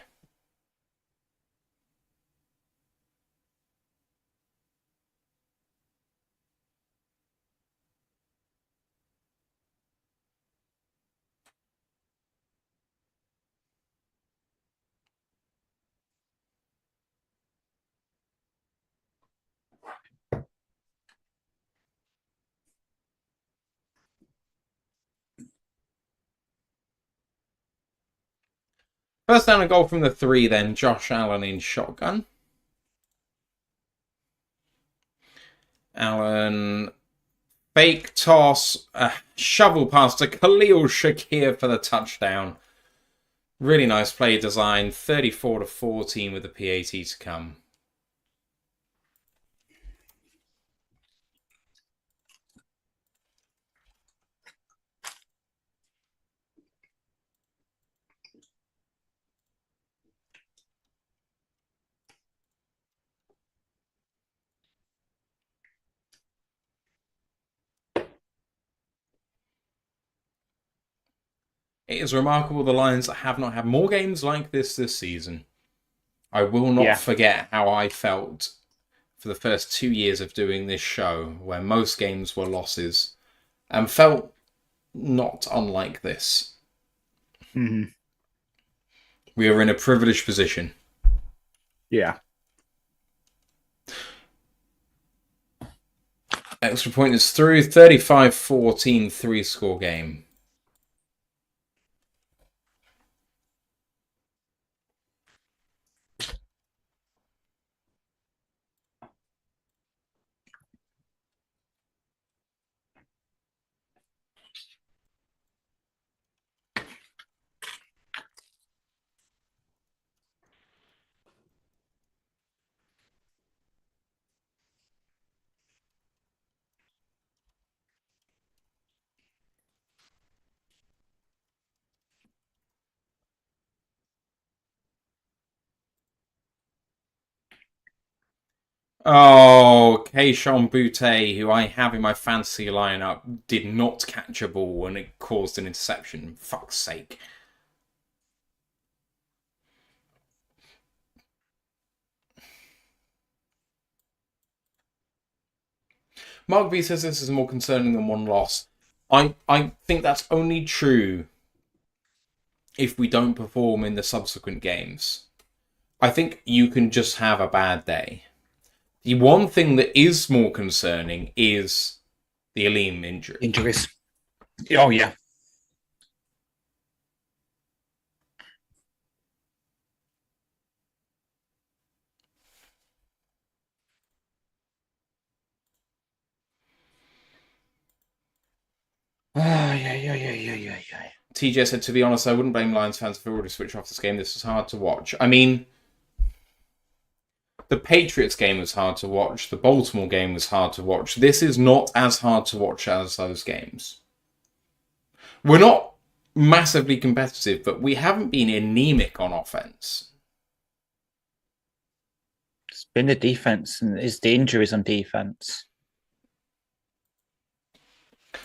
First down and goal from the 3 then. Josh Allen in shotgun. Allen, fake toss, shovel pass to Khalil Shakir for the touchdown. Really nice play design. 34-14 with the PAT to come. It is remarkable the Lions have not had more games like this season. I will not forget how I felt for the first 2 years of doing this show, where most games were losses, and felt not unlike this. Mm-hmm. We are in a privileged position. Yeah. Extra point is through. 35-14, 3-score game. Oh, Keishon Butte, who I have in my fantasy lineup, did not catch a ball and it caused an interception. Fuck's sake. Mark B says this is more concerning than one loss. I think that's only true if we don't perform in the subsequent games. I think you can just have a bad day. The one thing that is more concerning is the Aleem injury. Injuries. Oh, yeah. Yeah. TJ said, to be honest, I wouldn't blame Lions fans if they already switch off this game. This was hard to watch. I mean, the Patriots game was hard to watch. The Baltimore game was hard to watch. This is not as hard to watch as those games. We're not massively competitive, but we haven't been anemic on offense. It's been the defense, and it's the injuries on defense.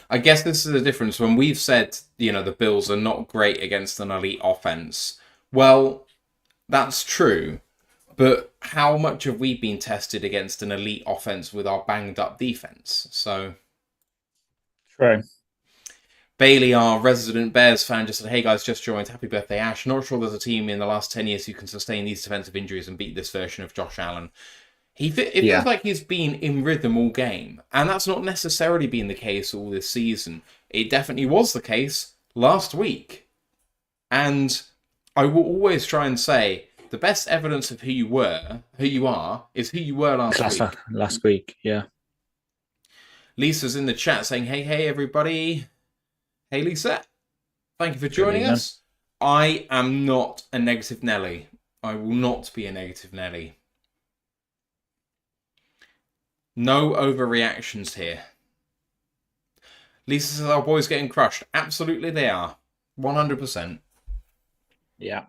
I guess this is the difference. When we've said, the Bills are not great against an elite offense, well, that's true. But how much have we been tested against an elite offense with our banged up defense? So, True. Bailey, our resident Bears fan, just said, hey guys, just joined. Happy birthday, Ash. Not sure there's a team in the last 10 years who can sustain these defensive injuries and beat this version of Josh Allen. It feels like he's been in rhythm all game. And that's not necessarily been the case all this season. It definitely was the case last week. And I will always try and say, the best evidence of who you are, is who you were last week. Last week, yeah. Lisa's in the chat saying, hey, everybody. Hey, Lisa. Thank you for joining us. I am not a negative Nelly. I will not be a negative Nelly. No overreactions here. Lisa says our boys getting crushed. Absolutely they are. 100%. Yeah.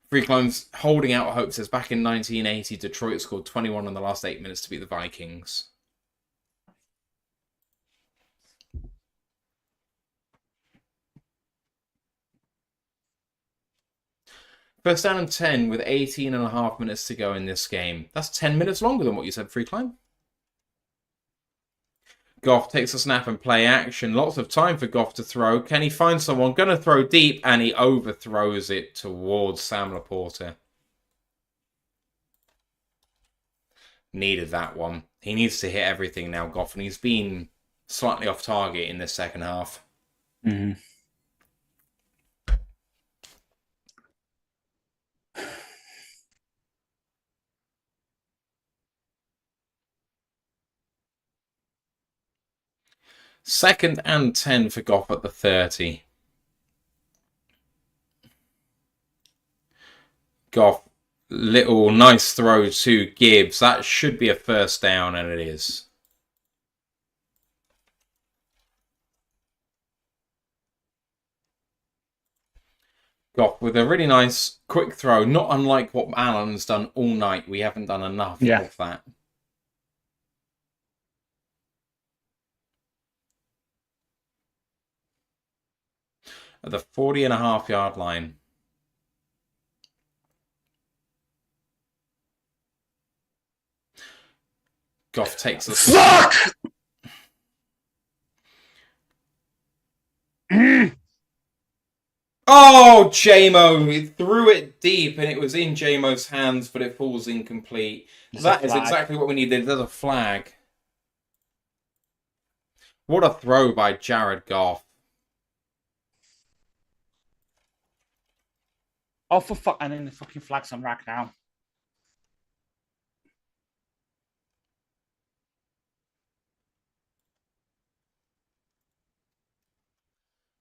Freeland's holding out hope says back in 1980, Detroit scored 21 in the last 8 minutes to beat the Vikings. First down and 10 with 18.5 minutes to go in this game. That's 10 minutes longer than what you said, Freeland. Goff takes a snap and play action. Lots of time for Goff to throw. Can he find someone? Going to throw deep, and he overthrows it towards Sam Laporta. Needed that one. He needs to hit everything now, Goff, and he's been slightly off target in this second half. Mm-hmm. Second and 10 for Goff at the 30. Goff, little nice throw to Gibbs. That should be a first down, and it is. Goff with a really nice quick throw, not unlike what Allen's done all night. We haven't done enough of that. At the 40.5-yard line. Goff takes the fuck. Oh, JMO! He threw it deep, and it was in JMO's hands, but it falls incomplete. That is exactly what we needed. There's a flag. What a throw by Jared Goff. Oh, for fuck! And then the fucking flag's on rack now.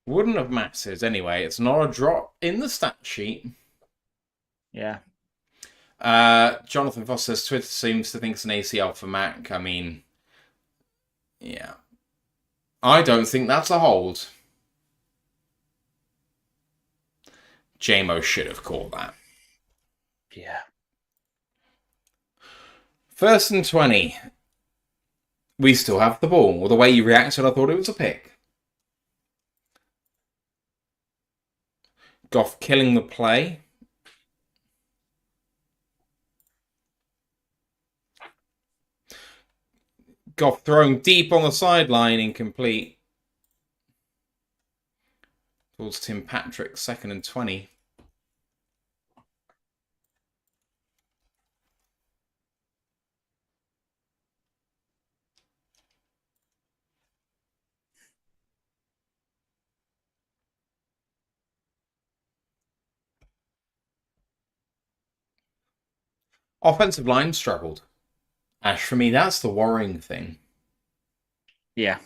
Wouldn't have mattered anyway. It's not a drop in the stat sheet. Yeah. Jonathan Foss says Twitter seems to think it's an ACL for Mac. I mean, yeah. I don't think that's a hold. JMO should have called that. Yeah. First and 20. We still have the ball. Well, the way you reacted, I thought it was a pick. Goff killing the play. Goff throwing deep on the sideline, incomplete. Towards Tim Patrick, 2nd and 20. Offensive line struggled. Ash, for me, that's the worrying thing. Yeah.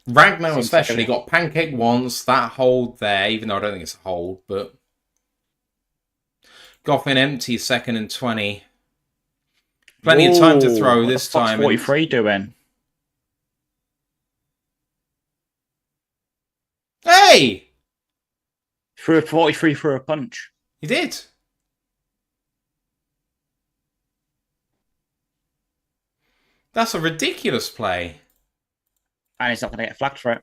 Ragnar especially got pancake once, that hold there, even though I don't think it's a hold, but Goff in empty, 2nd and 20. Plenty of time to throw this time. What's 43 doing? Hey! Threw a 43 for a punch. He did. That's a ridiculous play. And he's not going to get flagged for it.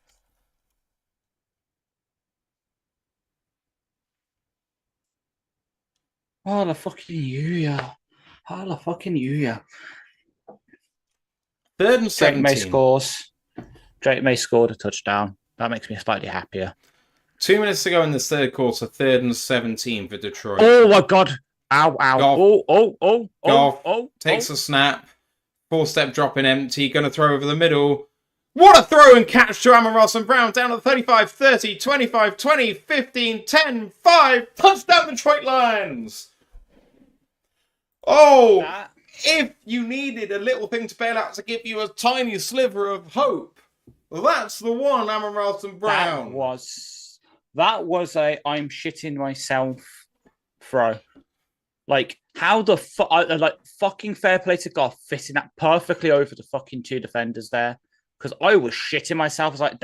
Oh, the fucking yeah. Oh, the fucking yeah. 3rd and 17. Drake May scored a touchdown. That makes me slightly happier. 2 minutes to go in the third quarter. 3rd and 17 for Detroit. Oh, my God. Ow, ow. Goff, Goff takes a snap. 4-step drop in empty. Going to throw over the middle. What a throw and catch to Amon Ross and Brown down at 35, 30, 25, 20, 15, 10, 5. Touchdown Detroit Lions. Oh, if you needed a little thing to bail out to give you a tiny sliver of hope, that's the one, Amon Ross and Brown. That was a I'm shitting myself throw. Like, how the fuck, fucking fair play to Goff fitting that perfectly over the fucking two defenders there. Because I was shitting myself. I was like,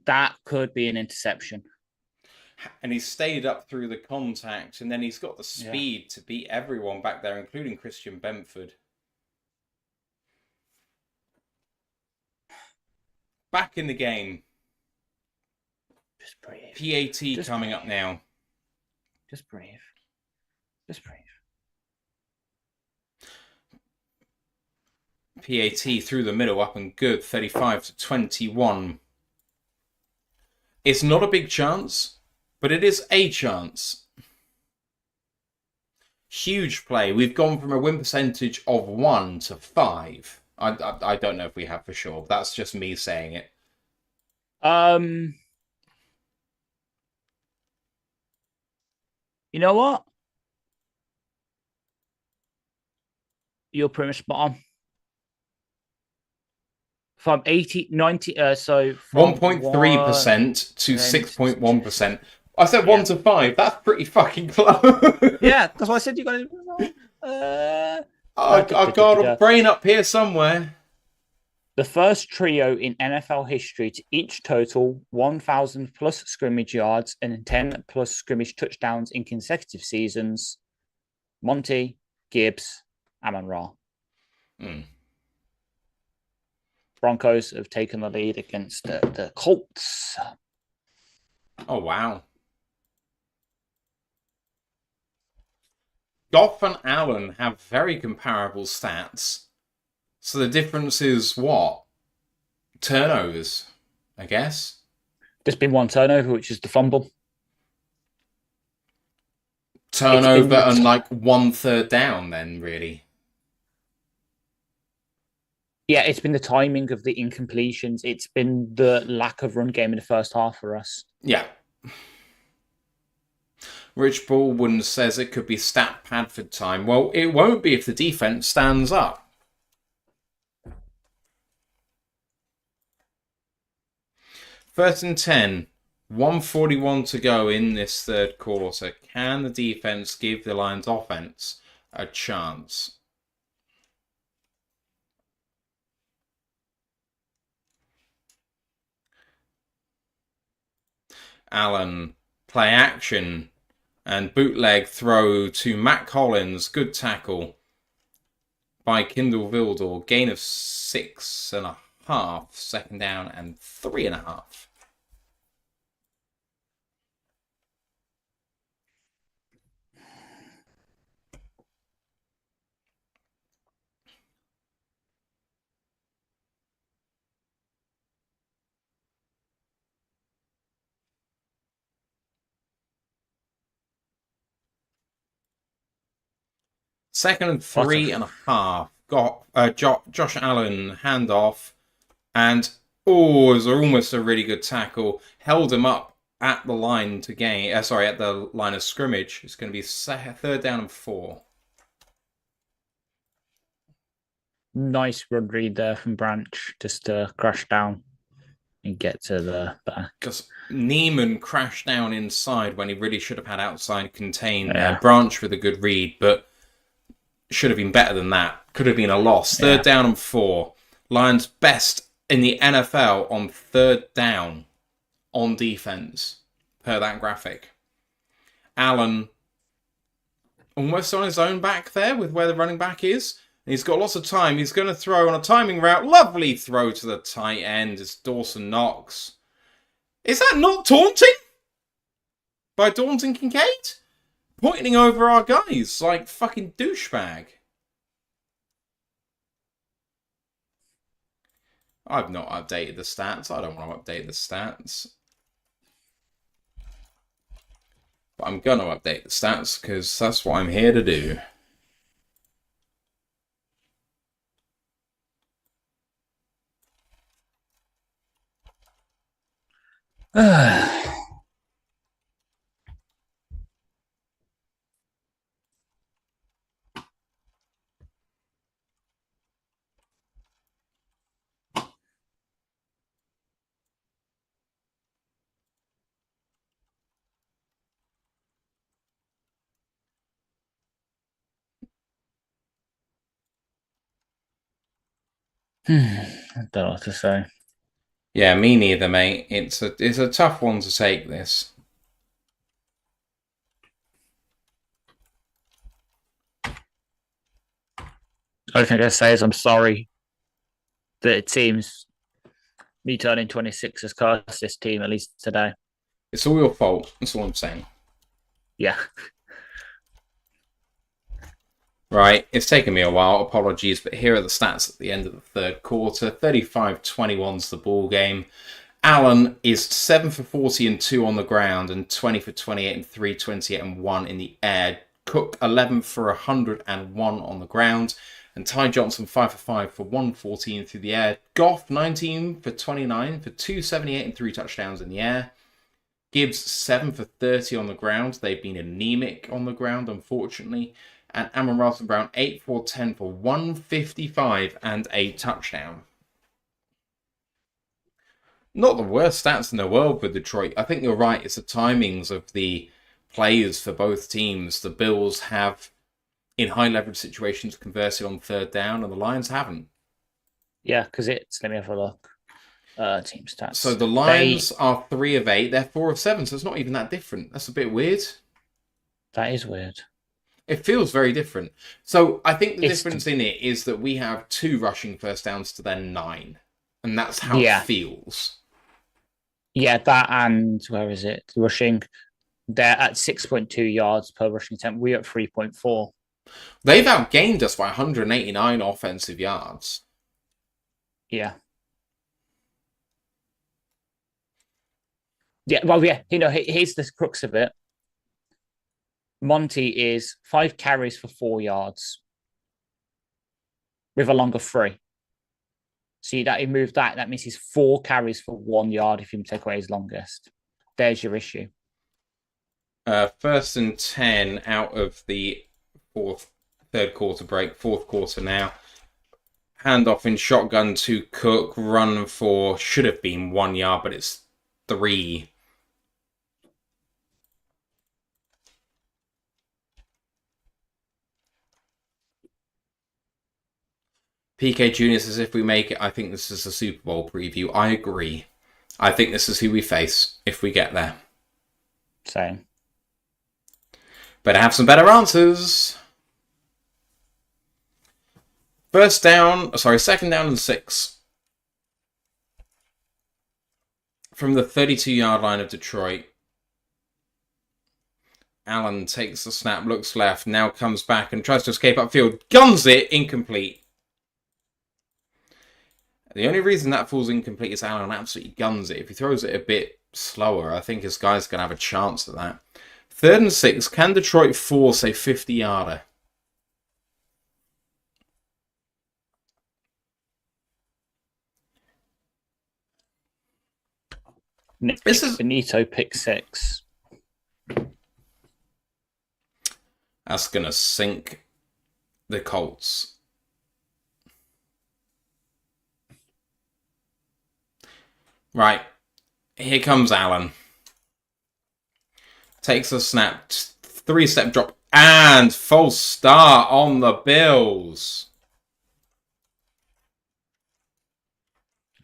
that could be an interception. And he stayed up through the contact, and then he's got the speed to beat everyone back there, including Christian Benford. Back in the game. Just breathe. PAT coming up now. Just breathe. Just breathe. PAT through the middle, up and good, 35 to 21. It's not a big chance, but it is a chance. Huge play. We've gone from a win percentage of 1 to 5. I don't know if we have for sure. That's just me saying it. You know what? You're pretty much spot on. From 90, so from 1.3% to 6.1%. I said 1 to 5. That's pretty fucking close. Yeah, that's why I said you got to. I got a brain up here somewhere. The first trio in NFL history to each total 1,000 plus scrimmage yards and 10 plus scrimmage touchdowns in consecutive seasons. Monty, Gibbs, Amon-Ra. Broncos have taken the lead against the Colts. Oh, wow. Goff and Allen have very comparable stats. So the difference is what? Turnovers, I guess. There's been one turnover, which is the fumble. Turnover and like 1/3 down then, really. Yeah, it's been the timing of the incompletions. It's been the lack of run game in the first half for us. Yeah. Rich Baldwin says it could be stat Padford time. Well, it won't be if the defense stands up. First and 10. 1:41 to go in this third quarter. Can the defense give the Lions offense a chance? Allen, play action, and bootleg throw to Matt Collins. Good tackle by Kindle Vildor. Gain of 6.5. Second down and 3.5. Second and 3.5. Got Josh Allen handoff, and it was almost a really good tackle. Held him up at the line to gain. At the line of scrimmage. It's going to be third down and 4. Nice run read there from Branch, just to crash down and get to the back. Because Neiman crashed down inside when he really should have had outside contain. Yeah. Branch with a good read, but should have been better than that. Could have been a loss. Third down and 4. Lions best in the NFL on third down on defense, per that graphic. Allen almost on his own back there with where the running back is. And he's got lots of time. He's going to throw on a timing route. Lovely throw to the tight end. It's Dawson Knox. Is that not taunting? By Daunting Kincaid? Pointing over our guys like fucking douchebag. I've not updated the stats. I don't want to update the stats. But I'm going to update the stats because that's what I'm here to do. I don't know what to say. Yeah, me neither, mate. It's a tough one to take, this. Only thing I can say is I'm sorry that it seems me turning 26 has cost this team, at least today. It's all your fault. That's all I'm saying. Yeah. Right, it's taken me a while, apologies, but here are the stats at the end of the third quarter. 35-21's the ball game. Allen is 7 for 40 and 2 on the ground, and 20 for 28 and 3, 28 and 1 in the air. Cook 11 for 101 on the ground, and Ty Johnson 5 for 5 for 114 through the air. Goff 19 for 29 for 278 and 3 touchdowns in the air. Gibbs 7 for 30 on the ground. They've been anemic on the ground, unfortunately. And Amon-Ra St. Brown 8 for 10 for 155 and a touchdown. Not the worst stats in the world with Detroit. I think you're right. It's the timings of the players for both teams. The Bills have, in high leverage situations, converted on third down, and the Lions haven't. Yeah, because it's, let me have a look. Team stats. So the Lions are 3 of 8. They're 4 of 7. So it's not even that different. That's a bit weird. That is weird. It feels very different. So I think the difference in it is that we have 2 rushing first downs to their 9. And that's how it feels. Yeah, that, and where is it? Rushing. They're at 6.2 yards per rushing attempt. We're at 3.4. They've outgained us by 189 offensive yards. Yeah. Yeah, well, yeah, here's the crux of it. Monty is 5 carries for 4 yards with a longer 3. See that he moved that. That means he's 4 carries for 1 yard if you take away his longest. There's your issue. First and 10 out of the third quarter break. Fourth quarter now. Handoff in shotgun to Cook. Run for should have been 1 yard, but it's 3. PK Jr. says, if we make it, I think this is a Super Bowl preview. I agree. I think this is who we face if we get there. Same. Better have some better answers. Second down and 6. From the 32-yard line of Detroit. Allen takes the snap, looks left, now comes back and tries to escape upfield. Guns it, incomplete. The only reason that falls incomplete is Allen absolutely guns it. If he throws it a bit slower, I think his guy's going to have a chance at that. 3rd and 6. Can Detroit force a 50-yarder? This is Benito pick 6. That's going to sink the Colts. Right. Here comes Allen. Takes a snap. 3-step drop. And false start on the Bills.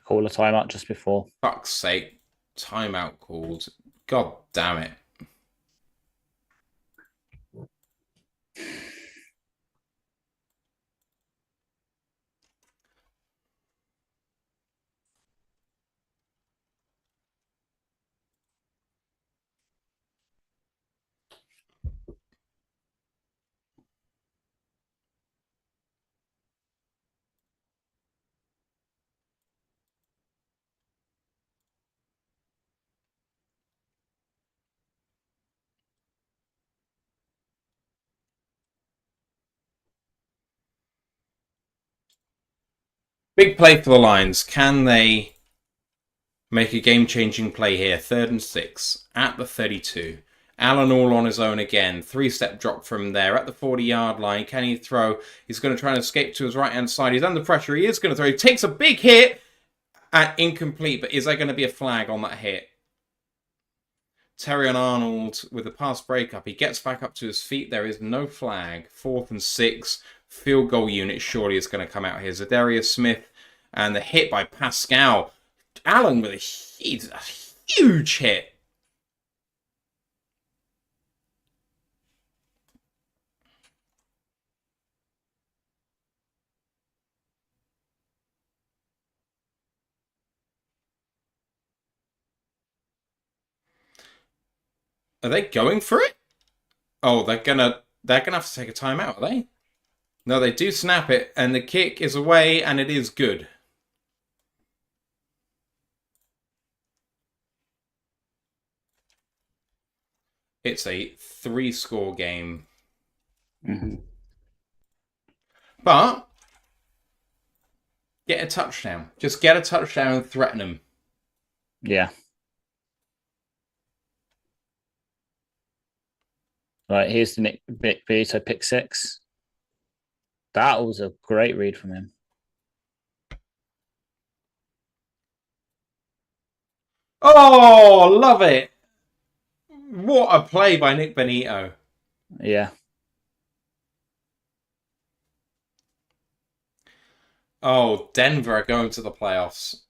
Call a timeout just before. Fuck's sake. Timeout called. God damn it. Big play for the Lions. Can they Make a game-changing play here. 3rd and 6 at the 32. Allen all on his own again. 3-step drop from there at the 40-yard line. Can he throw? He's going to try and escape to his right-hand side. He's under pressure. He is going to throw. He takes a big hit. Incomplete, but is there going to be a flag on that hit? Terry and Arnold with the pass breakup. He gets back up to his feet. There is no flag. 4th and 6. Field goal unit surely is going to come out here. Zadarius Smith and the hit by Pascal. Allen with a huge hit. Are they going for it? Oh, they're gonna have to take a timeout, are they? No, they do snap it, and the kick is away, and it is good. It's a 3-score game. Mm-hmm. But get a touchdown. Just get a touchdown and threaten them. Yeah. Right, here's the Nick Vito pick 6. That was a great read from him. Oh, love it. What a play by Nick Benito. Yeah. Oh, Denver are going to the playoffs.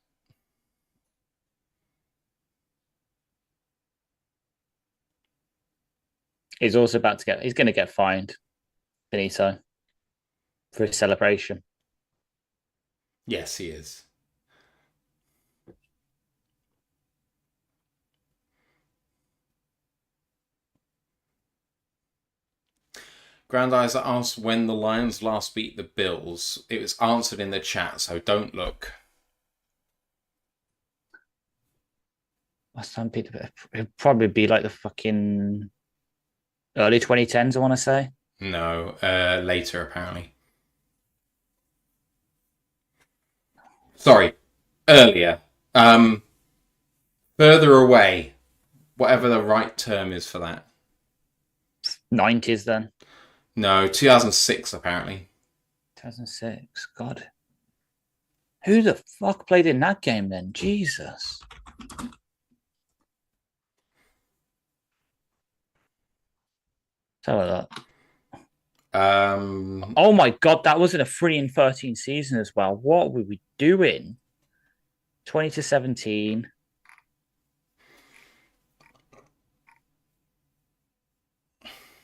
He's also about to he's going to get fined, Benito, for his celebration. Yes, he is. Grandizer asked when the Lions last beat the Bills. It was answered in the chat, so don't look. Last time it'd probably be like the fucking early 2010s, I want to say. No, later apparently. Sorry, earlier. Further away. Whatever the right term is for that. 90s then. No, 2006 apparently. 2006. God. Who the fuck played in that game then? Jesus. Tell her that. Oh my god, that wasn't a 3-13 season as well. What were we doing? 20 to 17.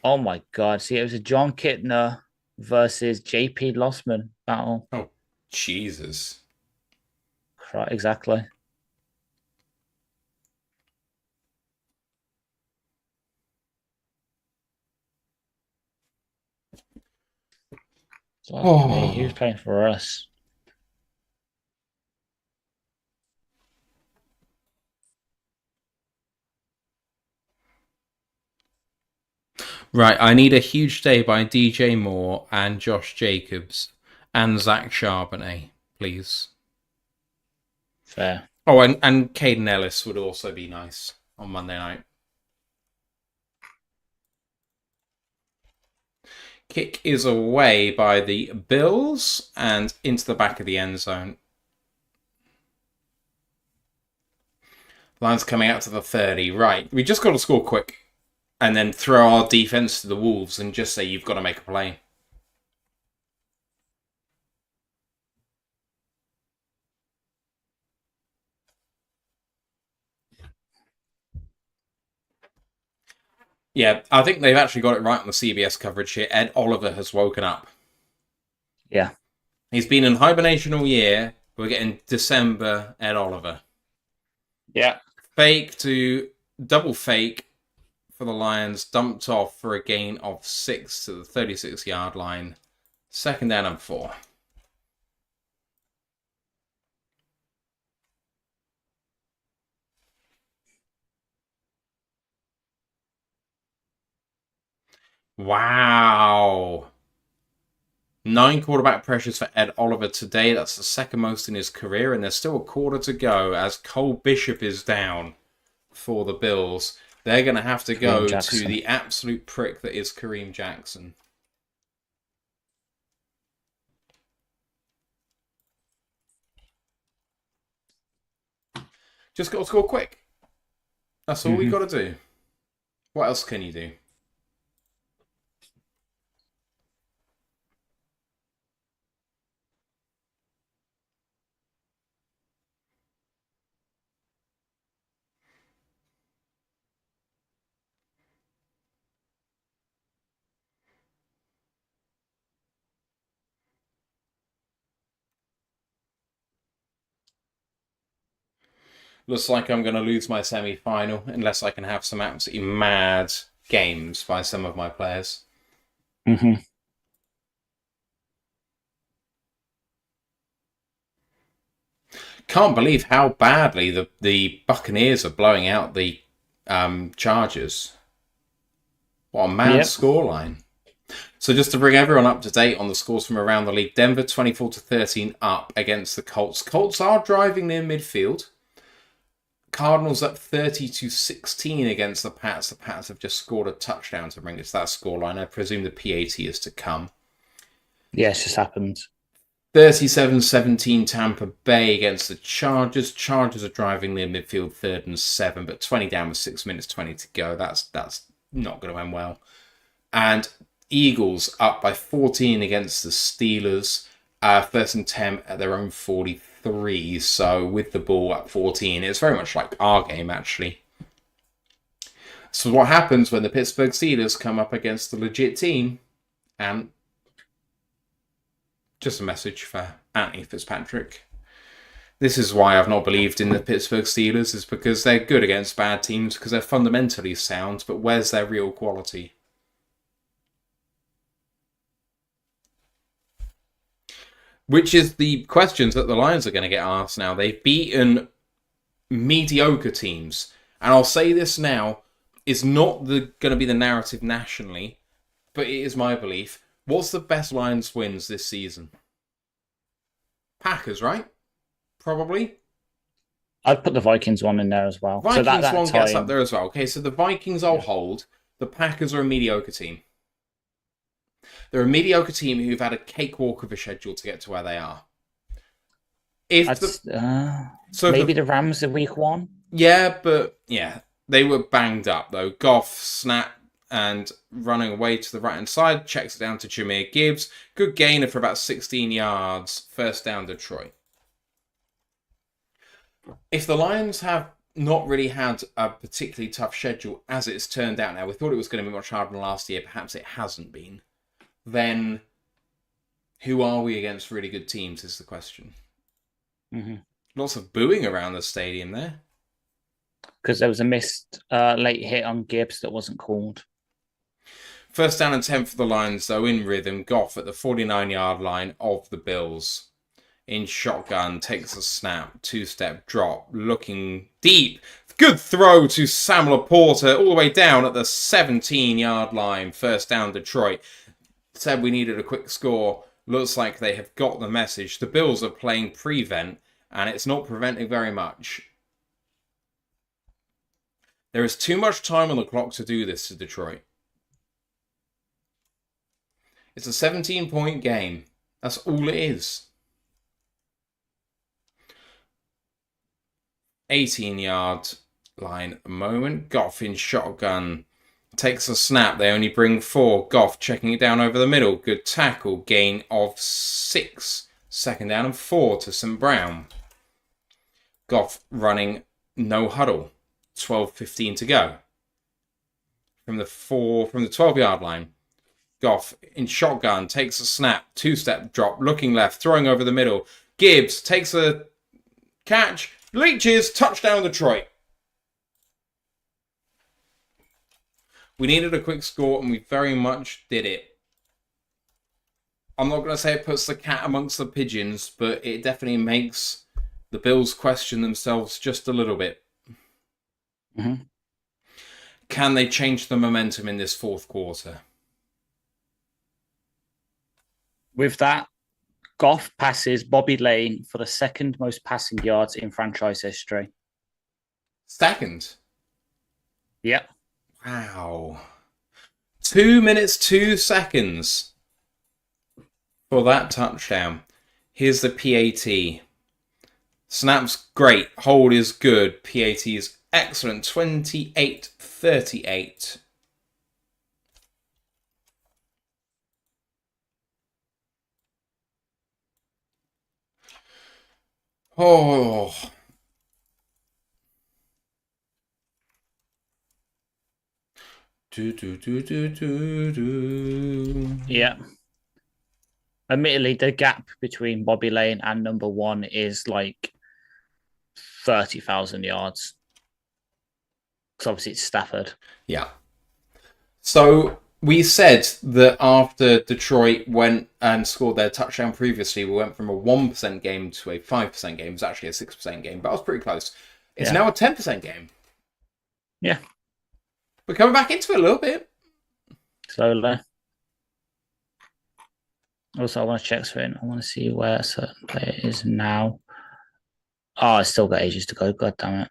Oh my god. See, it was a John Kittner versus JP Lossman battle. Oh, Jesus. Right, exactly. He was playing for us. Right, I need a huge day by DJ Moore and Josh Jacobs and Zach Charbonnet, please. Fair. Oh, and Caden Ellis would also be nice on Monday night. Kick is away by the Bills and into the back of the end zone. Lions coming out to the 30. Right, we just got to score quick and then throw our defense to the Wolves and just say you've got to make a play. Yeah, I think they've actually got it right on the CBS coverage here. Ed Oliver has woken up. Yeah. He's been in hibernation all year. We're getting December Ed Oliver. Yeah. Fake to double fake for the Lions. Dumped off for a gain of 6 to the 36-yard line. 2nd down and 4. Wow. 9 quarterback pressures for Ed Oliver today. That's the second most in his career, and there's still a quarter to go as Cole Bishop is down for the Bills. They're going to have to go to the absolute prick that is Kareem Jackson. Just got to score quick. That's all we got to do. What else can you do? Looks like I'm going to lose my semi-final unless I can have some absolutely mad games by some of my players. Can't believe how badly the Buccaneers are blowing out the Chargers. What a mad scoreline. So just to bring everyone up to date on the scores from around the league, Denver 24-13 up against the Colts. Colts are driving near midfield. Cardinals up 30-16 against the Pats. The Pats have just scored a touchdown to bring it to that scoreline. I presume the PAT is to come. Yes, this happened. 37-17 Tampa Bay against the Chargers. Chargers are driving near midfield, 3rd and 7, but 20 down with 6 minutes 20 to go. That's not going to end well. And Eagles up by 14 against the Steelers. 1st and 10 at their own 43. So with the ball at 14, it's very much like our game, actually. So what happens when the Pittsburgh Steelers come up against a legit team? And just a message for Anthony Fitzpatrick. This is why I've not believed in the Pittsburgh Steelers, is because they're good against bad teams because they're fundamentally sound, but where's their real quality? Which is the questions that the Lions are going to get asked now. They've beaten mediocre teams. And I'll say this now, it's not going to be the narrative nationally, but it is my belief. What's the best Lions wins this season? Packers, right? Probably. I'd put the Vikings one in there as well. Vikings one gets up there as well. Okay, so the Vikings I'll hold. The Packers are a mediocre team. They're a mediocre team who've had a cakewalk of a schedule to get to where they are. Maybe the Rams in week 1? Yeah, but they were banged up though. Goff snap and running away to the right-hand side, checks it down to Jahmyr Gibbs. Good gainer for about 16 yards. 1st down Detroit. If the Lions have not really had a particularly tough schedule as it's turned out now, we thought it was going to be much harder than last year, perhaps it hasn't been, then who are we against really good teams is the question. Lots of booing around the stadium there. Because there was a missed late hit on Gibbs that wasn't called. 1st down and 10 for the Lions, though, in rhythm. Goff at the 49-yard line of the Bills. In shotgun, takes a snap, 2-step drop, looking deep. Good throw to Sam Laporta, all the way down at the 17-yard line. 1st down, Detroit. Said we needed a quick score. Looks like they have got the message. The Bills are playing prevent, and it's not preventing very much. There is too much time on the clock to do this to Detroit. It's a 17-point game. That's all it is. 18-yard line at the moment. Goff in shotgun. Takes a snap. They only bring 4. Goff checking it down over the middle. Good tackle. Gain of 6. 2nd down and 4 to St. Brown. Goff running no huddle. 12:15 to go. From the 12-yard line. Goff in shotgun. Takes a snap. 2-step drop. Looking left. Throwing over the middle. Gibbs takes a catch. Leeches. Touchdown Detroit. We needed a quick score, and we very much did it. I'm not going to say it puts the cat amongst the pigeons, but it definitely makes the Bills question themselves just a little bit. Can they change the momentum in this 4th quarter? With that, Goff passes Bobby Lane for the second most passing yards in franchise history. Second. Yep. Wow. 2 minutes, 2 seconds for that touchdown. Here's the PAT. Snap's great. Hold is good. PAT is excellent. 28-38. Oh. Yeah. Admittedly, the gap between Bobby Lane and number one is like 30,000 yards. Because obviously it's Stafford. Yeah. So we said that after Detroit went and scored their touchdown previously, we went from a 1% game to a 5% game. It was actually a 6% game, but I was pretty close. It's now a 10% game. Yeah. We're coming back into it a little bit. Slowly. Also, I want to check something. I want to see where a certain player is now. Oh, it's still got ages to go. God damn it.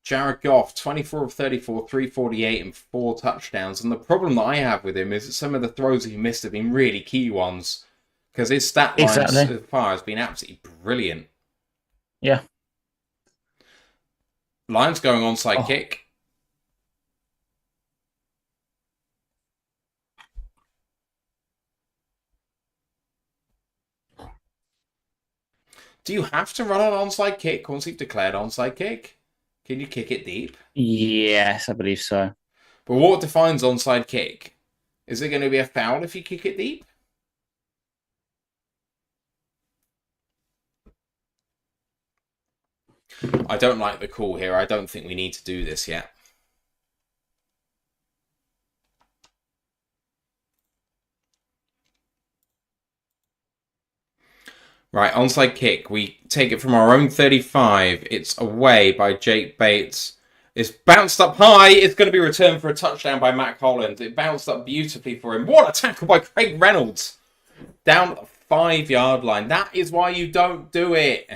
Jared Goff, 24 of 34, 348 and 4 touchdowns. And the problem that I have with him is that some of the throws he missed have been really key ones. Because his stat line so far has been absolutely brilliant. Yeah. Lions going onside kick. Do you have to run an onside kick once you've declared onside kick? Can you kick it deep? Yes, I believe so. But what defines onside kick? Is it going to be a foul if you kick it deep? I don't like the call here. I don't think we need to do this yet. Right, onside kick. We take it from our own 35. It's away by Jake Bates. It's bounced up high. It's going to be returned for a touchdown by Matt Collins. It bounced up beautifully for him. What a tackle by Craig Reynolds. Down at the 5-yard line. That is why you don't do it.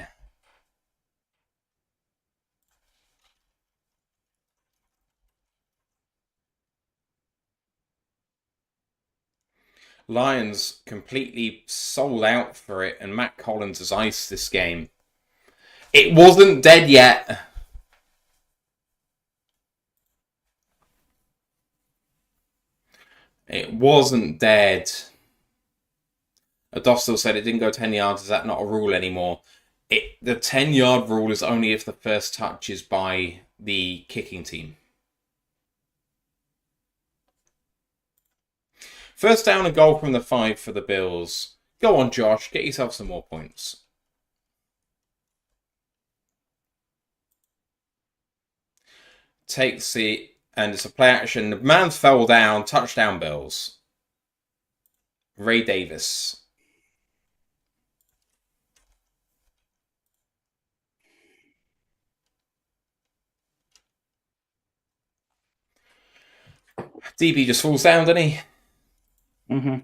Lions completely sold out for it, and Matt Collins has iced this game. It wasn't dead yet. It wasn't dead. Adostel said it didn't go 10 yards. Is that not a rule anymore? The 10-yard rule is only if the first touch is by the kicking team. First down and goal from the 5 for the Bills. Go on, Josh. Get yourself some more points. Takes it, and it's a play action. The man fell down. Touchdown, Bills. Ray Davis. DB just falls down, doesn't he? Mm-hmm.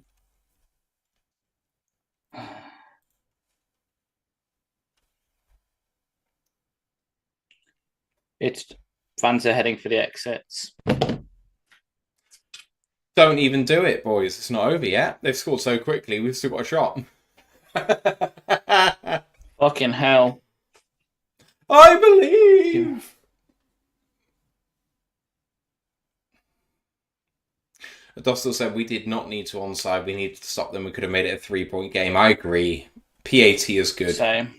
It's fans are heading for the exits. Don't even do it, boys. It's not over yet. They've scored so quickly. We've still got a shot. Fucking hell. I believe. Dostal said we did not need to onside. We needed to stop them. We could have made it a 3-point game. I agree. PAT is good. Same.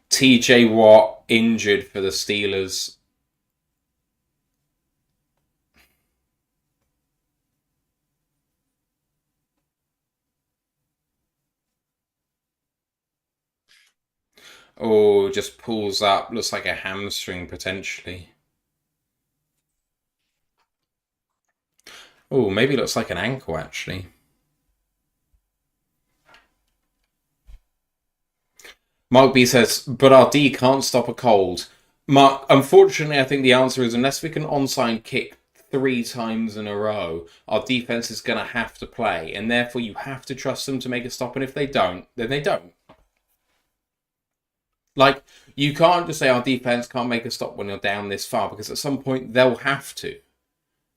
TJ Watt injured for the Steelers. Oh, just pulls up. Looks like a hamstring potentially. Oh, maybe looks like an ankle actually. Mark B says, but our D can't stop a cold. Mark, unfortunately, I think the answer is unless we can onside kick 3 times in a row, our defense is going to have to play, and therefore you have to trust them to make a stop. And if they don't, then they don't. Like, you can't just say our defense can't make a stop when you're down this far, because at some point they'll have to.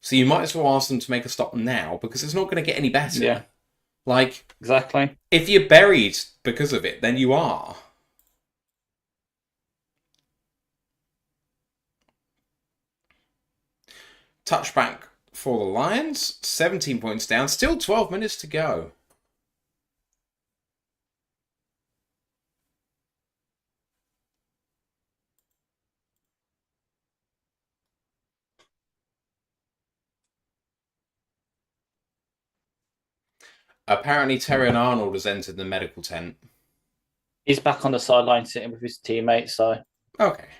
So you might as well ask them to make a stop now, because it's not going to get any better. Yeah. Like, Exactly. if you're buried because of it, then you are. Touchback for the Lions. 17 points down. Still 12 minutes to go. Apparently, Terry and Arnold has entered the medical tent. He's back on the sideline sitting with his teammates, so Okay.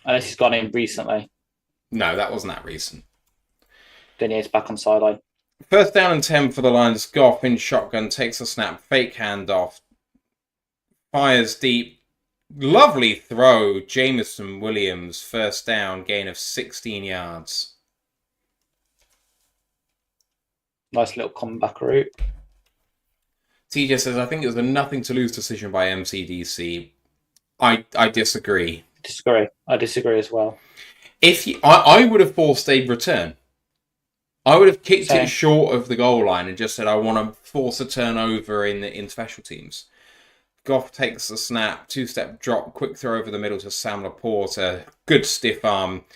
unless he's gone in recently, No, that wasn't that recent. then he's back on the sideline. First down and 10 for the Lions. Goff in shotgun, takes a snap, fake handoff, fires deep. Lovely throw. Jameson Williams, first down, gain of 16 yards. Nice little comeback route. TJ says, I think it was a nothing to lose decision by MCDC. I disagree. I disagree as well. I would have forced a return. I would have kicked Same. it short of the goal line and just said, I want to force a turnover in special teams. Goff takes the snap, 2-step drop, quick throw over the middle to Sam Laporta. Good stiff arm.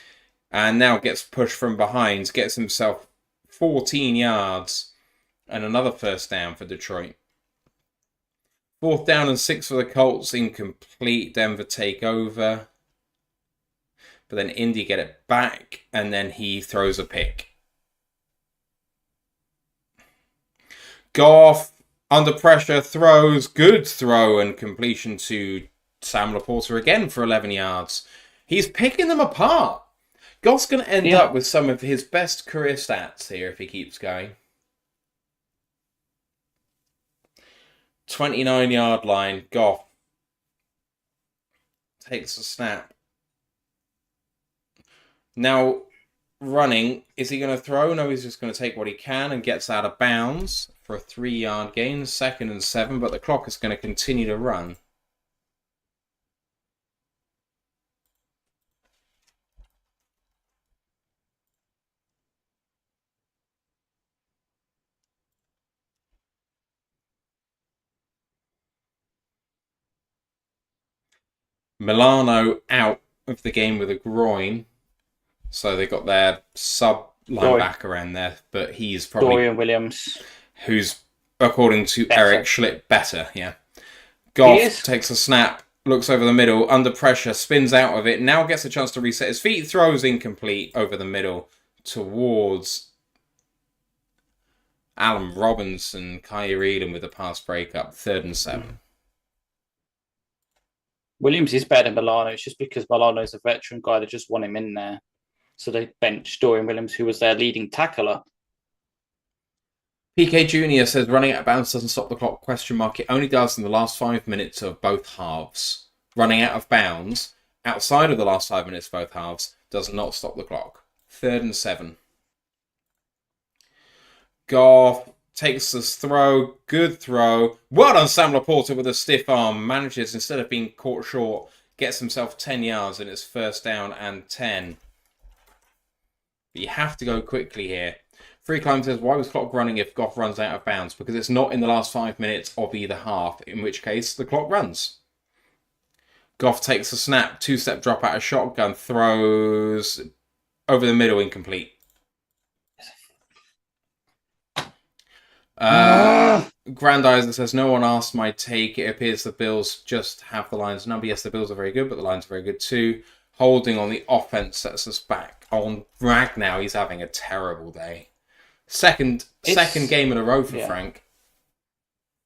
And now gets pushed from behind, gets himself 14 yards and another first down for Detroit. 4th down and 6 for the Colts, incomplete. Denver take over. But then Indy get it back, and then he throws a pick. Goff, under pressure, throws. Good throw and completion to Sam Laporta again for 11 yards. He's picking them apart. Goff's going to end up with some of his best career stats here if he keeps going. 29-yard line. Goff takes a snap. Now, running. Is he going to throw? No, he's just going to take what he can and gets out of bounds for a 3-yard gain. 2nd and 7, but the clock is going to continue to run. Milano out of the game with a groin. So they got their sub linebacker in there, but he's probably Dorian Williams, who's, according to better. Eric Schlitt, better. Yeah. Goff takes a snap, looks over the middle, under pressure, spins out of it, now gets a chance to reset his feet, throws incomplete over the middle towards Alan Robinson. Kyrie Elam with a pass breakup. 3rd and 7. Williams is better than Milano. It's just because Milano's a veteran guy that just want him in there. So they benched Dorian Williams, who was their leading tackler. PK Jr. says running out of bounds doesn't stop the clock, ? It only does in the last 5 minutes of both halves. Running out of bounds outside of the last 5 minutes of both halves does not stop the clock. 3rd and 7. Goff takes this throw. Good throw. Well done, Sam Laporta with a stiff arm. Manages, instead of being caught short, gets himself 10 yards and it's 1st down and 10. But you have to go quickly here. Free Climb says, why was clock running if Goff runs out of bounds? Because it's not in the last 5 minutes of either half, in which case the clock runs. Goff takes a snap, 2-step drop out of shotgun, throws over the middle, incomplete. Grandizer says, no one asked my take. It appears the Bills just have the Lions number. Yes, the Bills are very good, but the Lions are very good too. Holding on the offense sets us back. On Ragnow, he's having a terrible day. Second game in a row for Frank.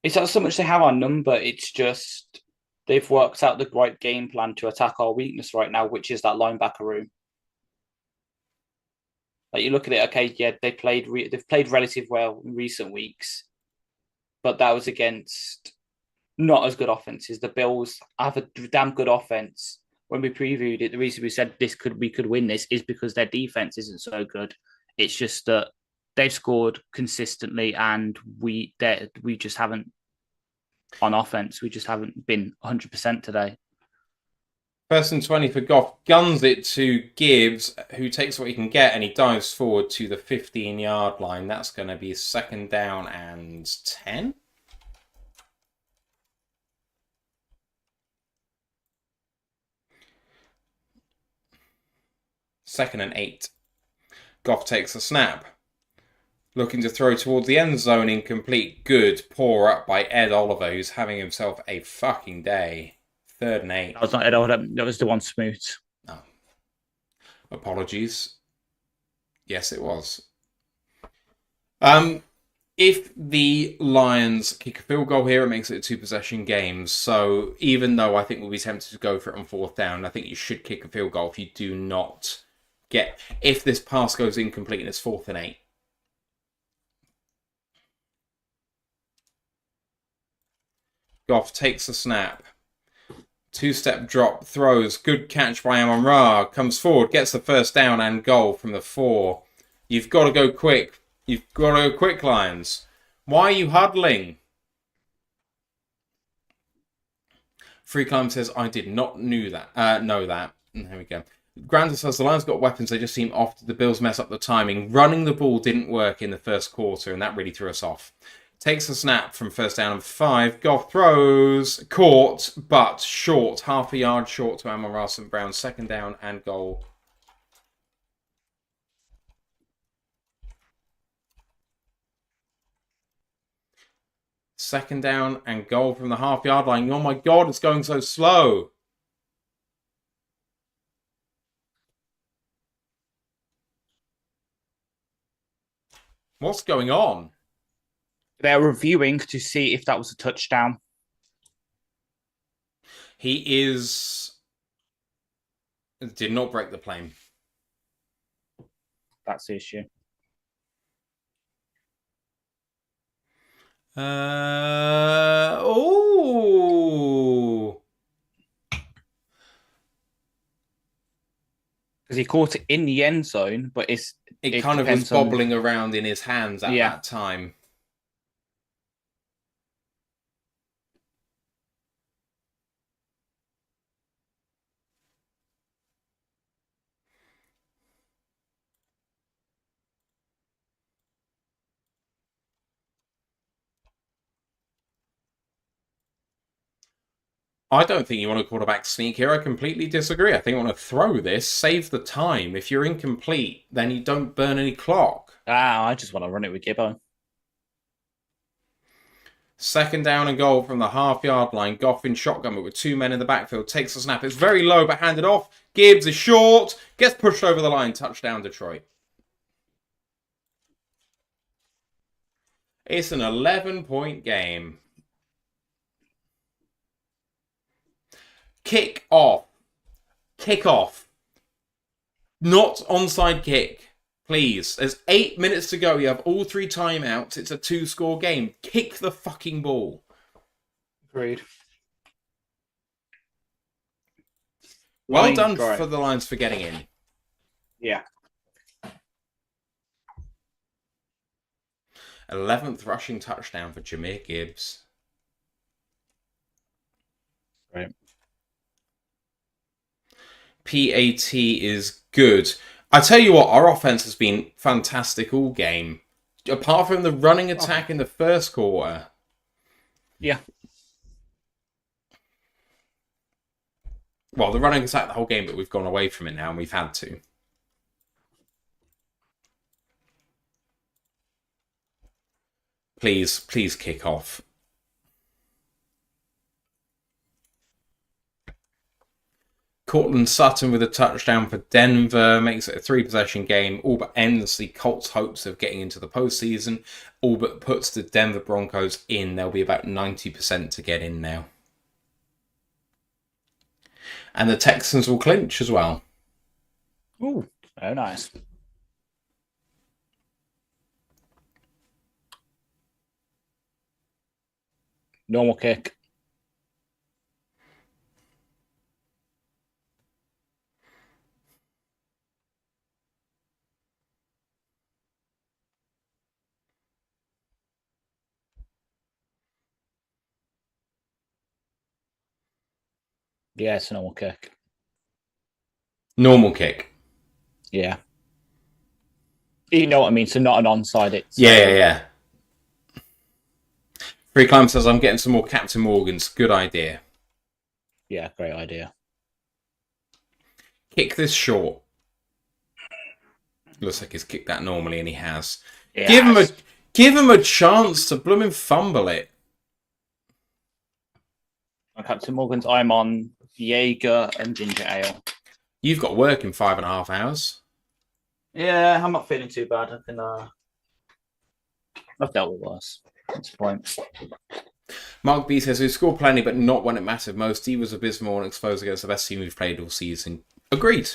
It's not so much they have our number, it's just they've worked out the right game plan to attack our weakness right now, which is that linebacker room. Like, you look at it, okay, yeah, they've played relatively well in recent weeks, but that was against not as good offenses. The Bills have a damn good offense. When we previewed it, the reason we said we could win this is because their defense isn't so good. It's just that they've scored consistently, and we just haven't on offense. We just haven't been 100% today. 1st and 20 for Goff, guns it to Gibbs, who takes what he can get, and he dives forward to the 15-yard line. That's going to be 2nd down and 10. Second and 8. Goff takes a snap. Looking to throw towards the end zone, incomplete. Good. Pour up by Ed Oliver, who's having himself a fucking day. 3rd and 8. That was not Ed Oliver. That was the one Smoot. Oh. Apologies. Yes, it was. If the Lions kick a field goal here, it makes it a 2-possession game. So even though I think we'll be tempted to go for it on 4th down, I think you should kick a field goal if you do not get... If this pass goes incomplete and it's 4th and 8. Goff takes a snap. 2-step drop, throws. Good catch by Amon-Ra. Comes forward, gets the 1st down and goal from the 4. You've got to go quick. You've got to go quick, Lions. Why are you huddling? Free Climb says, I did not know that. There we go. Grandin says, the Lions got weapons. They just seem off. The Bills mess up the timing. Running the ball didn't work in the 1st quarter, and that really threw us off. Takes a snap from 1st down and 5. Goff throws. Caught, but short. Half a yard short to Amon-Ra St. Brown. 2nd down and goal. Second down and goal from the half-yard line. Oh my God, it's going so slow. What's going on? They're reviewing to see if that was a touchdown. He did not break the plane. That's the issue. Oh. Because he caught it in the end zone, but it kind of was bobbling around in his hands at that time. I don't think you want a quarterback sneak here. I completely disagree. I think you want to throw this, save the time. If you're incomplete, then you don't burn any clock. I just want to run it with Gibbo. 2nd down and goal from the half-yard line. Goff in shotgun, but with 2 men in the backfield. Takes the snap. It's very low, but handed off. Gibbs is short. Gets pushed over the line. Touchdown, Detroit. It's an 11-point game. Kickoff. Not onside kick. Please. There's 8 minutes to go. You have all 3 timeouts. It's a 2-score game. Kick the fucking ball. Agreed. Well done for the Lions for getting in. Yeah. 11th rushing touchdown for Jahmyr Gibbs. Right. PAT is good. I tell you what, our offense has been fantastic all game. Apart from the running attack in the 1st quarter. Yeah. Well, the running attack the whole game, but we've gone away from it now and we've had to. Please kick off. Cortland Sutton with a touchdown for Denver makes it a 3-possession game, all but ends the Colts' hopes of getting into the postseason, all but puts the Denver Broncos in. They'll be about 90% to get in now. And the Texans will clinch as well. Ooh, very nice. Normal kick. Yeah, it's a normal kick. Normal kick. Yeah. You know what I mean? So not an onside. It's Yeah. Free Climb says, I'm getting some more Captain Morgans. Good idea. Yeah, great idea. Kick this short. Looks like he's kicked that normally, and he has. Yes. Give him a chance to blooming fumble it. On Captain Morgan's, I'm on Jaeger and ginger ale. You've got work in 5.5 hours. Yeah, I'm not feeling too bad. I can. I've dealt with worse. That's the point. Mark B says, we scored plenty, but not when it mattered most. He was abysmal and exposed against the best team we've played all season. Agreed.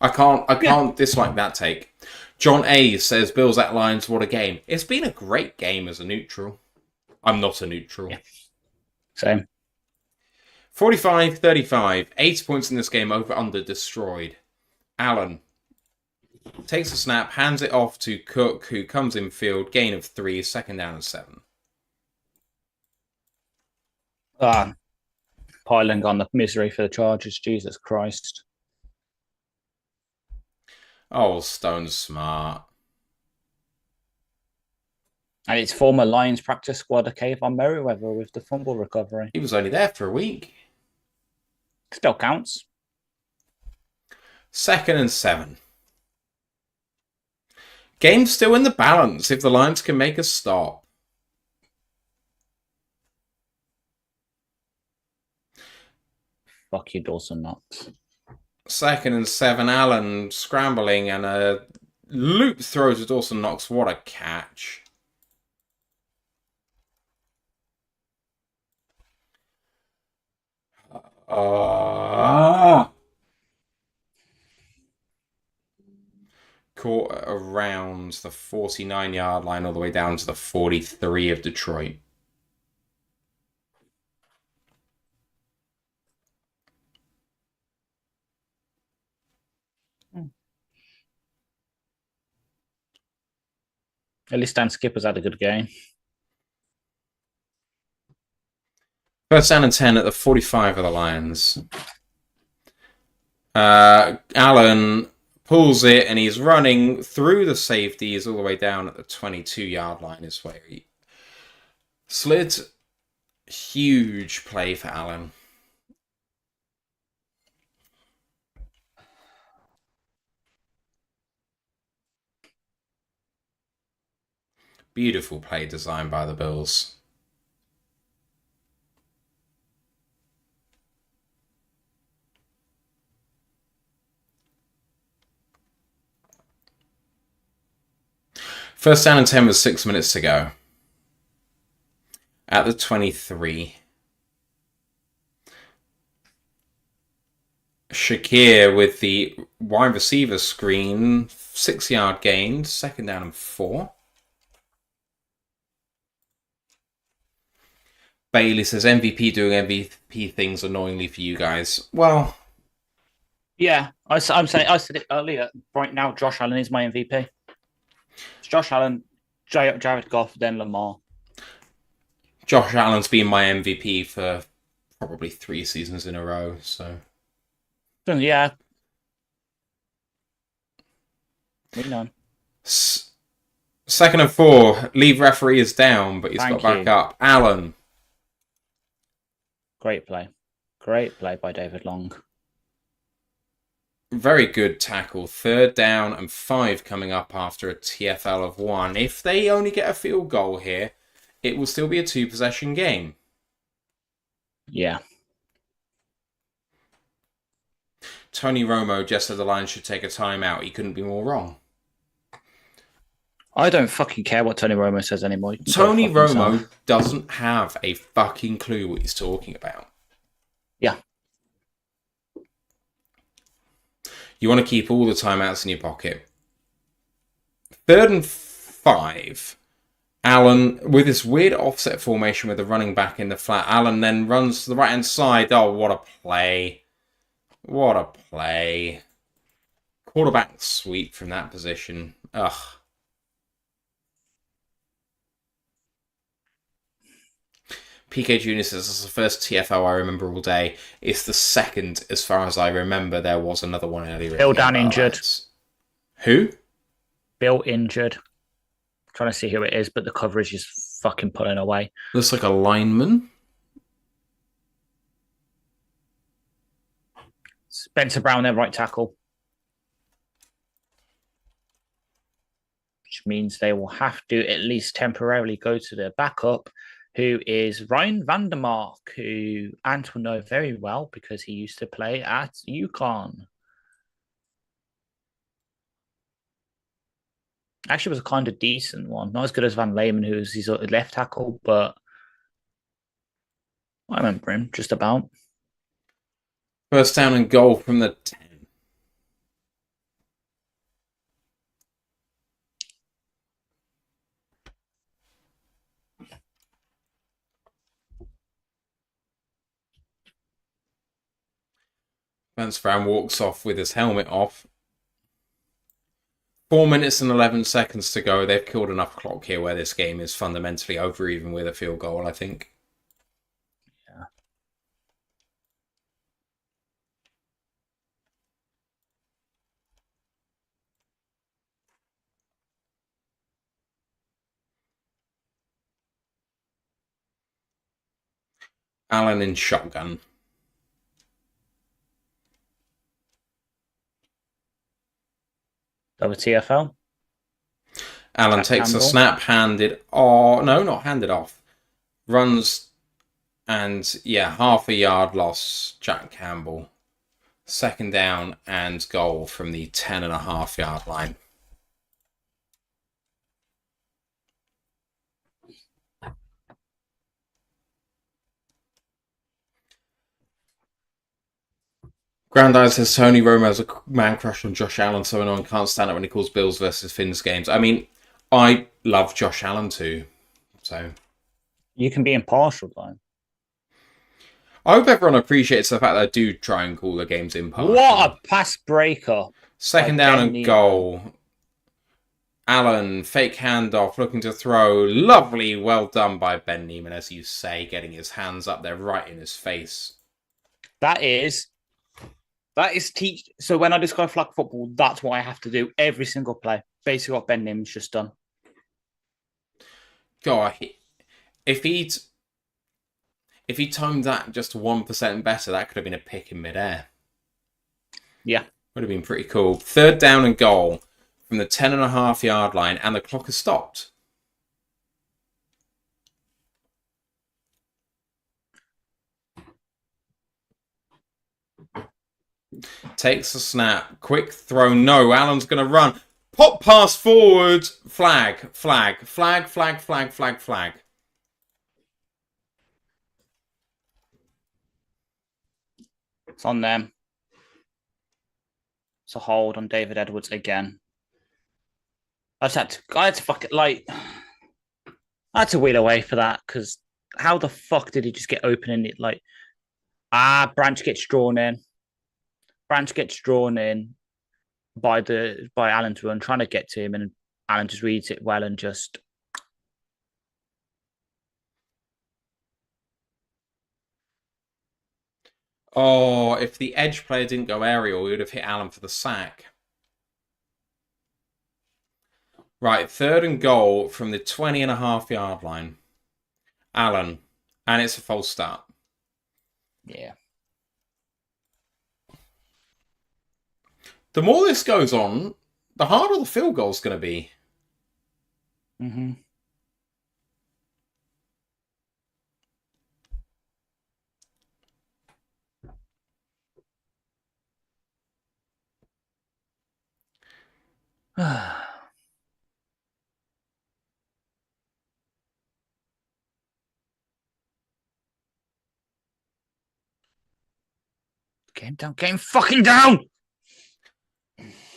I can't dislike that take. John A says, Bills at Lions, what a game. It's been a great game as a neutral. I'm not a neutral. Yeah. Same. 45-35. 8 points in this game, over under destroyed. Allen takes a snap, hands it off to Cook, who comes in field, gain of 3, second down and 7. Piling on the misery for the Chargers. Jesus Christ. Oh, Stone's smart. And it's former Lions practice squad, Kayvon Merriweather, with the fumble recovery. He was only there for a week. Still counts. Second and 7. Game's still in the balance if the Lions can make a stop. Fuck you, Dawson Knox. Second and 7. Allen scrambling and a loop throw to Dawson Knox. What a catch. Caught around the 49-yard line all the way down to the 43 of Detroit. At least Dan Skipper's had a good game. First down and 10 at the 45 of the Lions. Allen pulls it and he's running through the safeties all the way down at the 22-yard line is where he slid. Huge play for Allen. Beautiful play designed by the Bills. First down and 10 with 6 minutes to go. At the 23. Shakir with the wide receiver screen. 6-yard gain. Second down and 4. Bailey says MVP doing MVP things annoyingly for you guys. Well, yeah, I said it earlier. Right now, Josh Allen is my MVP. It's Josh Allen, Jared Goff, then Lamar. Josh Allen's been my MVP for probably 3 seasons in a row. So yeah, we know. Second and 4. Leave referee is down, but he's Thank got you. back up. Allen. Great play. Great play by David Long. Very good tackle. Third down and 5 coming up after a TFL of 1. If they only get a field goal here, it will still be a 2-possession game. Yeah. Tony Romo just said the Lions should take a timeout. He couldn't be more wrong. I don't fucking care what Tony Romo says anymore. Tony Romo doesn't have a fucking clue what he's talking about. Yeah. You want to keep all the timeouts in your pocket. Third and 5. Allen, with this weird offset formation with the running back in the flat. Allen then runs to the right-hand side. Oh, what a play. What a play. Quarterback sweep from that position. Ugh. PK Junior says this is the first TFO I remember all day. It's the second, as far as I remember. There was another one earlier. Bill down injured. Alliance. Who? Bill injured. I'm trying to see who it is, but the coverage is fucking pulling away. Looks like a lineman. Spencer Brown, their right tackle. Which means they will have to at least temporarily go to their backup, who is Ryan Vandermark, who Ant will know very well because he used to play at UConn. Actually, was a kind of decent one. Not as good as Van Leeman, who's his left tackle, but I remember him just about. First down and goal from the 10. Vance Brown walks off with his helmet off. 4 minutes and 11 seconds to go. They've killed enough clock here where this game is fundamentally over, even with a field goal, I think. Yeah. Allen in shotgun. Over TFL. Allen takes the snap, handed. Oh, no, not handed off. Runs and, yeah, half a yard loss. Jack Campbell. Second down and goal from the 10.5-yard line. Grandad says Tony Romo has a man crush on Josh Allen, so no one can't stand it when he calls Bills versus Finns games. I mean, I love Josh Allen too. So you can be impartial, though. I hope everyone appreciates the fact that I do try and call the games impartial. What a pass breaker. Second down and goal. Allen, fake handoff, looking to throw. Lovely, well done by Ben Neiman, as you say, getting his hands up there right in his face. That is teach. So when I describe flag football, that's what I have to do every single play. Basically, what Ben Neiman's just done. God, if he timed that just 1% better, that could have been a pick in midair. Yeah, would have been pretty cool. Third down and goal from the 10.5-yard line, and the clock has stopped. Takes the snap. Quick throw. No. Allen's going to run. Pop pass forward. Flag. Flag. Flag. Flag. Flag. Flag. Flag. It's on them. It's a hold on David Edwards again. I had to fuck it. Like, I had to wheel away for that because how the fuck did he just get open in it? Like, Branch gets drawn in. Branch gets drawn in by Allen's run, trying to get to him, and Allen just reads it well and just. Oh, if the edge player didn't go aerial, he would have hit Allen for the sack. Right, third and goal from the 20.5-yard line. Allen. And it's a false start. Yeah. The more this goes on, the harder the field goal's going to be. Mm-hmm. Game down. Game fucking down.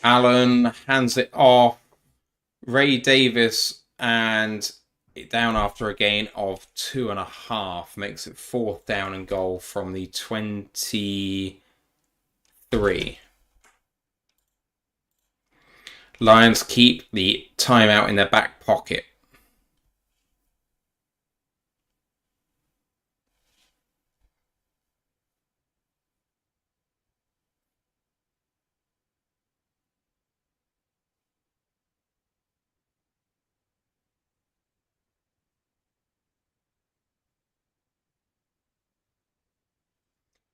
Allen hands it off. Ray Davis and it down after a gain of 2.5. Makes it fourth down and goal from the 23. Lions keep the timeout in their back pocket.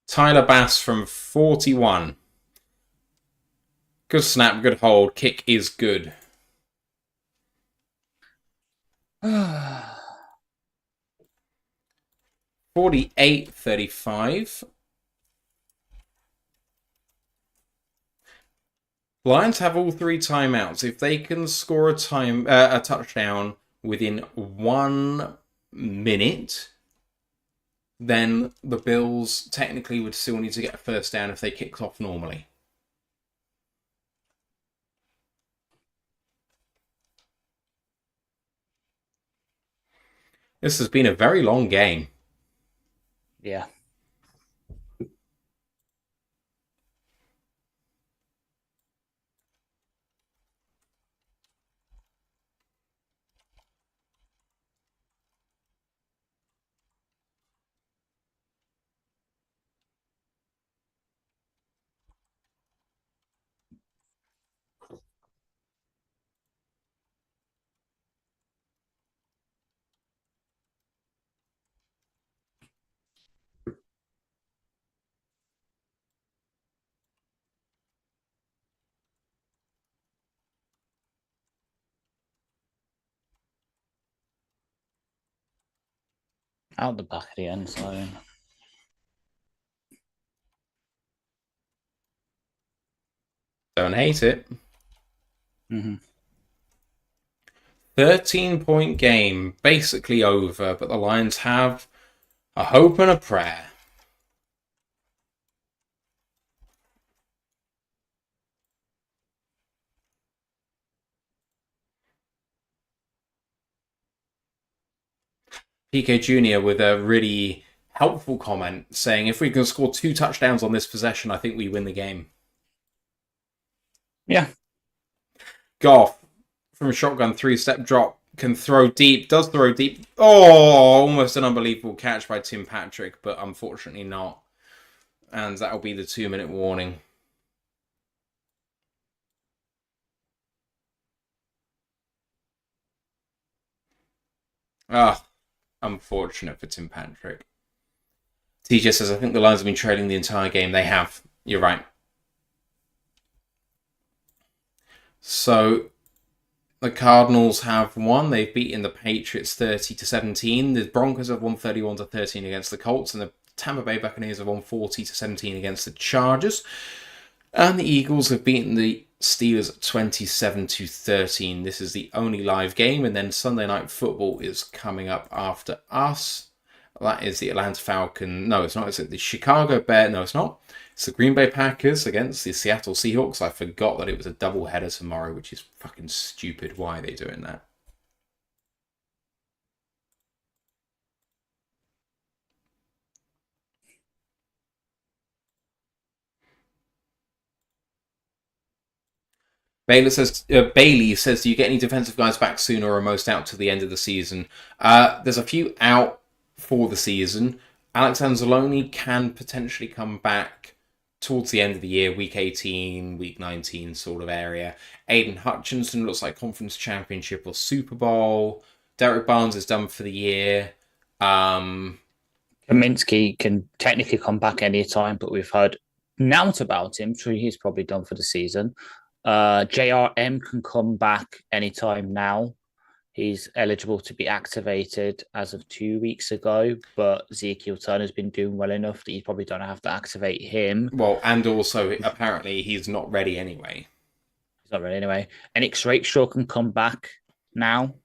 Tyler Bass from 41. Good snap, good hold. Kick is good. 48-35. Lions have all 3 timeouts. If they can score a touchdown within 1 minute, then the Bills technically would still need to get a first down if they kicked off normally. This has been a very long game. Yeah. Out the back of the end zone. Don't hate it. Mm-hmm. 13-point game, basically over, but the Lions have a hope and a prayer. PK Jr. with a really helpful comment saying, if we can score 2 touchdowns on this possession, I think we win the game. Yeah. Goff from a shotgun 3-step drop can throw deep, does throw deep. Oh, almost an unbelievable catch by Tim Patrick, but unfortunately not. And that'll be the 2-minute warning. Unfortunate for Tim Patrick. TJ says, I think the Lions have been trailing the entire game. They have. You're right. So the Cardinals have won. They've beaten the Patriots 30-17. The Broncos have won 31-13 against the Colts, and the Tampa Bay Buccaneers have won 40-17 against the Chargers. And the Eagles have beaten the Steelers 27-13. This is the only live game, and then Sunday Night Football is coming up after us. That is the Atlanta Falcons. No, it's not. Is it the Chicago Bears? No, it's not. It's the Green Bay Packers against the Seattle Seahawks. I forgot that it was a doubleheader tomorrow, which is fucking stupid. Why are they doing that? Bailey says, do you get any defensive guys back sooner or most out to the end of the season? There's a few out for the season. Alex Anzalone can potentially come back towards the end of the year, week 18, week 19 sort of area. Aiden Hutchinson looks like conference championship or Super Bowl. Derek Barnes is done for the year. Kaminsky can technically come back anytime, but we've heard nought about him, so he's probably done for the season. JRM can come back anytime now. He's eligible to be activated as of 2 weeks ago, but Ezekiel Turner's been doing well enough that you probably don't have to activate him. Well, and also, apparently, he's not ready anyway. He's not ready anyway. And Rakestraw can come back now.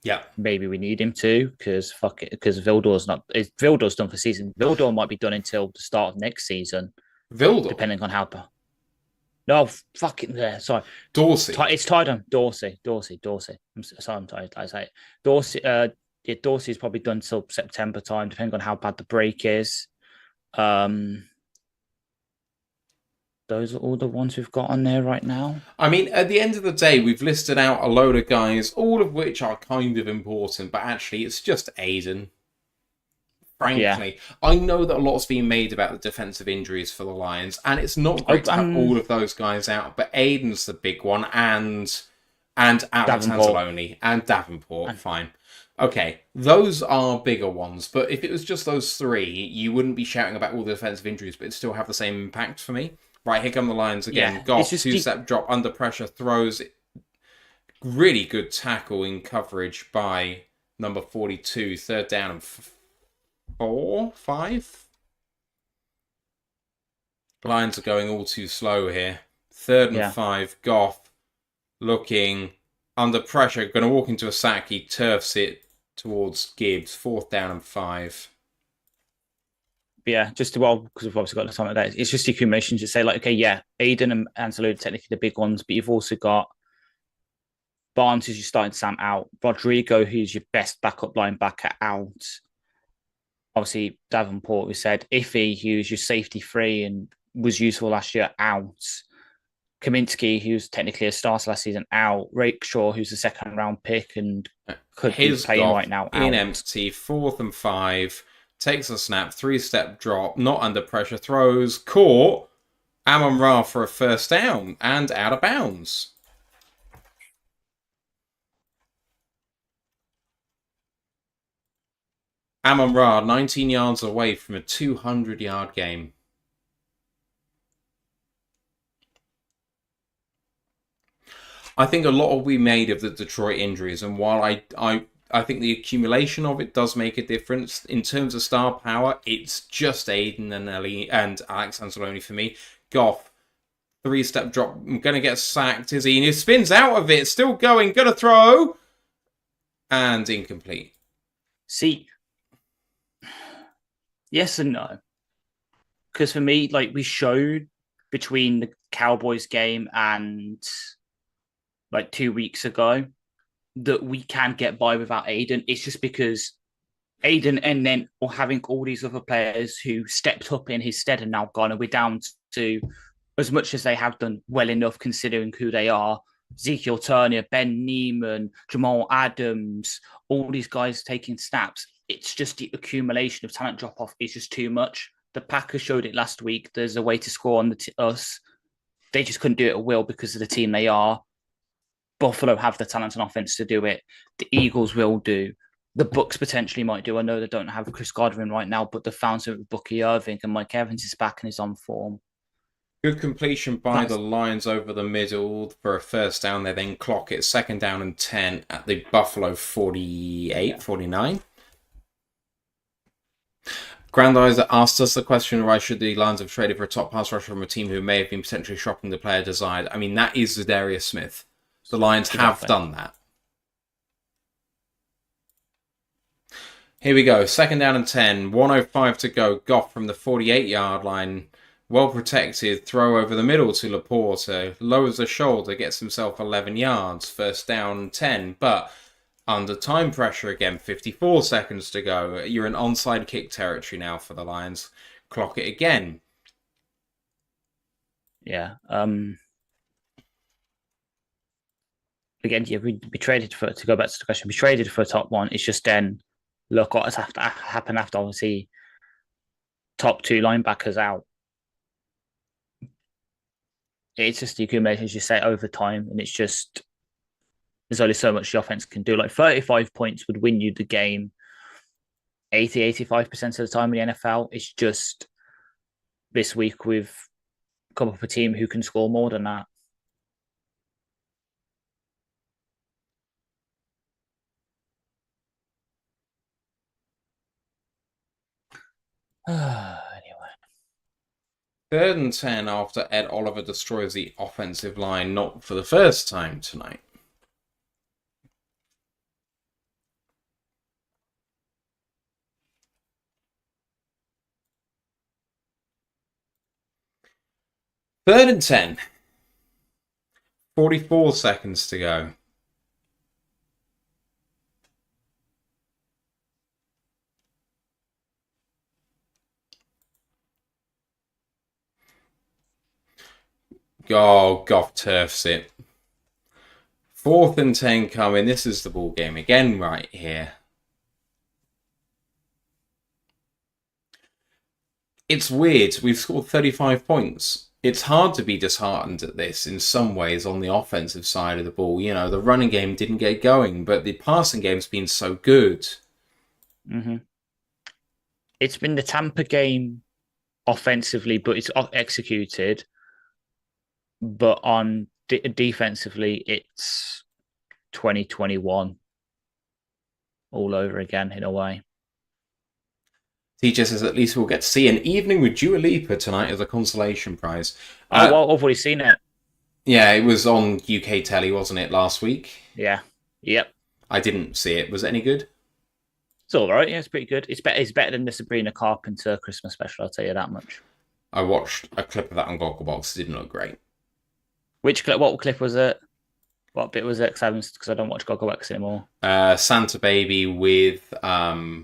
Yeah. Maybe we need him to, because Vildor's done for season. Vildor might be done until the start of next season. Vildor? Depending on how... No, fucking there. Sorry, Dorsey. It's tied on Dorsey. I'm sorry, I'm tired. I say it. Dorsey. Dorsey's probably done till September time, depending on how bad the break is. Those are all the ones we've got on there right now. I mean, at the end of the day, we've listed out a load of guys, all of which are kind of important, but actually, it's just Aiden. Frankly, yeah. I know that a lot's been made about the defensive injuries for the Lions, and it's not great to have all of those guys out, but Aiden's the big one, and Alex Anzalone, and Davenport, fine. Okay, those are bigger ones, but if it was just those three, you wouldn't be shouting about all the defensive injuries, but it'd still have the same impact for me. Right, here come the Lions again. Yeah, it's Goff, just two-step drop, under pressure, throws. Really good tackle in coverage by number 42. Third down and 5. Lions are going all too slow here. Third and 5. Goff looking under pressure. Going to walk into a sack. He turfs it towards Gibbs. Fourth down and 5. Yeah, just because we've obviously got the time of that. It's just the accumulation to say, like, okay, yeah, Aiden and Anselo are technically the big ones, but you've also got Barnes, who's your starting Sam, out. Rodrigo, who's your best backup linebacker, out. Obviously, Davenport, we said. Iffy, who's your safety free and was useful last year, out. Kaminsky, who's technically a starter last season, out. Rakeshaw, who's a second round pick and could be playing right now, in out. empty. Fourth and 5. Takes a snap. 3-step drop. Not under pressure. Throws. Caught. Amon-Ra for a first down. And out of bounds. Amon-Ra, 19 yards away from a 200-yard game. I think a lot will be made of the Detroit injuries, and while I think the accumulation of it does make a difference in terms of star power, it's just Aiden and Ellie and Alex Anzalone for me. Goff, 3-step drop. I'm going to get sacked, is he? And he spins out of it. Still going. Going to throw. And incomplete. See, yes and no. Because for me, like, we showed between the Cowboys game and like 2 weeks ago that we can get by without Aiden. It's just because Aiden and then or having all these other players who stepped up in his stead and now gone, and we're down to, as much as they have done well enough considering who they are, Ezekiel Turner, Ben Neiman, Jamal Adams, all these guys taking snaps. It's just the accumulation of talent drop-off is just too much. The Packers showed it last week. There's a way to score on us. They just couldn't do it at will because of the team they are. Buffalo have the talent and offense to do it. The Eagles will do. The Bucks potentially might do. I know they don't have Chris Godwin right now, but they found something with Bucky Irving, and Mike Evans is back and is on form. Good completion by the Lions over the middle for a first down. They then clock it. Second down and 10 at the Buffalo 48, 49. Grandizer asked us the question, why should the Lions have traded for a top pass rusher from a team who may have been potentially shopping the player desired? I mean, that is Zadarius Smith. The Lions have done that. Here we go. Second down and 10. 1:05 to go. Goff from the 48-yard line. Well protected. Throw over the middle to Laporte. Lowers the shoulder. Gets himself 11 yards. First down and 10. But under time pressure again. 54 seconds to go. You're in onside kick territory now for the Lions. Clock it again. Yeah. Again, yeah, we traded for, to go back to the question, we traded for a top one. It's just then, look what has happened after, obviously, top 2 linebackers out. It's just the accumulation, as you say, over time, and it's just, there's only so much the offense can do. Like 35 points would win you the game 85% of the time in the NFL. It's just this week we've come up with a team who can score more than that. Anyway. Third and 10 after Ed Oliver destroys the offensive line, not for the first time tonight. Third and 10. 44 seconds to go. Oh, Goff turfs it. 4th and 10 coming. This is the ball game again right here. It's weird. We've scored 35 points. It's hard to be disheartened at this in some ways on the offensive side of the ball. You know, the running game didn't get going, but the passing game's been so good. Mm-hmm. It's been the Tampa game offensively, but it's executed. But on defensively, it's 2021 all over again in a way. TJ says at least we'll get to see an evening with Dua Lipa tonight as a consolation prize. Oh, well, I've already seen it. Yeah, it was on UK telly, wasn't it, last week? Yeah. Yep. I didn't see it. Was it any good? It's all right. Yeah, it's pretty good. It's better than the Sabrina Carpenter Christmas special. I'll tell you that much. I watched a clip of that on Gogglebox. It didn't look great. Which clip? What clip was it? What bit was it? Because I don't watch Gogglebox anymore. Santa Baby with Shania.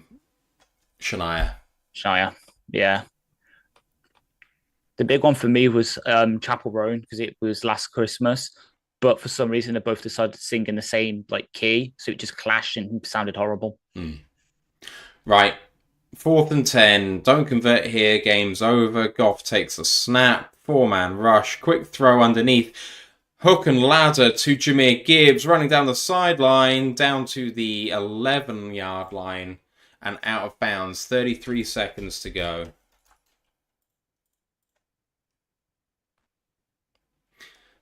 Shia. Yeah. The big one for me was Chapel Roan because it was last Christmas, but for some reason they both decided to sing in the same key, so it just clashed and sounded horrible. Right, 4th and 10. Don't convert here. Game's over. Goff takes a snap. 4-man rush. Quick throw underneath. Hook and ladder to Jahmyr Gibbs, running down the sideline, down to the 11-yard line, and out of bounds. 33 seconds to go.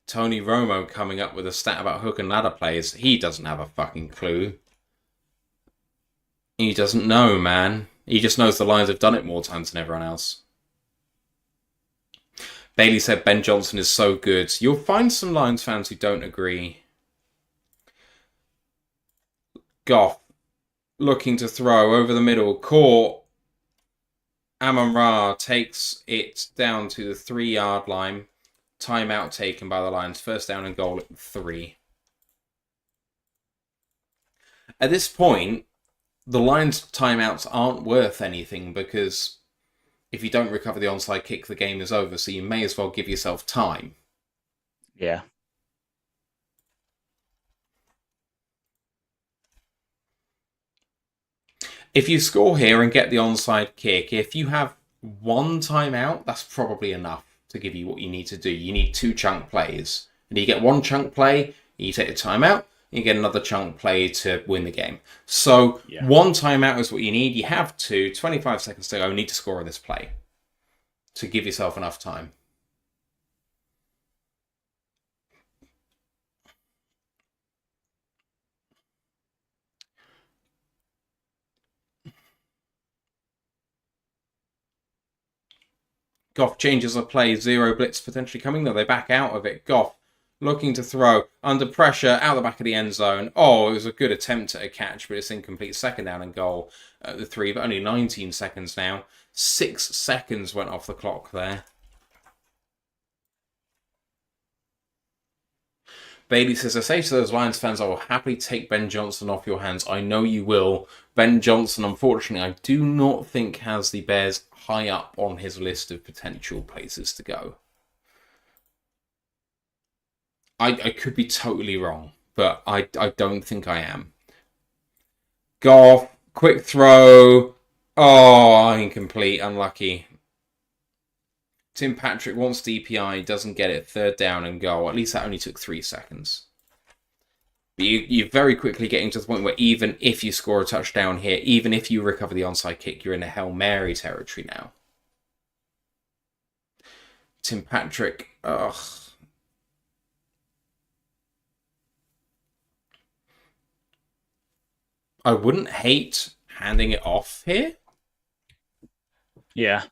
Tony Romo coming up with a stat about hook and ladder plays. He doesn't have a fucking clue. He doesn't know, man. He just knows the Lions have done it more times than everyone else. Bailey said Ben Johnson is so good. You'll find some Lions fans who don't agree. Goff looking to throw over the middle. Caught. Amon-Ra takes it down to the 3-yard line. Timeout taken by the Lions. First down and goal at 3. At this point, the Lions' timeouts aren't worth anything because if you don't recover the onside kick, the game is over. So you may as well give yourself time. Yeah. If you score here and get the onside kick, if you have one timeout, that's probably enough to give you what you need to do. You need 2 chunk plays. And you get 1 chunk play, you take the timeout, you get another chunk play to win the game. So 1 timeout is what you need. You have 2, 25 seconds to go. You need to score this play to give yourself enough time. Goff changes the play. 0 blitz potentially coming, though they back out of it. Goff looking to throw. Under pressure, out the back of the end zone. Oh, it was a good attempt at a catch, but it's incomplete. 2nd down and goal at the 3, but only 19 seconds now. 6 seconds went off the clock there. Bailey says, I say to those Lions fans, I will happily take Ben Johnson off your hands. I know you will. Ben Johnson, unfortunately, I do not think has the Bears high up on his list of potential places to go. I could be totally wrong, but I don't think I am. Goff, quick throw. Oh, incomplete, unlucky. Tim Patrick wants DPI, doesn't get it. 3rd down and goal. At least that only took 3 seconds. But you're very quickly getting to the point where even if you score a touchdown here, even if you recover the onside kick, you're in a Hail Mary territory now. Tim Patrick, ugh. I wouldn't hate handing it off here. Yeah. At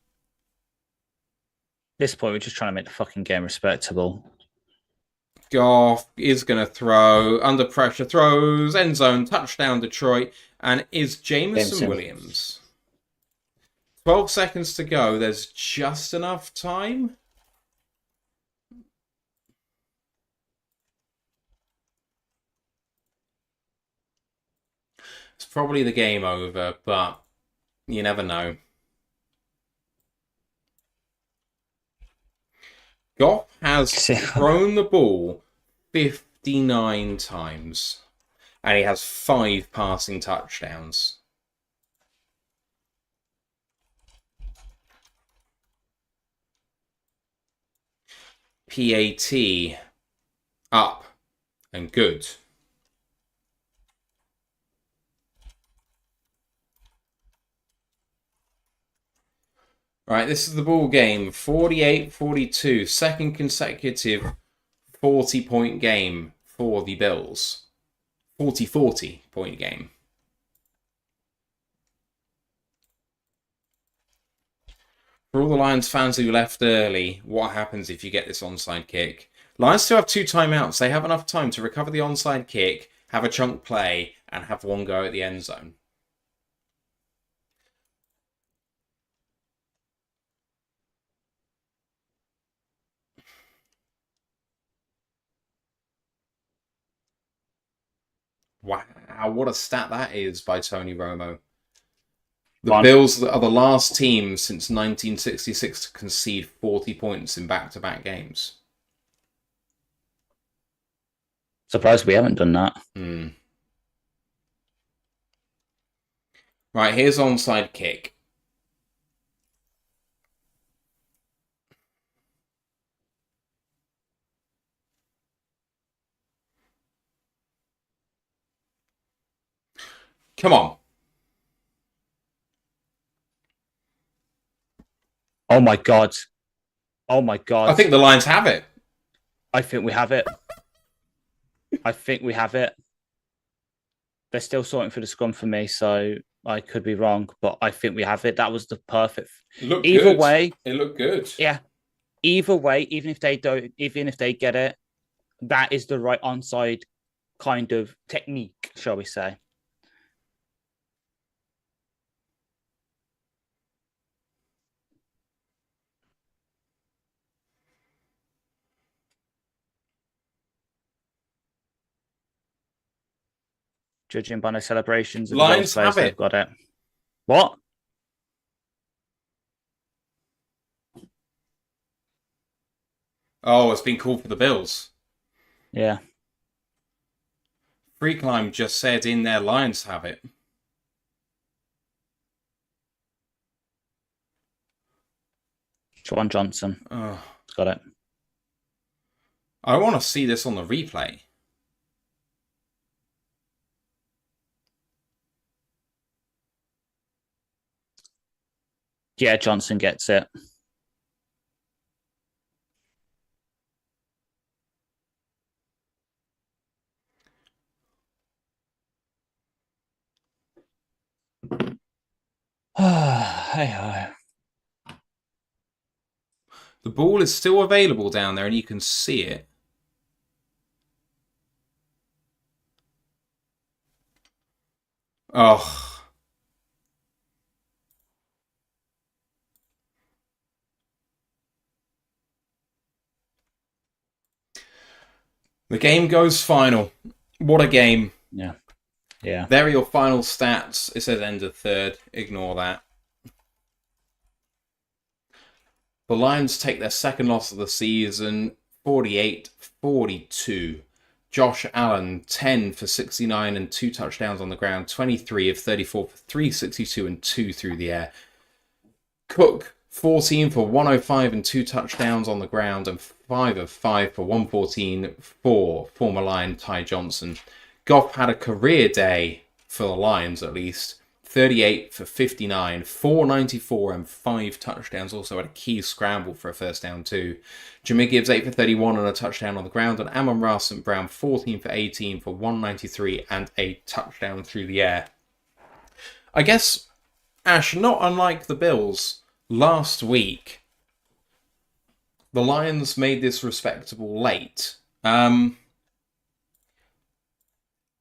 this point, we're just trying to make the fucking game respectable. Goff is going to throw. Under pressure, throws. End zone, touchdown Detroit. And is Jameson Williams. 12 seconds to go. There's just enough time. It's probably the game over, but you never know. Goff has thrown the ball 59 times, and he has 5 passing touchdowns. PAT up and good. Right, this is the ball game. 48-42, second consecutive 40-point game for the Bills. 40-40 point game. For all the Lions fans who left early, what happens if you get this onside kick? Lions still have 2 timeouts. They have enough time to recover the onside kick, have a chunk play, and have one go at the end zone. Wow, what a stat that is by Tony Romo. The Bills are the last team since 1966 to concede 40 points in back-to-back games. Surprised we haven't done that. Right, here's onside kick. Come on. Oh my God. Oh my God. I think the Lions have it. I think we have it. I think we have it. They're still sorting for the scrum for me, so I could be wrong, but I think we have it. That was the perfect. Either way, it looked good. Yeah. Either way, even if they don't, even if they get it, that is the right onside kind of technique, shall we say. Judging by the celebrations, Lions have it. They've got it. What? Oh, it's been called for the Bills. Yeah. Free Climb just said in there, Lions have it. Juwan Johnson. Oh. Got it. I want to see this on the replay. Yeah, Johnson gets it. Hey. The ball is still available down there and you can see it. Oh. The game goes final. What a game. Yeah. Yeah. There are your final stats. It says end of third. Ignore that. The Lions take their second loss of the season, 48-42. Josh Allen, 10 for 69 and 2 touchdowns on the ground, 23 of 34 for 362 and 2 through the air. Cook, 14 for 105 and 2 touchdowns on the ground, and 5 of 5 for 114 for former Lion Ty Johnson. Goff had a career day for the Lions, at least. 38 for 59, 494 and 5 touchdowns. Also had a key scramble for a first down too. Jahmyr Gibbs 8 for 31 and a touchdown on the ground. And Amon-Ra St. Brown 14 for 18 for 193 and a touchdown through the air. I guess, Ash, not unlike the Bills, last week, the Lions made this respectable late.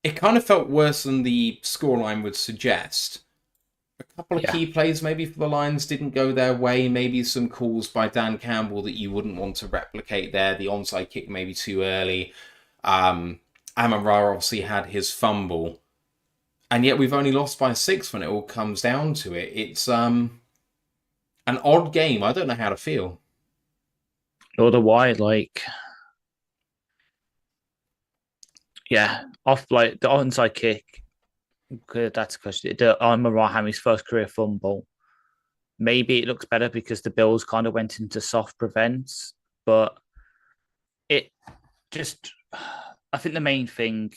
It kind of felt worse than the scoreline would suggest. A couple of key plays maybe for the Lions didn't go their way. Maybe some calls by Dan Campbell that you wouldn't want to replicate there. The onside kick maybe too early. Amon-Ra obviously had his fumble. And yet we've only lost by 6 when it all comes down to it. It's an odd game. I don't know how to feel. Nor do I, yeah, off like the onside kick. That's a question. Amon-Ra having his first career fumble. Maybe it looks better because the Bills kind of went into soft prevents, but it just, I think the main thing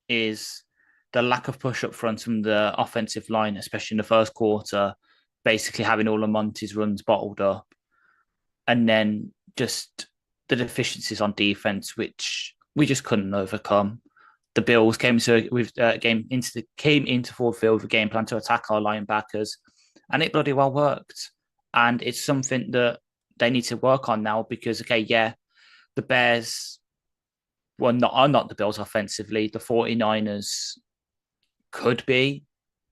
is the lack of push up front from the offensive line, especially in the first quarter, basically having all of Monty's runs bottled up. And then just the deficiencies on defense, which we just couldn't overcome. The Bills came into Ford Field with a game plan to attack our linebackers, and it bloody well worked. And it's something that they need to work on now because, the Bears are not the Bills offensively. The 49ers could be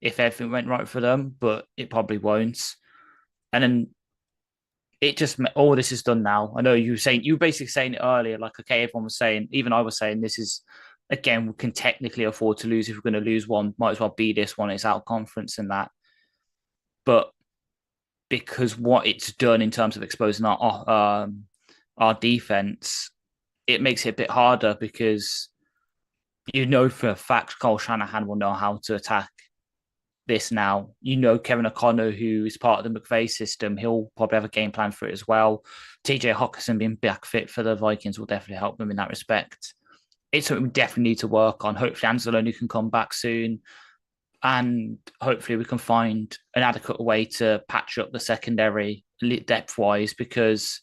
if everything went right for them, but it probably won't. And then it just, all this is done now. I know you were basically saying it earlier, like, okay, everyone was saying, even I was saying, this is, again, we can technically afford to lose. If we're going to lose one, might as well be this one. It's out of conference and that. But because what it's done in terms of exposing our defense, it makes it a bit harder because for a fact Kyle Shanahan will know how to attack this now. Kevin O'Connor, who is part of the McVay system, he'll probably have a game plan for it as well. TJ Hawkinson being back fit for the Vikings will definitely help them in that respect. It's something we definitely need to work on. Hopefully Anzalone can come back soon. And hopefully we can find an adequate way to patch up the secondary depth-wise because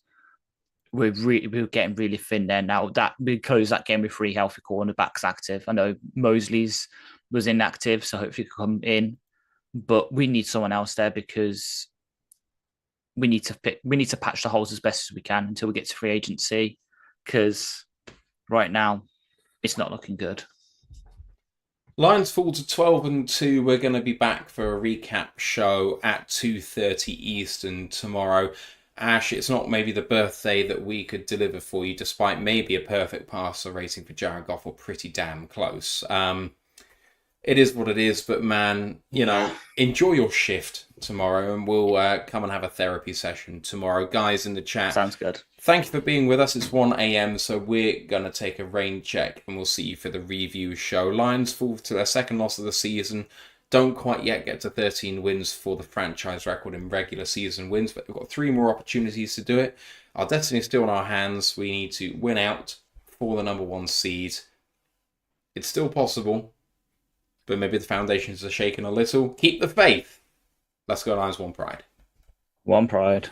we're getting really thin there now. That we closed that game with 3 healthy cornerbacks active. I know Mosley's was inactive, so hopefully he can come in. But we need someone else there because we need to patch the holes as best as we can until we get to free agency. Because right now, it's not looking good. Lions fall to 12-2. We're going to be back for a recap show at 2:30 Eastern tomorrow. Ash, it's not maybe the birthday that we could deliver for you, despite maybe a perfect passer rating for Jared Goff or pretty damn close. It is what it is, but man, enjoy your shift tomorrow and we'll come and have a therapy session tomorrow. Guys in the chat. Sounds good. Thank you for being with us. It's 1 a.m, so we're going to take a rain check and we'll see you for the review show. Lions fall to their second loss of the season. Don't quite yet get to 13 wins for the franchise record in regular season wins, but we've got 3 more opportunities to do it. Our destiny is still in our hands. We need to win out for the number 1 seed. It's still possible, but maybe the foundations are shaking a little. Keep the faith. Let's go Lions, one pride. One pride.